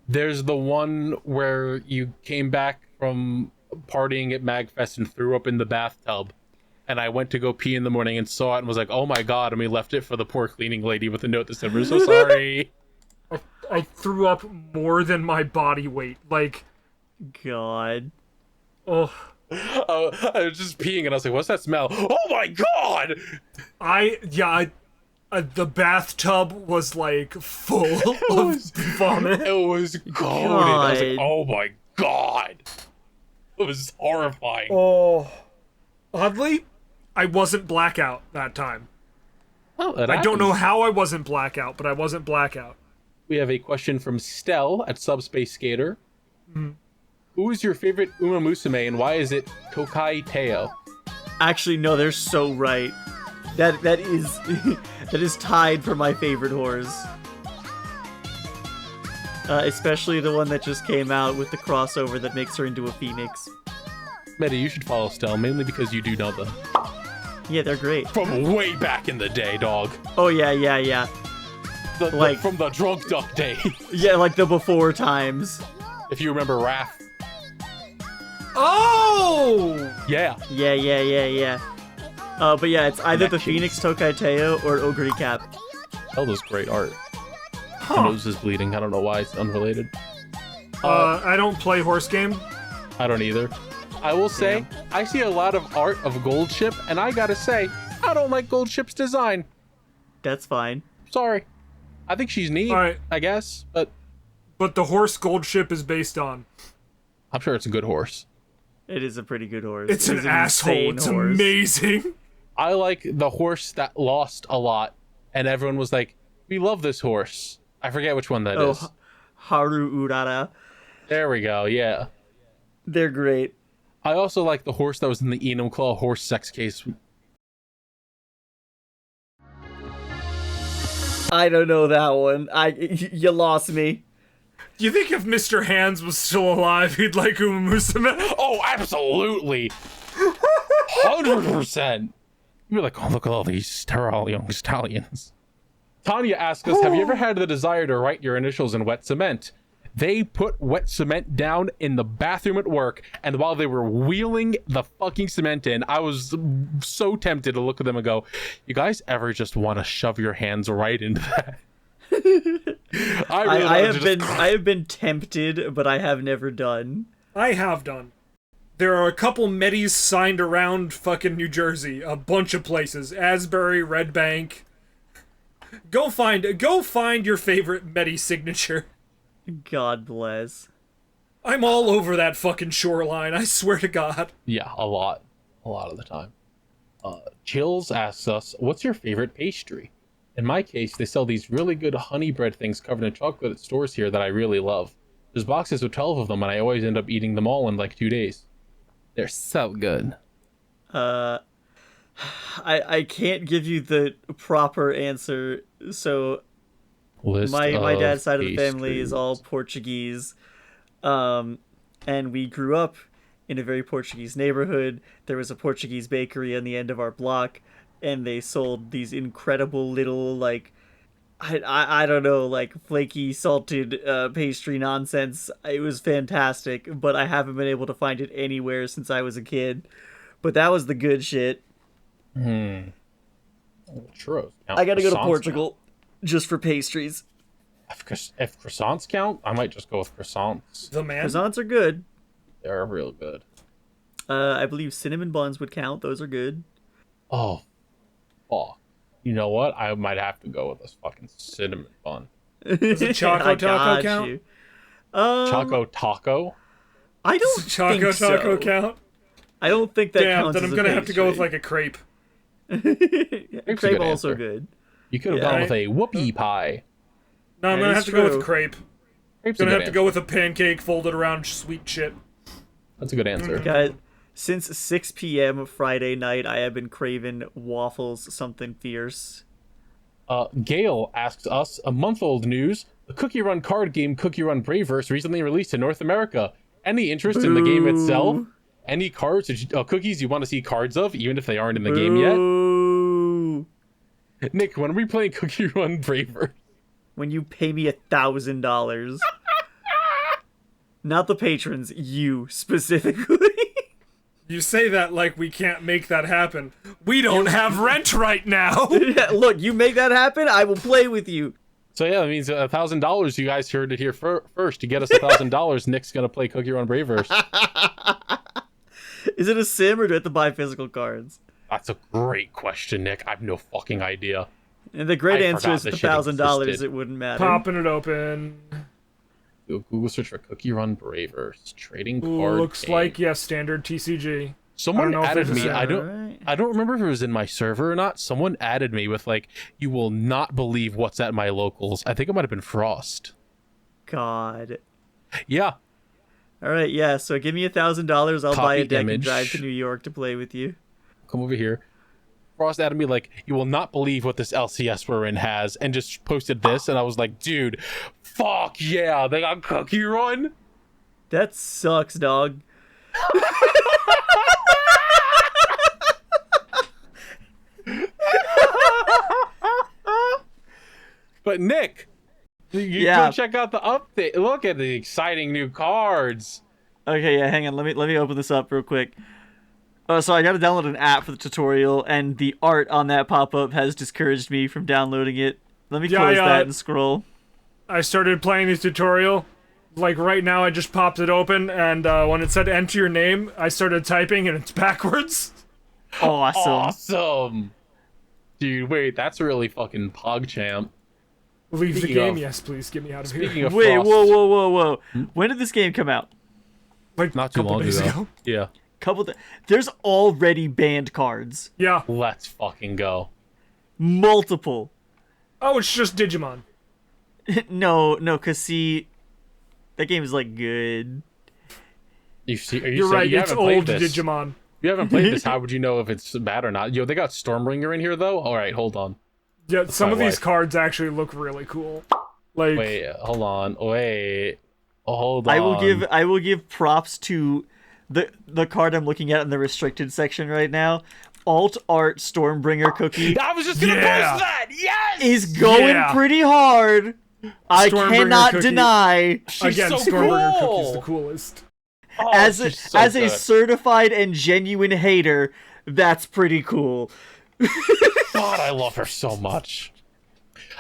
There's the one where you came back from partying at MagFest and threw up in the bathtub. And I went to go pee in the morning and saw it and was like, oh my God. And we left it for the poor cleaning lady with a note that said, we're so sorry. I threw up more than my body weight. Like, God. oh. I was just peeing and I was like, what's that smell? Oh my God! The bathtub was like full of vomit. It was coated. I was like, oh my God. It was horrifying. Oh. Oddly, I wasn't blackout that time. Oh, I don't know how I wasn't blackout, but I wasn't blackout. We have a question from Stell at Subspace Skater. Who is your favorite Uma Musume and why is it Tokai Teo? Actually, no, they're so right. That is that is tied for my favorite horse. Especially the one that just came out with the crossover that makes her into a phoenix. Metty, you should follow Stell, mainly because you do know them. Yeah, they're great. From way back in the day, dog. Oh, yeah. From the drunk duck day. Yeah, like the before times. If you remember Raph. Oh! Yeah. Yeah. But yeah, it's either the Phoenix Tokai Teo or Ogre Cap. That was great art. My nose is bleeding. I don't know why. It's unrelated. I don't play horse game. I don't either. I will say, I see a lot of art of Gold Ship, and I gotta say, I don't like Gold Ship's design. That's fine. Sorry. I think she's neat, Alright. I guess, but But the horse Gold Ship is based on. I'm sure it's a good horse. It is a pretty good horse. It's It an is asshole. insane It's horse. amazing. I like the horse that lost a lot, and everyone was like, we love this horse. I forget which one that is. Haru Urara. There we go, yeah. They're great. I also like the horse that was in the Enum Claw horse sex case. I don't know that one. You lost me. Do you think if Mr. Hands was still alive, he'd like Uma Musume? Oh, absolutely! 100%! You're like, oh, look at all these sterile young stallions. Tanya asks us, have you ever had the desire to write your initials in wet cement? They put wet cement down in the bathroom at work, and while they were wheeling the fucking cement in, I was so tempted to look at them and go, you guys ever just want to shove your hands right into that? I have been tempted, but I have never done. I have done. There are a couple Mettys signed around fucking New Jersey. A bunch of places. Asbury, Red Bank. Go find your favorite Metty signature. God bless. I'm all over that fucking shoreline, I swear to God. Yeah, a lot of the time. Chills asks us, what's your favorite pastry? In my case, they sell these really good honey bread things covered in chocolate at stores here that I really love. There's boxes with 12 of them, and I always end up eating them all in like 2 days. They're so good. I can't give you the proper answer, so my dad's side of the family is all Portuguese, and we grew up in a very Portuguese neighborhood. There was a Portuguese bakery on the end of our block, and they sold these incredible little, like, I don't know, like, flaky, salted pastry nonsense. It was fantastic, but I haven't been able to find it anywhere since I was a kid. But that was the good shit. Churros. I gotta go to Portugal just for pastries. If croissants count, I might just go with croissants. The man. Croissants are good. They're real good. I believe cinnamon buns would count. Those are good. Oh, fuck. You know what? I might have to go with this fucking cinnamon bun. Does a Choco Taco count? You. Choco Taco? I don't Choco think Taco so. count? I don't think that Damn, counts. then I'm as gonna a have to go with pastry. like a crepe. Crepe's a Crepe good also answer. good. You could have Yeah. gone with a whoopie pie. No, I'm That gonna is have to go true. with crepe. Crepe's Gonna a have good to go with a pancake folded around sweet shit. That's a good answer. Since 6 p.m. Friday night, I have been craving waffles something fierce. Gail asks us, a month-old news, the Cookie Run card game Cookie Run Braveverse recently released in North America. Any interest in the game itself? Any cards, cookies you want to see cards of, even if they aren't in the game yet? Nick, when are we playing Cookie Run Braveverse? When you pay me $1,000. Not the patrons, you specifically. You say that like we can't make that happen. We don't have rent right now. Look, you make that happen, I will play with you. So yeah, that means $1,000. You guys heard it here first. To get us $1,000, Nick's gonna play Cookie Run Braveverse. Is it a sim or do I have to buy physical cards? That's a great question, Nick. I have no fucking idea. And the great I answer forgot is this the shit $1,000. existed. It wouldn't matter. Popping it open. Google search for Cookie Run Braveverse trading Ooh, card. looks game. like standard TCG. Someone added me. Right. I don't remember if it was in my server or not. Someone added me with like, you will not believe what's at my locals. I think it might have been Frost. God. Yeah. All right, yeah. So give me $1,000. I'll buy a Copy deck and image. drive to New York to play with you. Come over here. Frost added me like, you will not believe what this LCS we're in has, and just posted this, and I was like, dude, fuck yeah, they got Cookie Run. That sucks, dog. But Nick, you go check out the update. Look at the exciting new cards. Okay, yeah, hang on. Let me open this up real quick. So I gotta download an app for the tutorial, and the art on that pop-up has discouraged me from downloading it. Let me close that and scroll. I started playing the tutorial. Like right now, I just popped it open, and when it said enter your name, I started typing, and it's backwards. Awesome. Dude, wait, that's really fucking PogChamp. Leave Speaking the game, of- yes, please. Get me out of Speaking here. of Wait, Frost, whoa. When did this game come out? Like not too couple long days ago. Yeah. There's already banned cards. Yeah. Let's fucking go. Multiple. Oh, it's just Digimon. No, cause see, that game is like good. You're right. It's old Digimon. If you haven't played this, how would you know if it's bad or not? Yo, they got Stormbringer in here though. All right, hold on. Yeah, some of these wife. cards actually look really cool. Like, Wait, hold on. Wait, hold on. I will give props to the card I'm looking at in the restricted section right now. Alt Art Stormbringer Cookie I was just gonna post that. Yes. is going pretty hard. I Stormbringer cannot Cookie. deny. She's again, so Stormbringer cool. Cookie's the coolest. Oh, as she's so a good. certified and genuine hater, that's pretty cool. God, I love her so much.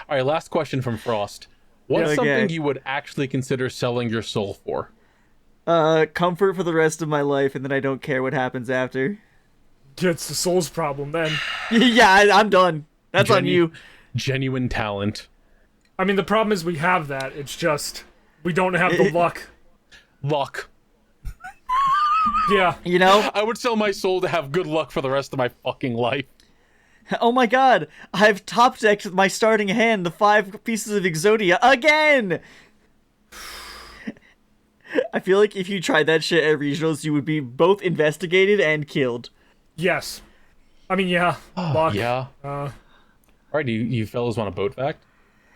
All right, last question from Frost. What's Okay. something you would actually consider selling your soul for? Comfort for the rest of my life, and then I don't care what happens after. It's the Souls problem then. Yeah, I'm done. That's on you. Genuine talent. I mean, the problem is we have that. It's just we don't have the luck. Luck. Yeah. You know? I would sell my soul to have good luck for the rest of my fucking life. Oh my god, I've top decked with my starting hand the 5 pieces of Exodia again! I feel like if you tried that shit at regionals, you would be both investigated and killed. Yes. I mean, yeah. Luck. Yeah. All right, do you fellas want a boat fact?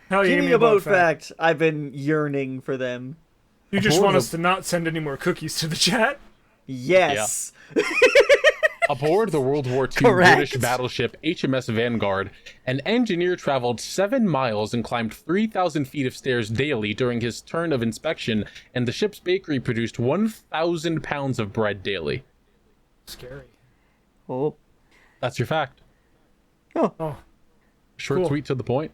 Hell yeah. Give me a boat fact. I've been yearning for them. You just want us to not send any more cookies to the chat? Yes. Aboard the World War II Correct. British battleship HMS Vanguard, an engineer traveled 7 miles and climbed 3,000 feet of stairs daily during his turn of inspection, and the ship's bakery produced 1,000 pounds of bread daily. Scary. Oh. That's your fact. Oh. Short, Cool. sweet, to the point.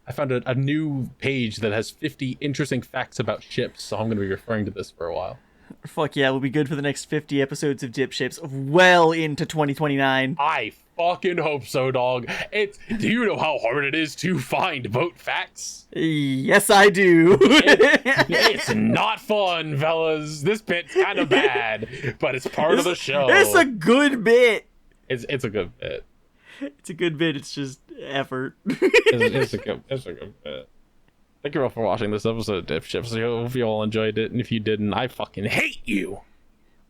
I found a new page that has 50 interesting facts about ships, so I'm going to be referring to this for a while. Fuck yeah, we'll be good for the next 50 episodes of DipShips, well into 2029. I fucking hope so, dog. Do you know how hard it is to find boat facts? Yes, I do. It's not fun, fellas. This bit's kind of bad, but it's part of the show. It's a good bit. It's a good bit. It's a good bit, it's just effort. It's a good bit. Thank you all for watching this episode of DipShips. I hope you all enjoyed it, and if you didn't, I fucking hate you.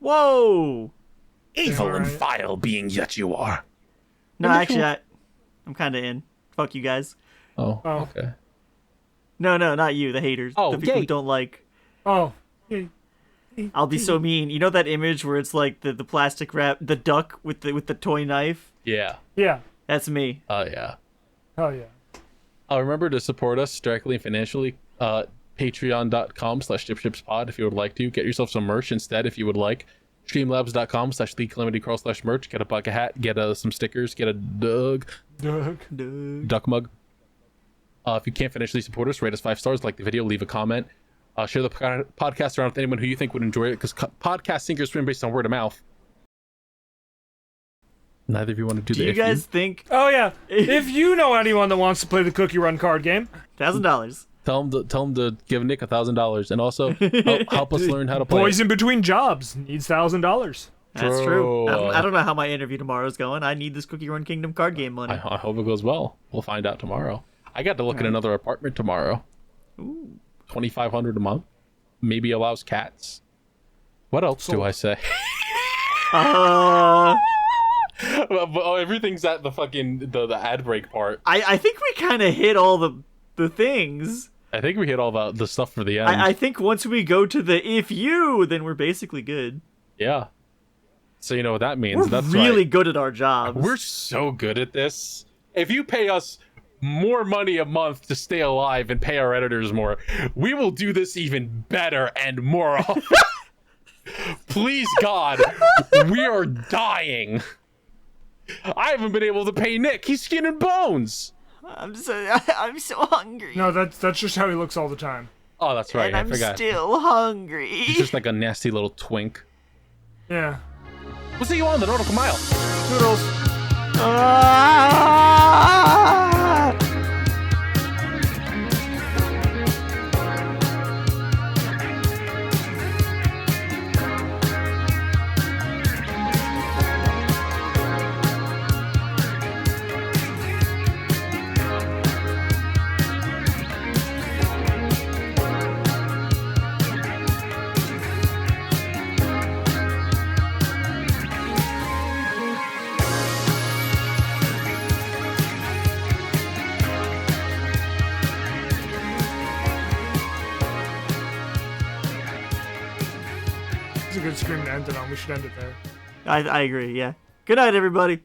Whoa! Evil Damn and right. vile being that you are. No, actually, I'm kind of in. Fuck you guys. Oh, Oh. okay. No, not you, the haters. Oh, the people yay. who don't like. Oh. I'll be so mean. You know that image where it's like the plastic wrap, the duck with the toy knife? Yeah. Yeah. That's me. Oh, yeah. Hell yeah. Remember to support us directly and financially. Patreon.com/DipShipsPod if you would like to. Get yourself some merch instead if you would like. Streamlabs.com/TheCalamityCrawl/merch. Get a bucket hat. Get some stickers. Get a duck mug. If you can't financially support us, rate us 5 stars, like the video, leave a comment. Share the podcast around with anyone who you think would enjoy it, because podcast sinkers swim based on word of mouth. Neither of you want to do Do the you guys think Oh yeah. If you know anyone that wants to play the Cookie Run card game, $1,000? Tell them to give Nick $1,000 and also help us learn how to play. boys in between jobs needs $1,000. That's true. Bro. I don't know how my interview tomorrow is going. I need this Cookie Run Kingdom card game money. I hope it goes well. We'll find out tomorrow. I got to look at another apartment tomorrow. Ooh. $2,500 a month. Maybe allows cats. What else do I say? Everything's at the fucking the ad break part. I think we kind of hit all the things. I think we hit all the stuff for the end. I think once we go to the if you, then we're basically good. Yeah. So you know what that means. We're That's really right. good at our jobs. We're so good at this. If you pay us more money a month to stay alive and pay our editors more, we will do this even better and more often. Please, God, we are dying. I haven't been able to pay Nick. He's skin and bones. I'm so hungry. No, that's just how he looks all the time. Oh, that's right. And I I'm forgot. still hungry. He's just like a nasty little twink. Yeah. We'll see you on the Nautical Mile. Toodles. Ah! It's a good stream to end it on. We should end it there. I agree, yeah. Good night, everybody.